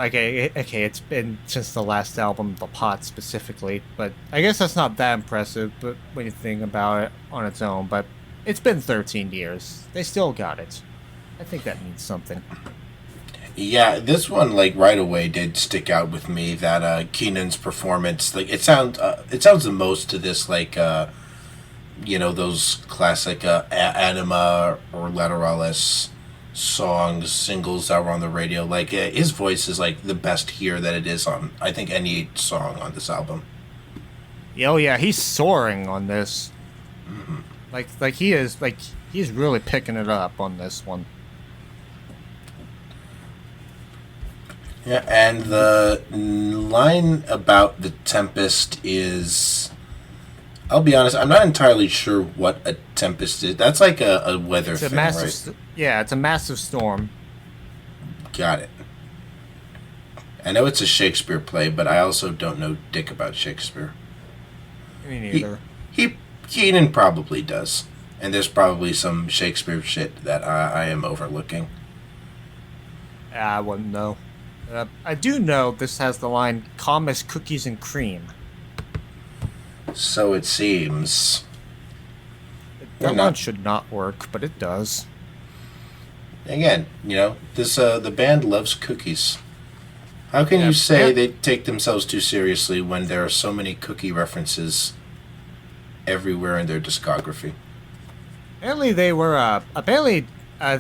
[SPEAKER 2] okay. It's been since the last album, The Pot specifically, but I guess that's not that impressive. But when you think about it on its own, but it's been 13 years. They still got it. I think that means something.
[SPEAKER 1] Yeah, this one like right away did stick out with me. That Keenan's performance, like it sounds the most to this like those classic Anima or Lateralis songs, singles that were on the radio. Like his voice is like the best here that it is on I think any song on this album.
[SPEAKER 2] Oh yeah, he's soaring on this.
[SPEAKER 1] Mm-hmm.
[SPEAKER 2] Like he's really picking it up on this one.
[SPEAKER 1] Yeah, and the line about the Tempest is, I'll be honest, I'm not entirely sure what a tempest is. That's like a weather
[SPEAKER 2] It's a
[SPEAKER 1] thing,
[SPEAKER 2] massive,
[SPEAKER 1] right?
[SPEAKER 2] yeah, it's a massive storm.
[SPEAKER 1] Got it. I know it's a Shakespeare play, but I also don't know dick about Shakespeare.
[SPEAKER 2] Me neither.
[SPEAKER 1] Keenan probably does. And there's probably some Shakespeare shit that I am overlooking.
[SPEAKER 2] I wouldn't know. I do know this has the line, calm as cookies and cream.
[SPEAKER 1] So it seems.
[SPEAKER 2] That line should not work, but it does.
[SPEAKER 1] Again, this the band loves cookies. How can you say they take themselves too seriously when there are so many cookie references everywhere in their discography?
[SPEAKER 2] Apparently they were,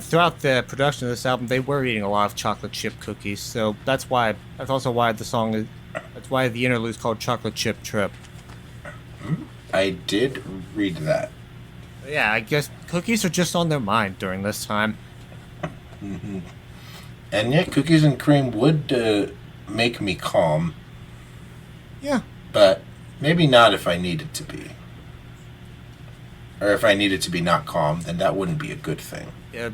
[SPEAKER 2] throughout the production of this album, they were eating a lot of chocolate chip cookies, so that's also why that's why the interlude is called Chocolate Chip Trip.
[SPEAKER 1] I did read that.
[SPEAKER 2] Yeah, I guess cookies are just on their mind during this time.
[SPEAKER 1] Mm-hmm. And yet, cookies and cream would make me calm.
[SPEAKER 2] Yeah.
[SPEAKER 1] But maybe not if I needed to be. Or if I needed to be not calm, then that wouldn't be a good thing.
[SPEAKER 2] Yeah.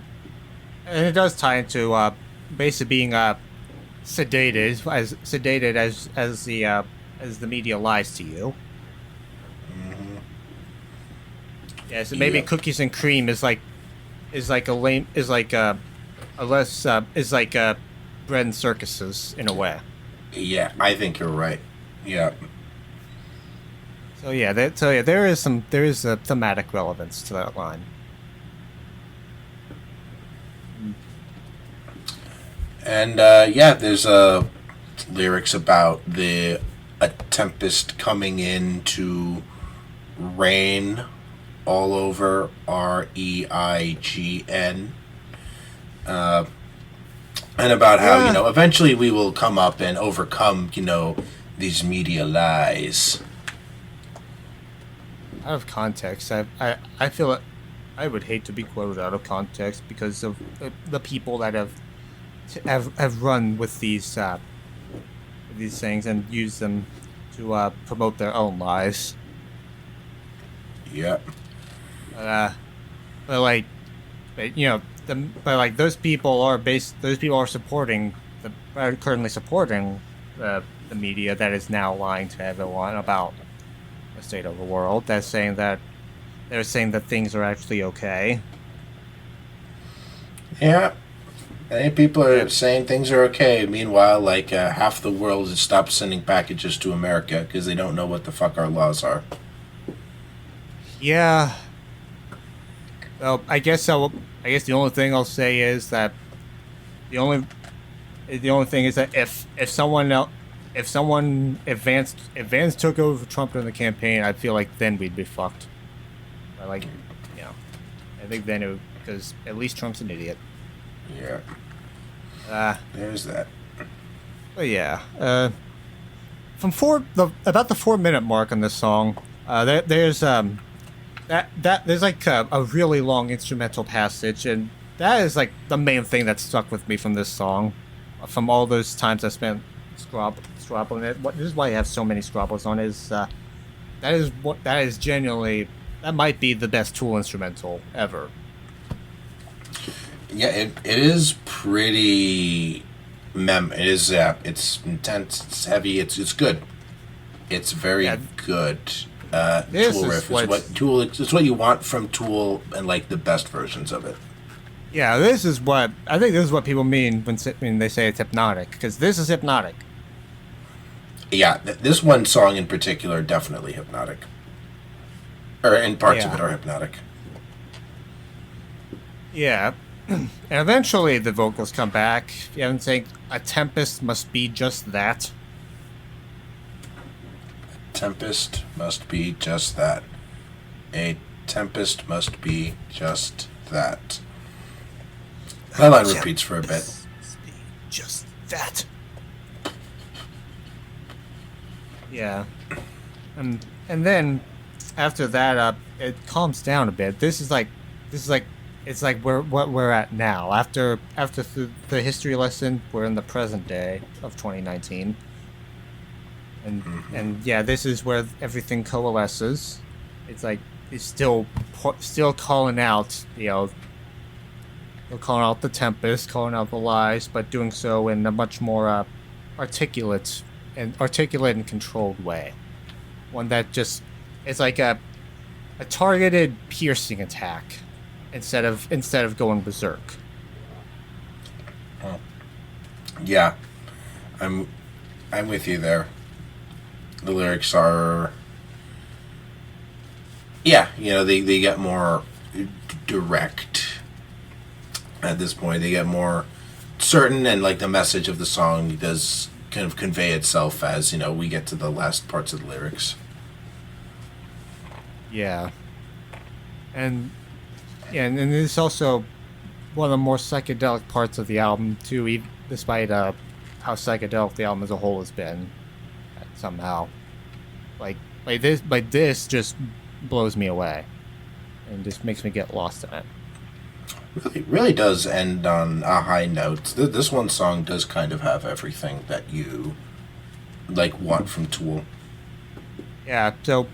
[SPEAKER 2] And it does tie into basically being sedated as the media lies to you.
[SPEAKER 1] Mm-hmm.
[SPEAKER 2] Yeah, so maybe cookies and cream is like bread and circuses in a way.
[SPEAKER 1] Yeah, I think you're right. Yeah.
[SPEAKER 2] So there is a thematic relevance to that line.
[SPEAKER 1] And there's lyrics about a tempest coming in to rain all over REIGN. And about how, eventually we will come up and overcome, these media lies.
[SPEAKER 2] Out of context, I feel it. I would hate to be quoted out of context because of the people that have run with these things and used them to promote their own lies.
[SPEAKER 1] Yep.
[SPEAKER 2] But those people are currently supporting the media that is now lying to everyone about the state of the world. They're saying that things are actually okay.
[SPEAKER 1] Yeah. I think people are saying things are okay. Meanwhile, half the world has stopped sending packages to America because they don't know what the fuck our laws are.
[SPEAKER 2] Yeah. Well, I guess the only thing I'll say is that the only thing is that if Vance took over for Trump during the campaign, I feel like then we'd be fucked. I think then it would, because at least Trump's an idiot.
[SPEAKER 1] Yeah. There's that.
[SPEAKER 2] But yeah. about the 4 minute mark on this song, there's there's like a really long instrumental passage, and that is like the main thing that stuck with me from this song, from all those times I spent scrobbling it. This is why I have so many scrobbles on it. That is genuinely, that might be the best Tool instrumental ever.
[SPEAKER 1] Yeah, it is pretty. It is. It's intense. It's heavy. It's good. It's very good. Tool riff is what Tool. It's what you want from Tool, and like the best versions of it.
[SPEAKER 2] Yeah, this is what people mean when they say it's hypnotic, because this is hypnotic.
[SPEAKER 1] Yeah, this one song in particular definitely hypnotic, and parts of it are hypnotic.
[SPEAKER 2] Yeah, and eventually the vocals come back. You haven't saying a tempest must be just that.
[SPEAKER 1] Tempest must be just that. A tempest must be just that. That line repeats for a bit.
[SPEAKER 2] Must be just that. Yeah, and then after that, it calms down a bit. This is like it's like what we're at now. After the history lesson, we're in the present day of 2019. And yeah, this is where everything coalesces. It's like it's still calling out, calling out the tempest, calling out the lies, but doing so in a much more articulate and controlled way. One that just it's like a targeted piercing attack instead of going berserk.
[SPEAKER 1] Yeah, I'm with you there. The lyrics are, they get more direct at this point. They get more certain, and like the message of the song does kind of convey itself as, we get to the last parts of the lyrics.
[SPEAKER 2] Yeah. And it's also one of the more psychedelic parts of the album too, despite how psychedelic the album as a whole has been. Somehow, like this just blows me away, and just makes me get lost in it.
[SPEAKER 1] Really does end on a high note. This one song does kind of have everything that you want from Tool.
[SPEAKER 2] Yeah, so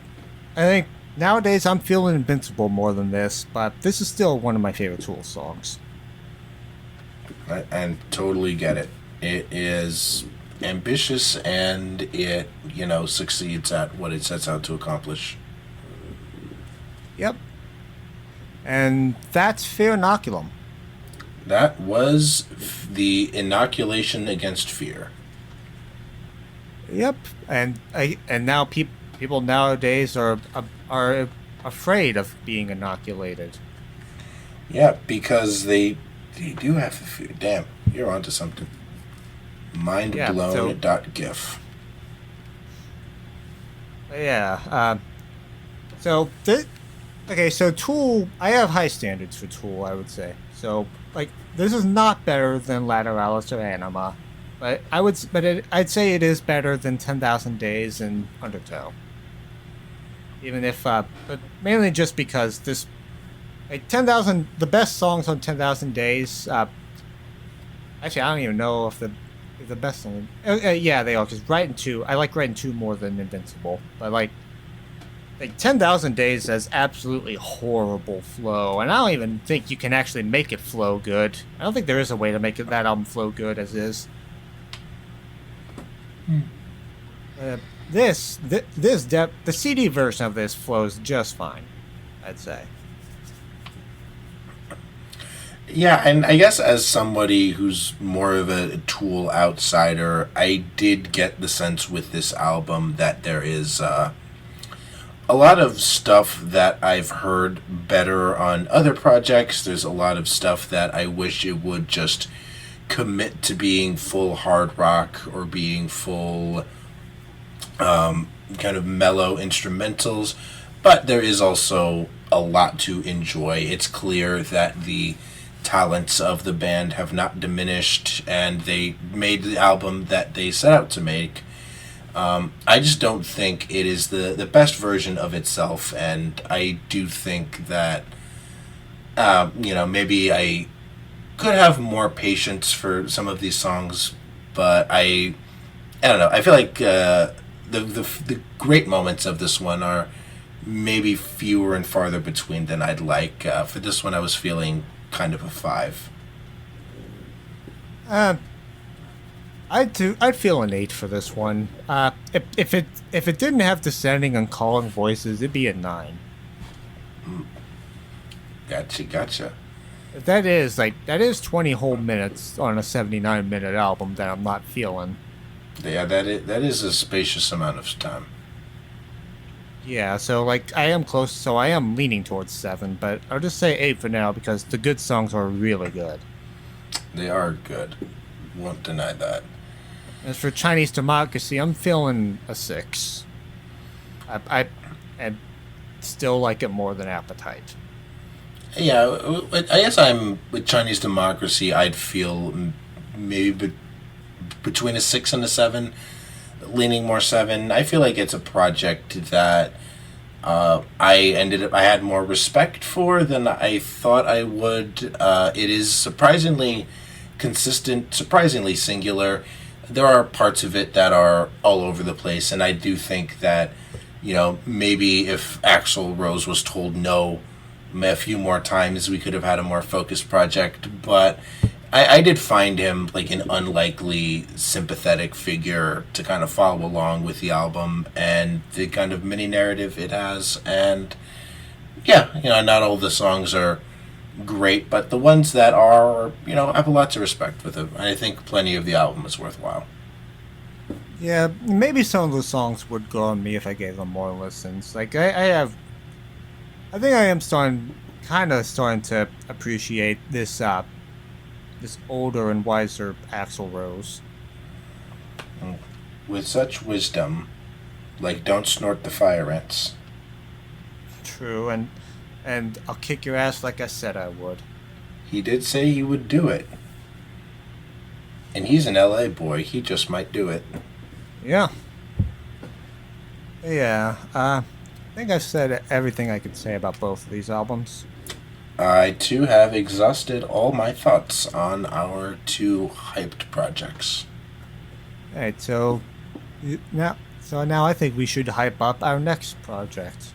[SPEAKER 2] I think nowadays I'm feeling Invincible more than this, but this is still one of my favorite Tool songs.
[SPEAKER 1] I totally get it. It is ambitious, and it succeeds at what it sets out to accomplish.
[SPEAKER 2] Yep. And that's Fear Inoculum.
[SPEAKER 1] That was the inoculation against fear.
[SPEAKER 2] Yep. And now people nowadays are afraid of being inoculated.
[SPEAKER 1] Yeah, because they do have the fear. Damn, you're onto something. Mindblown.gif.
[SPEAKER 2] Yeah. So Tool. I have high standards for Tool, I would say. So this is not better than Lateralis or Anima, but I'd say it is better than 10,000 Days and Undertow. Even if, but mainly just because this, 10,000. The best songs on 10,000 Days. Actually, I don't even know if the best song. Yeah, they are, because I like Right in 2 more than Invincible. But like 10,000 Days has absolutely horrible flow, and I don't even think you can actually make it flow good. I don't think there is a way to make that album flow good as is. The CD version of this flows just fine, I'd say.
[SPEAKER 1] Yeah, and I guess as somebody who's more of a Tool outsider, I did get the sense with this album that there is a lot of stuff that I've heard better on other projects. There's a lot of stuff that I wish it would just commit to being full hard rock or being full kind of mellow instrumentals. But there is also a lot to enjoy. It's clear that the talents of the band have not diminished, and they made the album that they set out to make. I just don't think it is the best version of itself, and I do think that maybe I could have more patience for some of these songs, but I don't know. I feel like the great moments of this one are maybe fewer and farther between than I'd like. For this one, I was feeling kind of a 5.
[SPEAKER 2] I'd feel an 8 for this one. If it didn't have descending and calling voices, it'd be a 9.
[SPEAKER 1] Gotcha.
[SPEAKER 2] That is 20 whole minutes on a 79-minute album that I'm not feeling.
[SPEAKER 1] Yeah, that is a spacious amount of time.
[SPEAKER 2] Yeah, so I am close, so I am leaning towards 7, but I'll just say 8 for now because the good songs are really good.
[SPEAKER 1] They are good. Won't deny that.
[SPEAKER 2] As for Chinese Democracy, I'm feeling a 6. I still like it more than Appetite.
[SPEAKER 1] Yeah, I guess I'm with Chinese Democracy. I'd feel maybe between a 6 and a 7, leaning more 7. I feel like it's a project that I had more respect for than I thought I would. It is surprisingly consistent, surprisingly singular. There are parts of it that are all over the place, and I do think that maybe if Axl Rose was told no a few more times, we could have had a more focused project. But I did find him like an unlikely sympathetic figure to kind of follow along with the album and the kind of mini narrative it has. And yeah, not all the songs are great, but the ones that are, I have a lot to respect with it. And I think plenty of the album is worthwhile.
[SPEAKER 2] Yeah, maybe some of those songs would grow on me if I gave them more listens. I think I am starting to appreciate this older and wiser Axl Rose.
[SPEAKER 1] With such wisdom, don't snort the fire ants.
[SPEAKER 2] True, and I'll kick your ass like I said I would.
[SPEAKER 1] He did say he would do it. And he's an LA boy, he just might do it.
[SPEAKER 2] Yeah. Yeah, I think I've said everything I could say about both of these albums.
[SPEAKER 1] I, too, have exhausted all my thoughts on our 2 hyped projects.
[SPEAKER 2] Alright, so now I think we should hype up our next project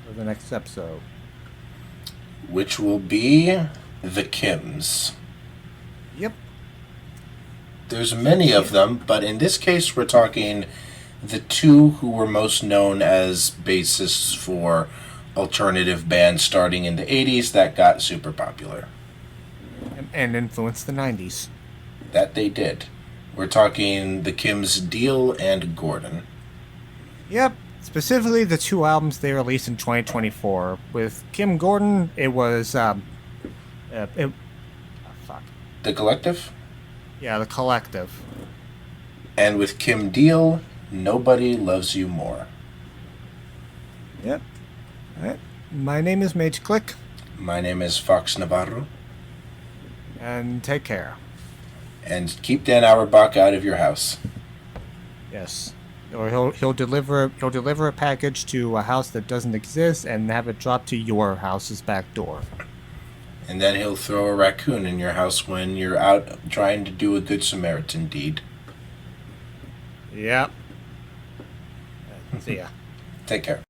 [SPEAKER 2] for the next episode.
[SPEAKER 1] Which will be the Kims.
[SPEAKER 2] Yep.
[SPEAKER 1] There's many of them, but in this case we're talking the 2 who were most known as bassists for alternative bands starting in the 80s that got super popular.
[SPEAKER 2] And influenced the 90s.
[SPEAKER 1] That they did. We're talking the Kims, Deal and Gordon.
[SPEAKER 2] Yep. Specifically the 2 albums they released in 2024. With Kim Gordon, it was
[SPEAKER 1] The Collective?
[SPEAKER 2] Yeah, The Collective.
[SPEAKER 1] And with Kim Deal, Nobody Loves You More.
[SPEAKER 2] Yep. Alright. My name is Mageclick.
[SPEAKER 1] My name is Foxx Navarro.
[SPEAKER 2] And take care.
[SPEAKER 1] And keep Dan Auerbach out of your house.
[SPEAKER 2] Yes. Or he'll deliver a package to a house that doesn't exist and have it dropped to your house's back door.
[SPEAKER 1] And then he'll throw a raccoon in your house when you're out trying to do a good Samaritan deed.
[SPEAKER 2] Yep. See ya.
[SPEAKER 1] Take care.